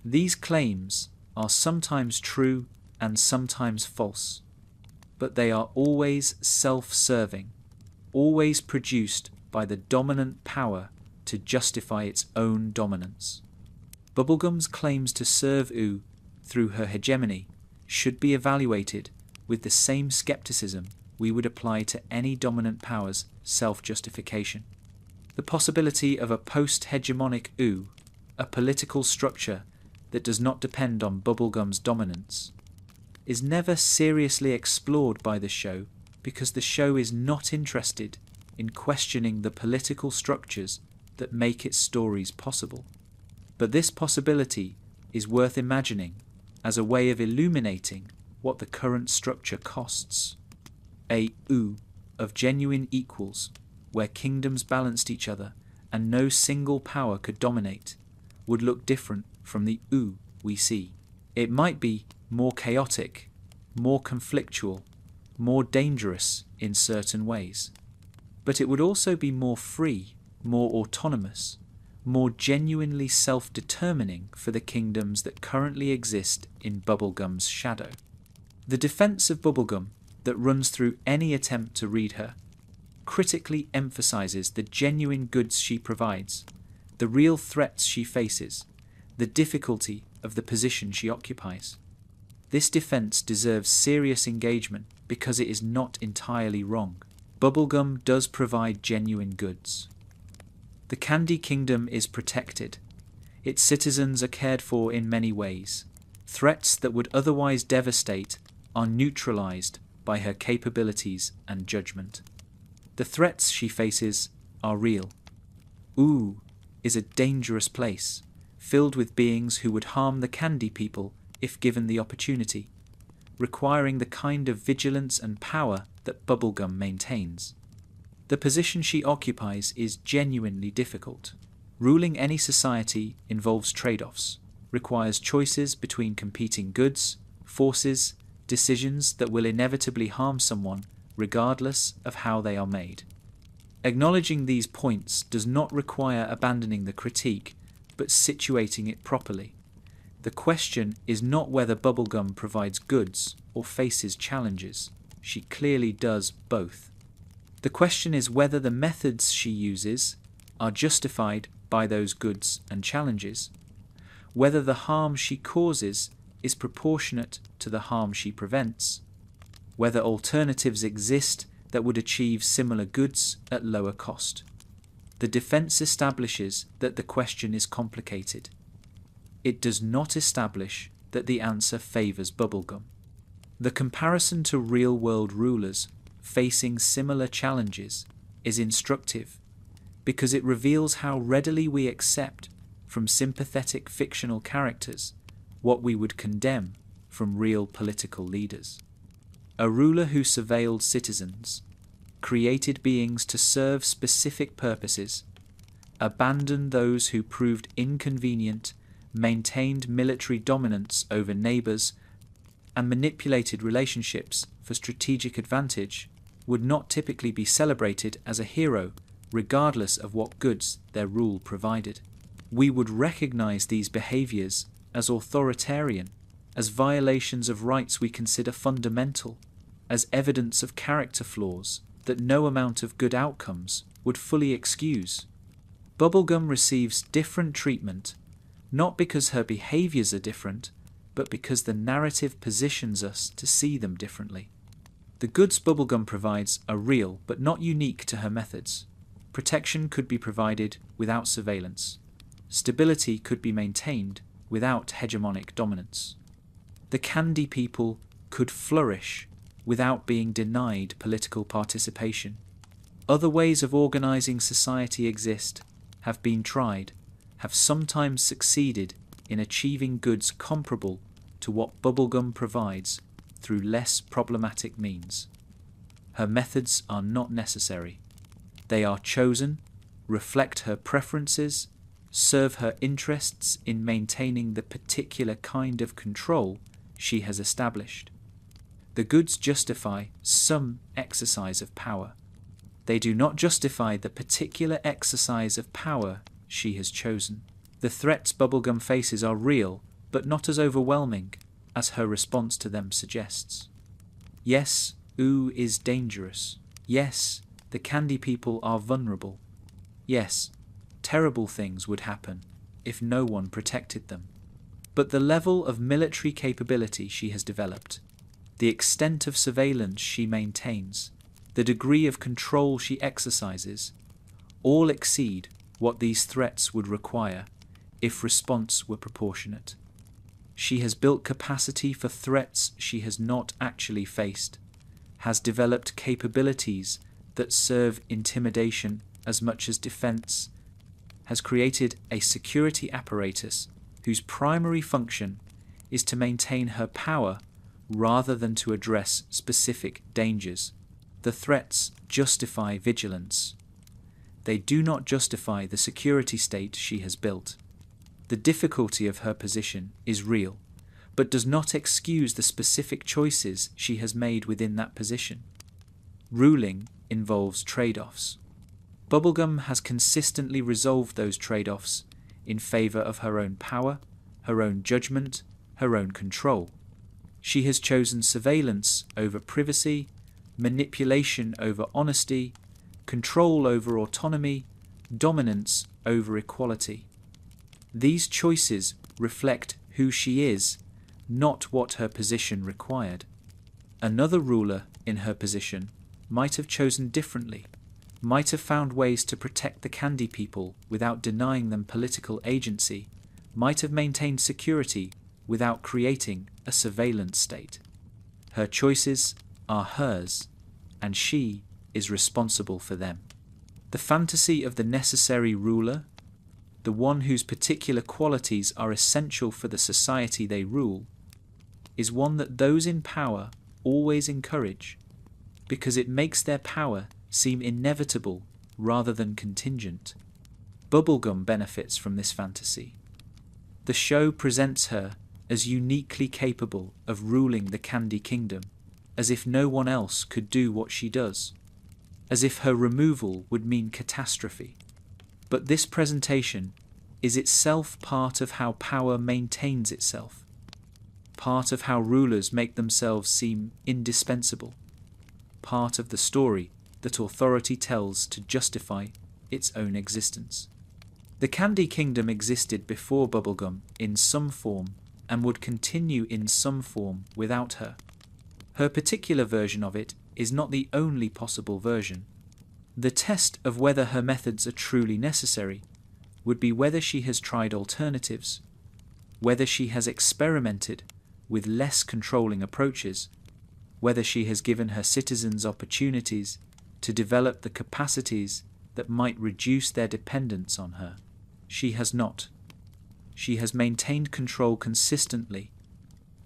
These claims are sometimes true and sometimes false, but they are always self-serving, always produced by the dominant power to justify its own dominance. Bubblegum's claims to serve OO through her hegemony should be evaluated with the same skepticism we would apply to any dominant power's self-justification. The possibility of a post-hegemonic OO, a political structure that does not depend on Bubblegum's dominance, is never seriously explored by the show because the show is not interested in questioning the political structures that make its stories possible. But this possibility is worth imagining as a way of illuminating what the current structure costs. A OO of genuine equals, where kingdoms balanced each other and no single power could dominate, would look different from the ooh we see. It might be more chaotic, more conflictual, more dangerous in certain ways. But it would also be more free, more autonomous, more genuinely self-determining for the kingdoms that currently exist in Bubblegum's shadow. The defense of Bubblegum that runs through any attempt to read her critically emphasizes the genuine goods she provides, the real threats she faces, the difficulty of the position she occupies. This defense deserves serious engagement because it is not entirely wrong. Bubblegum does provide genuine goods. The Candy Kingdom is protected. Its citizens are cared for in many ways. Threats that would otherwise devastate are neutralized by her capabilities and judgment. The threats she faces are real. Ooh is a dangerous place, filled with beings who would harm the Candy people if given the opportunity, requiring the kind of vigilance and power that Bubblegum maintains. The position she occupies is genuinely difficult. Ruling any society involves trade-offs, requires choices between competing goods, forces, decisions that will inevitably harm someone regardless of how they are made. Acknowledging these points does not require abandoning the critique, but situating it properly. The question is not whether Bubblegum provides goods or faces challenges. She clearly does both. The question is whether the methods she uses are justified by those goods and challenges, whether the harm she causes is proportionate to the harm she prevents, whether alternatives exist that would achieve similar goods at lower cost. The defense establishes that the question is complicated. It does not establish that the answer favors Bubblegum. The comparison to real-world rulers facing similar challenges is instructive because it reveals how readily we accept from sympathetic fictional characters what we would condemn from real political leaders. A ruler who surveilled citizens, created beings to serve specific purposes, abandoned those who proved inconvenient, maintained military dominance over neighbors, and manipulated relationships for strategic advantage would not typically be celebrated as a hero regardless of what goods their rule provided. We would recognize these behaviors as authoritarian, as violations of rights we consider fundamental, as evidence of character flaws that no amount of good outcomes would fully excuse. Bubblegum receives different treatment, not because her behaviors are different, but because the narrative positions us to see them differently. The goods Bubblegum provides are real, but not unique to her methods. Protection could be provided without surveillance. Stability could be maintained without hegemonic dominance. The Candy people could flourish without being denied political participation. Other ways of organizing society exist, have been tried, have sometimes succeeded in achieving goods comparable to what Bubblegum provides through less problematic means. Her methods are not necessary. They are chosen, reflect her preferences, serve her interests in maintaining the particular kind of control she has established. The goods justify some exercise of power. They do not justify the particular exercise of power she has chosen. The threats Bubblegum faces are real, but not as overwhelming as her response to them suggests. Yes, Ooh is dangerous. Yes, the Candy people are vulnerable. Yes, terrible things would happen if no one protected them. But the level of military capability she has developed, the extent of surveillance she maintains, the degree of control she exercises, all exceed what these threats would require if response were proportionate. She has built capacity for threats she has not actually faced, has developed capabilities that serve intimidation as much as defense, has created a security apparatus whose primary function is to maintain her power rather than to address specific dangers. The threats justify vigilance. They do not justify the security state she has built. The difficulty of her position is real, but does not excuse the specific choices she has made within that position. Ruling involves trade-offs. Bubblegum has consistently resolved those trade-offs in favor of her own power, her own judgment, her own control. She has chosen surveillance over privacy, manipulation over honesty, control over autonomy, dominance over equality. These choices reflect who she is, not what her position required. Another ruler in her position might have chosen differently, might have found ways to protect the Candy people without denying them political agency, might have maintained security without creating a surveillance state. Her choices are hers, and she is responsible for them. The fantasy of the necessary ruler, the one whose particular qualities are essential for the society they rule, is one that those in power always encourage, because it makes their power seem inevitable rather than contingent. Bubblegum benefits from this fantasy. The show presents her as uniquely capable of ruling the Candy Kingdom, as if no one else could do what she does, as if her removal would mean catastrophe. But this presentation is itself part of how power maintains itself, part of how rulers make themselves seem indispensable, part of the story that authority tells to justify its own existence. The Candy Kingdom existed before Bubblegum in some form and would continue in some form without her. Her particular version of it is not the only possible version. The test of whether her methods are truly necessary would be whether she has tried alternatives, whether she has experimented with less controlling approaches, whether she has given her citizens opportunities to develop the capacities that might reduce their dependence on her. She has not. She has maintained control consistently,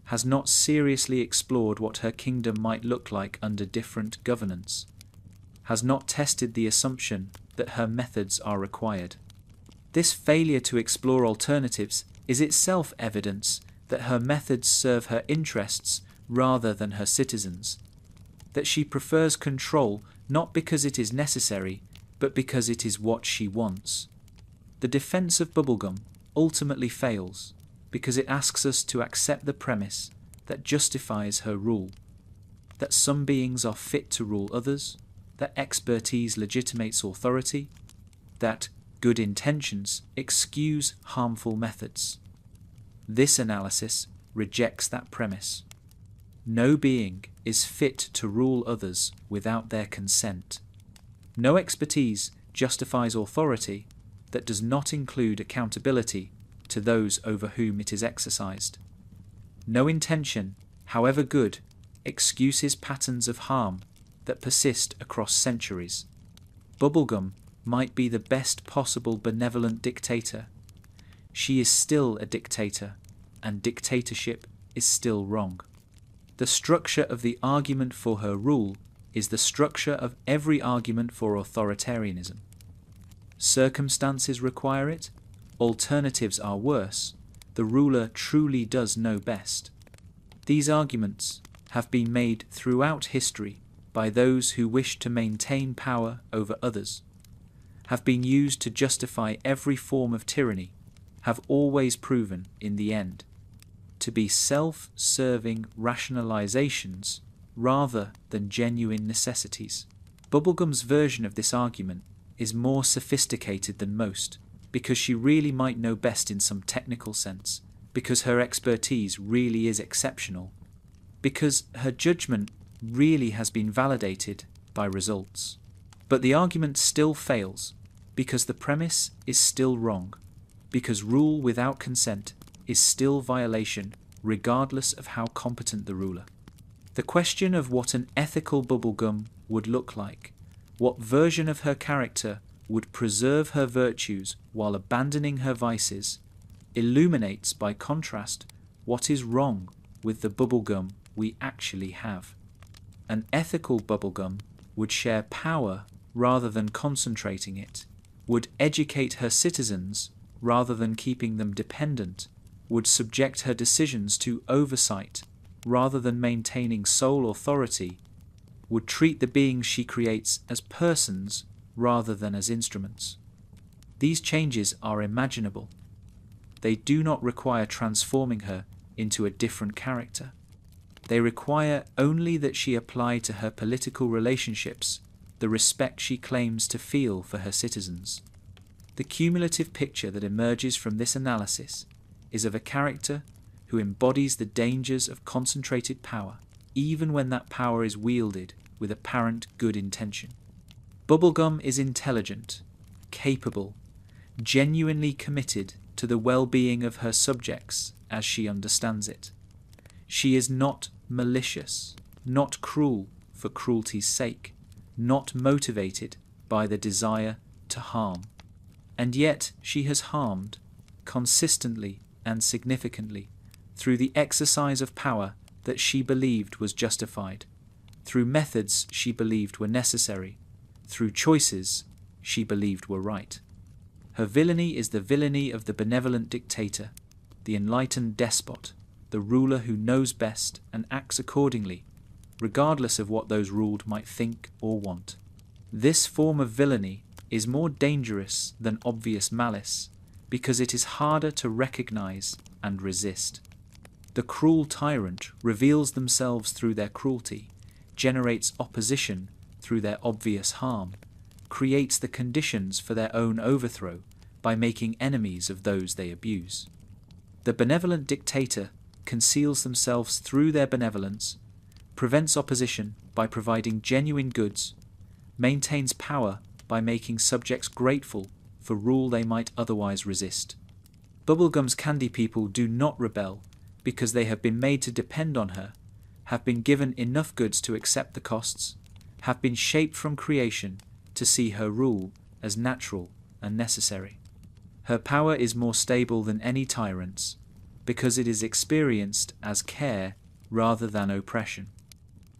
has not seriously explored what her kingdom might look like under different governance, has not tested the assumption that her methods are required. This failure to explore alternatives is itself evidence that her methods serve her interests rather than her citizens, that she prefers control not because it is necessary, but because it is what she wants. The defense of Bubblegum ultimately fails because it asks us to accept the premise that justifies her rule, that some beings are fit to rule others, that expertise legitimates authority, that good intentions excuse harmful methods. This analysis rejects that premise. No being is fit to rule others without their consent. No expertise justifies authority that does not include accountability to those over whom it is exercised. No intention, however good, excuses patterns of harm that persist across centuries. Bubblegum might be the best possible benevolent dictator. She is still a dictator, and dictatorship is still wrong. The structure of the argument for her rule is the structure of every argument for authoritarianism. Circumstances require it, alternatives are worse, the ruler truly does know best. These arguments have been made throughout history by those who wish to maintain power over others, have been used to justify every form of tyranny, have always proven, in the end, to be self-serving rationalizations rather than genuine necessities. Bubblegum's version of this argument is more sophisticated than most, because she really might know best in some technical sense, because her expertise really is exceptional, because her judgment really has been validated by results. But the argument still fails, because the premise is still wrong, because rule without consent is still violation regardless of how competent the ruler. The question of what an ethical Bubblegum would look like, what version of her character would preserve her virtues while abandoning her vices, illuminates by contrast what is wrong with the Bubblegum we actually have. An ethical Bubblegum would share power rather than concentrating it, would educate her citizens rather than keeping them dependent, would subject her decisions to oversight rather than maintaining sole authority, would treat the beings she creates as persons rather than as instruments. These changes are imaginable. They do not require transforming her into a different character. They require only that she apply to her political relationships the respect she claims to feel for her citizens. The cumulative picture that emerges from this analysis is of a character who embodies the dangers of concentrated power, even when that power is wielded with apparent good intention. Bubblegum is intelligent, capable, genuinely committed to the well-being of her subjects as she understands it. She is not malicious, not cruel for cruelty's sake, not motivated by the desire to harm. And yet she has harmed, consistently and significantly, through the exercise of power that she believed was justified, through methods she believed were necessary, through choices she believed were right. Her villainy is the villainy of the benevolent dictator, the enlightened despot, the ruler who knows best and acts accordingly, regardless of what those ruled might think or want. This form of villainy is more dangerous than obvious malice because it is harder to recognize and resist. The cruel tyrant reveals themselves through their cruelty, generates opposition through their obvious harm, creates the conditions for their own overthrow by making enemies of those they abuse. The benevolent dictator conceals themselves through their benevolence, prevents opposition by providing genuine goods, maintains power by making subjects grateful for rule they might otherwise resist. Bubblegum's candy people do not rebel because they have been made to depend on her, have been given enough goods to accept the costs, have been shaped from creation to see her rule as natural and necessary. Her power is more stable than any tyrant's because it is experienced as care rather than oppression.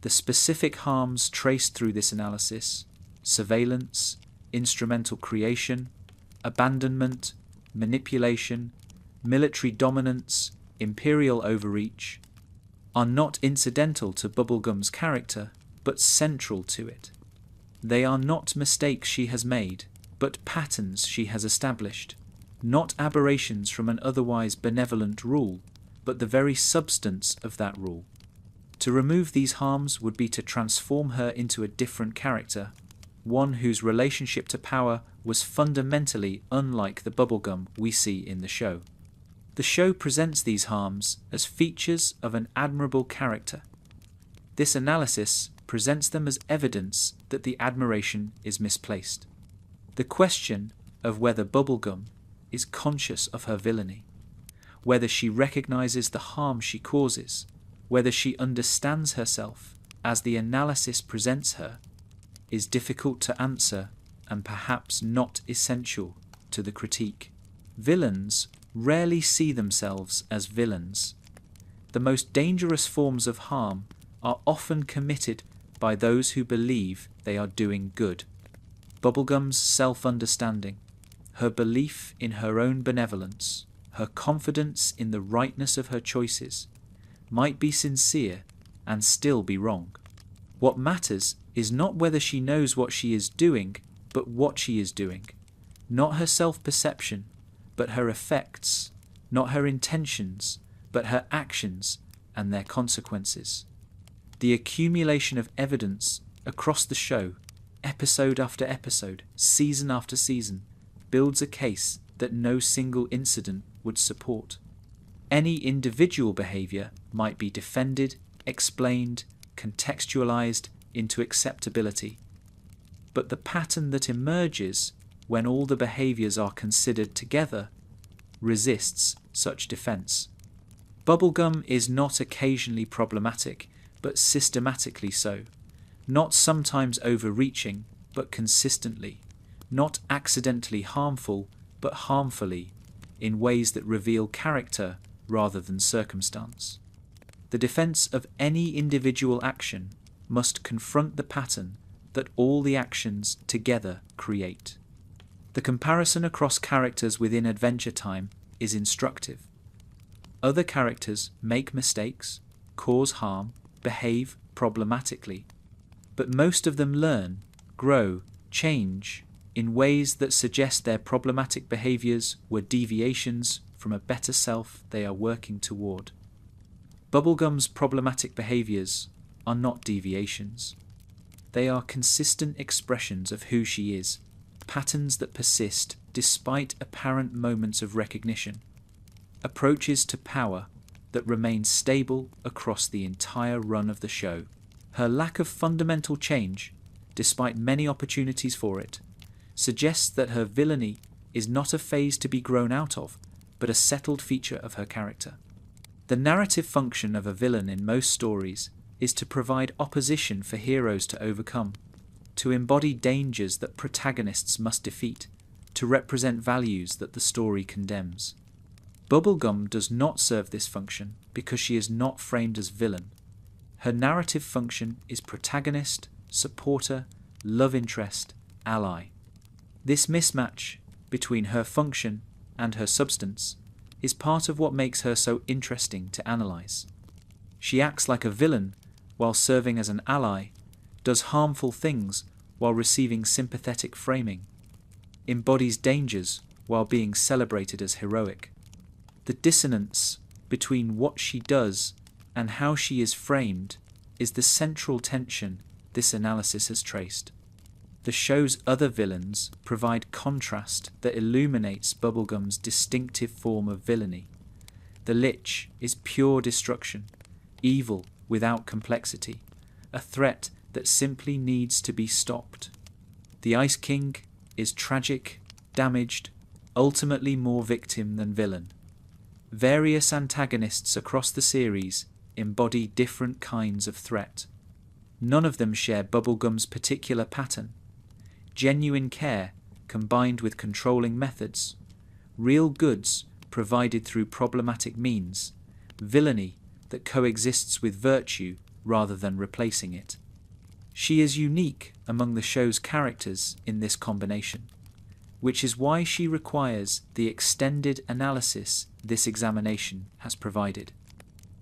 The specific harms traced through this analysis, surveillance, instrumental creation, abandonment, manipulation, military dominance, imperial overreach, are not incidental to Bubblegum's character, but central to it. They are not mistakes she has made, but patterns she has established, not aberrations from an otherwise benevolent rule, but the very substance of that rule. To remove these harms would be to transform her into a different character, one whose relationship to power was fundamentally unlike the Bubblegum we see in the show. The show presents these harms as features of an admirable character. This analysis presents them as evidence that the admiration is misplaced. The question of whether Bubblegum is conscious of her villainy, whether she recognizes the harm she causes, whether she understands herself as the analysis presents her, is difficult to answer and perhaps not essential to the critique. Villains rarely see themselves as villains. The most dangerous forms of harm are often committed by those who believe they are doing good. Bubblegum's self-understanding, her belief in her own benevolence, her confidence in the rightness of her choices, might be sincere and still be wrong. What matters is not whether she knows what she is doing, but what she is doing. Not her self-perception, but her effects. Not her intentions, but her actions and their consequences. The accumulation of evidence across the show, episode after episode, season after season, builds a case that no single incident would support. Any individual behavior might be defended, explained, contextualized into acceptability. But the pattern that emerges when all the behaviors are considered together resists such defense. Bubblegum is not occasionally problematic, but systematically so. Not sometimes overreaching, but consistently. Not accidentally harmful, but harmfully, in ways that reveal character rather than circumstance. The defense of any individual action must confront the pattern that all the actions together create. The comparison across characters within Adventure Time is instructive. Other characters make mistakes, cause harm, behave problematically, but most of them learn, grow, change in ways that suggest their problematic behaviors were deviations from a better self they are working toward. Bubblegum's problematic behaviors are not deviations. They are consistent expressions of who she is, patterns that persist despite apparent moments of recognition, approaches to power that remain stable across the entire run of the show. Her lack of fundamental change, despite many opportunities for it, suggests that her villainy is not a phase to be grown out of, but a settled feature of her character. The narrative function of a villain in most stories is to provide opposition for heroes to overcome, to embody dangers that protagonists must defeat, to represent values that the story condemns. Bubblegum does not serve this function because she is not framed as villain. Her narrative function is protagonist, supporter, love interest, ally. This mismatch between her function and her substance is part of what makes her so interesting to analyze. She acts like a villain while serving as an ally, does harmful things while receiving sympathetic framing, embodies dangers while being celebrated as heroic. The dissonance between what she does and how she is framed is the central tension this analysis has traced. The show's other villains provide contrast that illuminates Bubblegum's distinctive form of villainy. The Lich is pure destruction, evil without complexity, a threat that simply needs to be stopped. The Ice King is tragic, damaged, ultimately more victim than villain. Various antagonists across the series embody different kinds of threat. None of them share Bubblegum's particular pattern. Genuine care combined with controlling methods, real goods provided through problematic means, villainy that coexists with virtue rather than replacing it. She is unique among the show's characters in this combination, which is why she requires the extended analysis this examination has provided.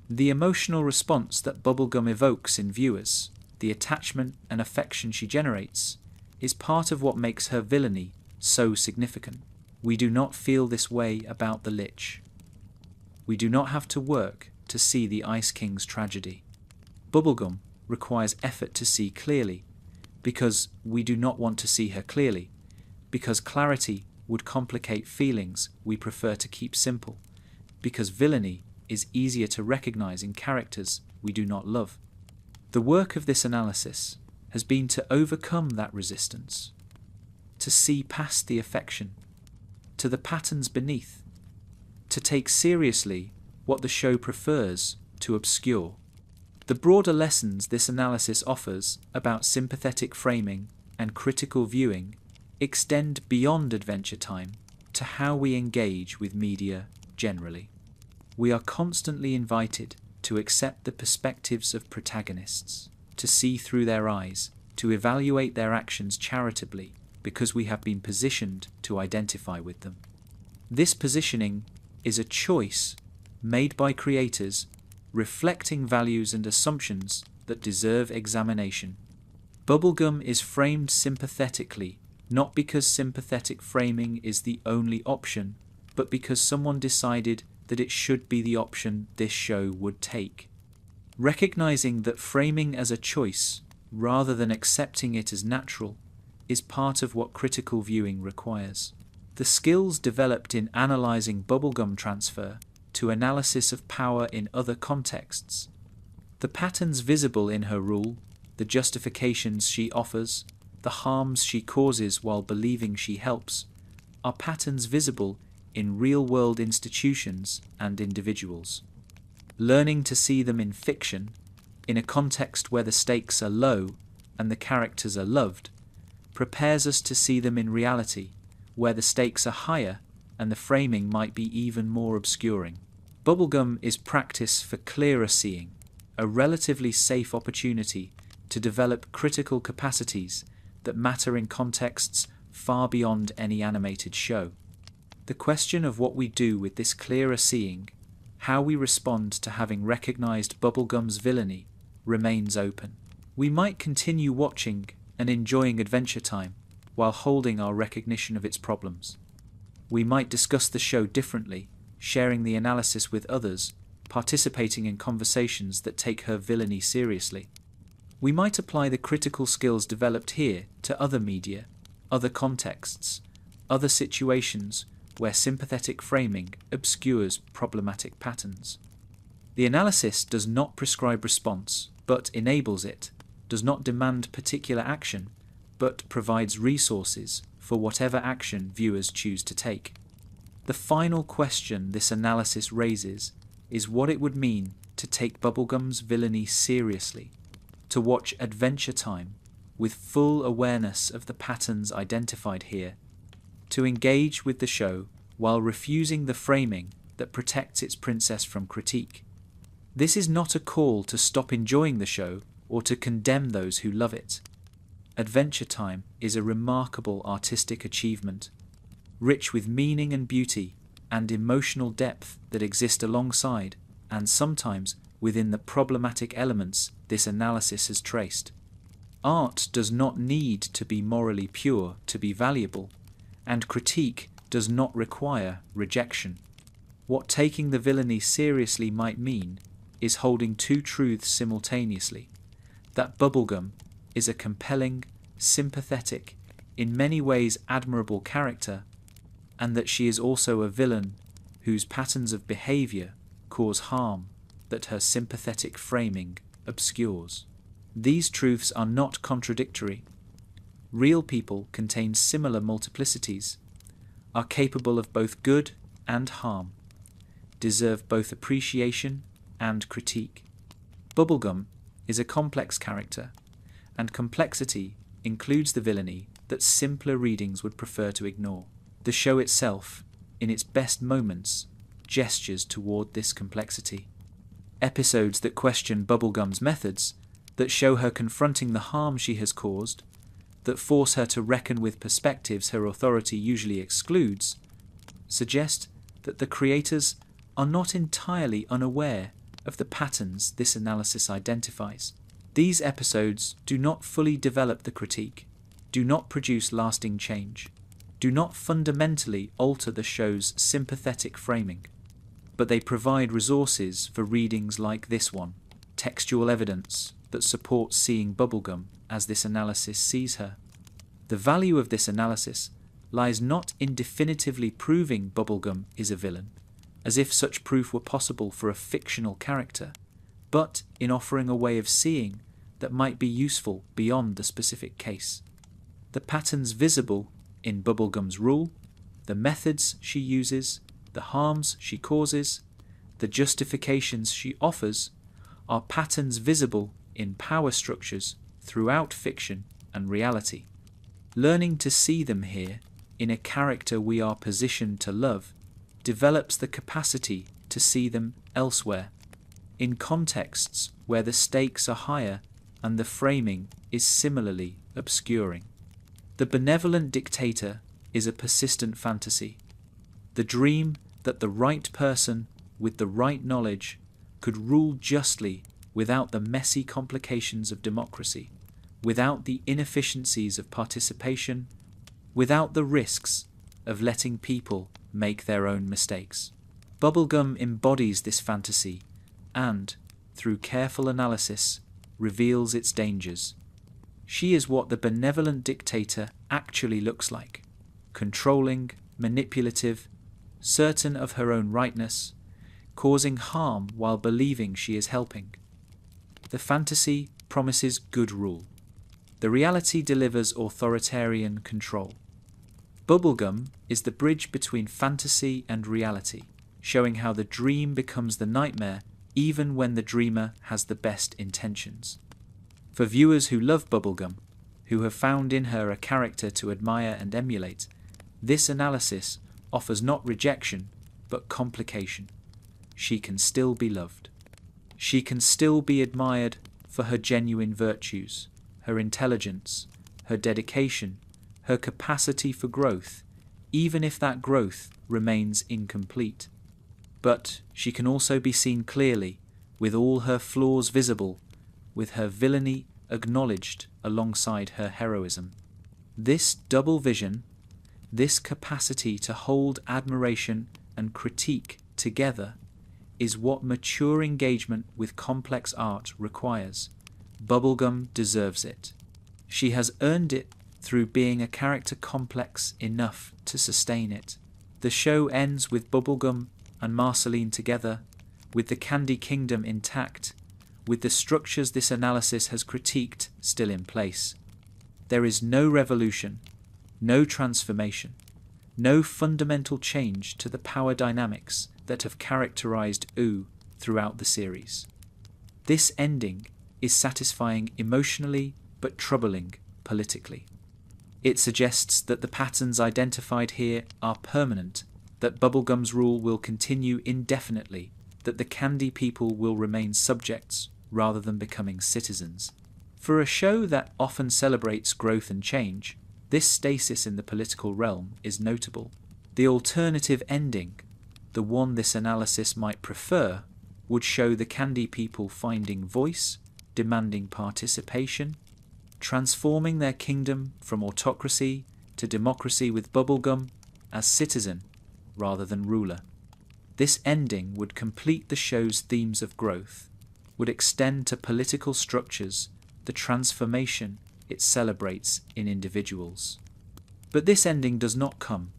The emotional response that Bubblegum evokes in viewers, the attachment and affection she generates, is part of what makes her villainy so significant. We do not feel this way about the Lich. We do not have to work to see the Ice King's tragedy. Bubblegum requires effort to see clearly, because we do not want to see her clearly, because clarity would complicate feelings we prefer to keep simple, because villainy is easier to recognize in characters we do not love. The work of this analysis has been to overcome that resistance, to see past the affection, to the patterns beneath, to take seriously what the show prefers to obscure. The broader lessons this analysis offers about sympathetic framing and critical viewing extend beyond Adventure Time to how we engage with media generally. We are constantly invited to accept the perspectives of protagonists, to see through their eyes, to evaluate their actions charitably because we have been positioned to identify with them. This positioning is a choice made by creators reflecting values and assumptions that deserve examination. Bubblegum is framed sympathetically, not because sympathetic framing is the only option, but because someone decided that it should be the option this show would take. Recognizing that framing as a choice, rather than accepting it as natural, is part of what critical viewing requires. The skills developed in analyzing Bubblegum transfer to analysis of power in other contexts. The patterns visible in her rule, the justifications she offers, the harms she causes while believing she helps, are patterns visible in real-world institutions and individuals. Learning to see them in fiction, in a context where the stakes are low and the characters are loved, prepares us to see them in reality, where the stakes are higher and the framing might be even more obscuring. Bubblegum is practice for clearer seeing, a relatively safe opportunity to develop critical capacities that matter in contexts far beyond any animated show. The question of what we do with this clearer seeing, how we respond to having recognized Bubblegum's villainy, remains open. We might continue watching and enjoying Adventure Time while holding our recognition of its problems. We might discuss the show differently, sharing the analysis with others, participating in conversations that take her villainy seriously. We might apply the critical skills developed here to other media, other contexts, other situations where sympathetic framing obscures problematic patterns. The analysis does not prescribe response, but enables it, does not demand particular action, but provides resources for whatever action viewers choose to take. The final question this analysis raises is what it would mean to take Bubblegum's villainy seriously, to watch Adventure Time with full awareness of the patterns identified here, to engage with the show while refusing the framing that protects its princess from critique. This is not a call to stop enjoying the show or to condemn those who love it. Adventure Time is a remarkable artistic achievement, rich with meaning and beauty and emotional depth that exist alongside and sometimes within the problematic elements this analysis has traced. Art does not need to be morally pure to be valuable, and critique does not require rejection. What taking the villainy seriously might mean is holding two truths simultaneously: that Bubblegum is a compelling, sympathetic, in many ways admirable character, and that she is also a villain whose patterns of behaviour cause harm that her sympathetic framing obscures. These truths are not contradictory. Real people contain similar multiplicities, are capable of both good and harm, deserve both appreciation and critique. Bubblegum is a complex character, and complexity includes the villainy that simpler readings would prefer to ignore. The show itself, in its best moments, gestures toward this complexity. Episodes that question Bubblegum's methods, that show her confronting the harm she has caused, that force her to reckon with perspectives her authority usually excludes, suggest that the creators are not entirely unaware of the patterns this analysis identifies. These episodes do not fully develop the critique, do not produce lasting change, do not fundamentally alter the show's sympathetic framing, but they provide resources for readings like this one, textual evidence that supports seeing Bubblegum as this analysis sees her. The value of this analysis lies not in definitively proving Bubblegum is a villain, as if such proof were possible for a fictional character, but in offering a way of seeing that might be useful beyond the specific case. The patterns visible in Bubblegum's rule, the methods she uses, the harms she causes, the justifications she offers, are patterns visible in power structures throughout fiction and reality. Learning to see them here, in a character we are positioned to love, develops the capacity to see them elsewhere, in contexts where the stakes are higher and the framing is similarly obscuring. The benevolent dictator is a persistent fantasy, the dream that the right person with the right knowledge could rule justly without the messy complications of democracy, without the inefficiencies of participation, without the risks of letting people make their own mistakes. Bubblegum embodies this fantasy and, through careful analysis, reveals its dangers. She is what the benevolent dictator actually looks like: controlling, manipulative, certain of her own rightness, causing harm while believing she is helping. The fantasy promises good rule. The reality delivers authoritarian control. Bubblegum is the bridge between fantasy and reality, showing how the dream becomes the nightmare even when the dreamer has the best intentions. For viewers who love Bubblegum, who have found in her a character to admire and emulate, this analysis offers not rejection, but complication. She can still be loved. She can still be admired for her genuine virtues, her intelligence, her dedication, her capacity for growth, even if that growth remains incomplete. But she can also be seen clearly, with all her flaws visible, with her villainy acknowledged alongside her heroism. This double vision, this capacity to hold admiration and critique together, is what mature engagement with complex art requires. Bubblegum deserves it. She has earned it through being a character complex enough to sustain it. The show ends with Bubblegum and Marceline together, with the Candy Kingdom intact, with the structures this analysis has critiqued still in place. There is no revolution, no transformation, no fundamental change to the power dynamics that have characterized OO throughout the series. This ending is satisfying emotionally but troubling politically. It suggests that the patterns identified here are permanent, that Bubblegum's rule will continue indefinitely, that the Candy people will remain subjects rather than becoming citizens. For a show that often celebrates growth and change, this stasis in the political realm is notable. The alternative ending, the one this analysis might prefer, would show the Candy people finding voice, demanding participation, transforming their kingdom from autocracy to democracy with Bubblegum as citizen rather than ruler. This ending would complete the show's themes of growth, would extend to political structures, the transformation it celebrates in individuals. But this ending does not come,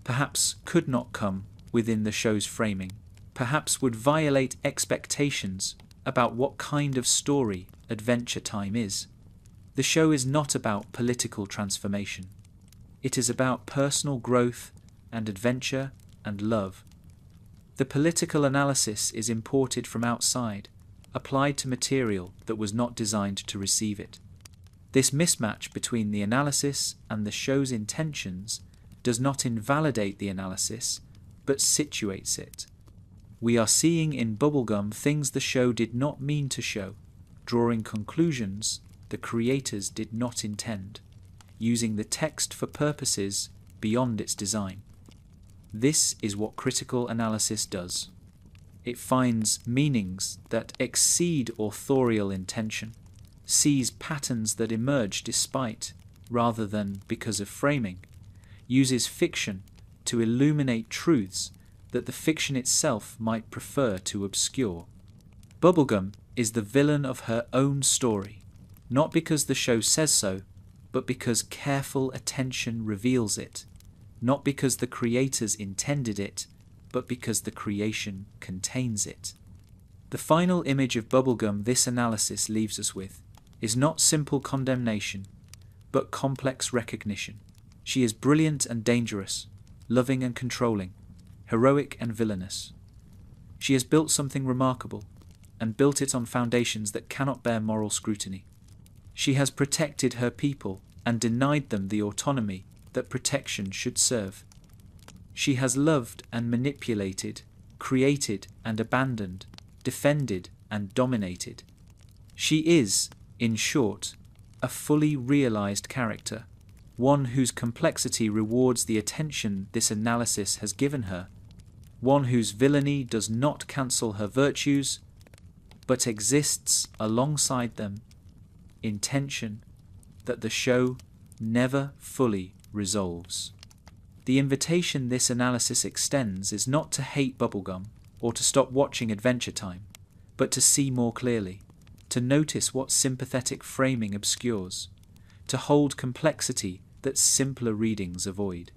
perhaps could not come within the show's framing, perhaps would violate expectations about what kind of story Adventure Time is. The show is not about political transformation. It is about personal growth and adventure and love. The political analysis is imported from outside, applied to material that was not designed to receive it. This mismatch between the analysis and the show's intentions does not invalidate the analysis, but situates it. We are seeing in Bubblegum things the show did not mean to show, drawing conclusions the creators did not intend, using the text for purposes beyond its design. This is what critical analysis does. It finds meanings that exceed authorial intention, sees patterns that emerge despite, rather than because of framing, uses fiction to illuminate truths that the fiction itself might prefer to obscure. Bubblegum is the villain of her own story, not because the show says so, but because careful attention reveals it, not because the creators intended it, but because the creation contains it. The final image of Bubblegum this analysis leaves us with is not simple condemnation, but complex recognition. She is brilliant and dangerous, loving and controlling, heroic and villainous. She has built something remarkable, and built it on foundations that cannot bear moral scrutiny. She has protected her people and denied them the autonomy that protection should serve. She has loved and manipulated, created and abandoned, defended and dominated. She is, in short, a fully realized character, one whose complexity rewards the attention this analysis has given her, one whose villainy does not cancel her virtues, but exists alongside them in tension that the show never fully resolves. The invitation this analysis extends is not to hate Bubblegum or to stop watching Adventure Time, but to see more clearly, to notice what sympathetic framing obscures, to hold complexity that simpler readings avoid.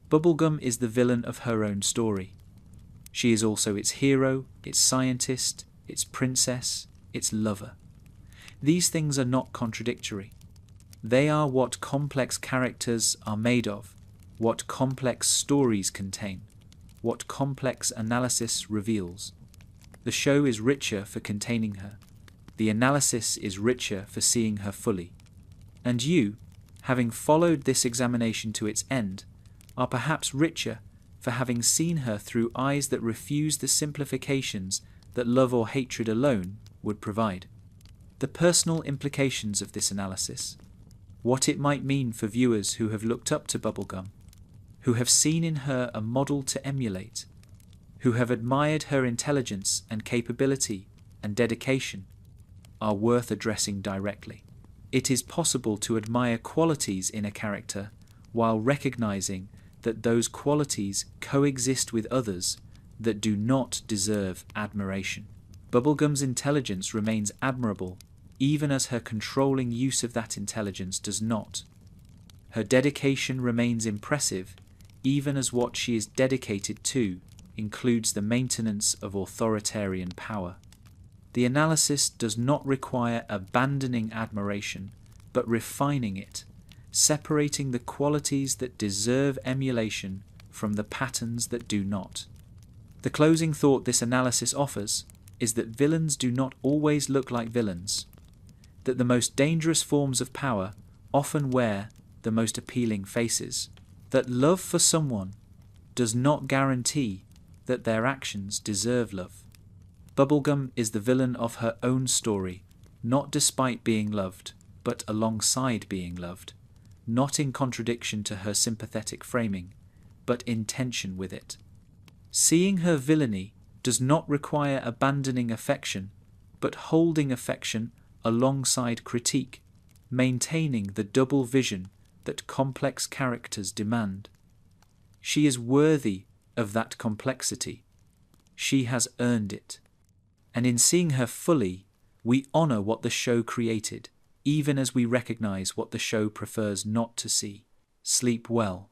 Bubblegum is the villain of her own story. She is also its hero, its scientist, its princess, its lover. These things are not contradictory. They are what complex characters are made of, what complex stories contain, what complex analysis reveals. The show is richer for containing her. The analysis is richer for seeing her fully. And you, having followed this examination to its end, are perhaps richer for having seen her through eyes that refuse the simplifications that love or hatred alone would provide. The personal implications of this analysis. what it might mean for viewers who have looked up to Bubblegum, who have seen in her a model to emulate, who have admired her intelligence and capability and dedication, are worth addressing directly. It is possible to admire qualities in a character while recognizing that those qualities coexist with others that do not deserve admiration. Bubblegum's intelligence remains admirable, even as her controlling use of that intelligence does not. Her dedication remains impressive, even as what she is dedicated to includes the maintenance of authoritarian power. The analysis does not require abandoning admiration, but refining it, separating the qualities that deserve emulation from the patterns that do not. The closing thought this analysis offers is that villains do not always look like villains, that the most dangerous forms of power often wear the most appealing faces, that love for someone does not guarantee that their actions deserve love. Bubblegum is the villain of her own story, not despite being loved, but alongside being loved, not in contradiction to her sympathetic framing, but in tension with it. Seeing her villainy does not require abandoning affection, but holding affection alongside critique, maintaining the double vision that complex characters demand. She is worthy of that complexity. She has earned it. And in seeing her fully, we honor what the show created, even as we recognize what the show prefers not to see. Sleep well.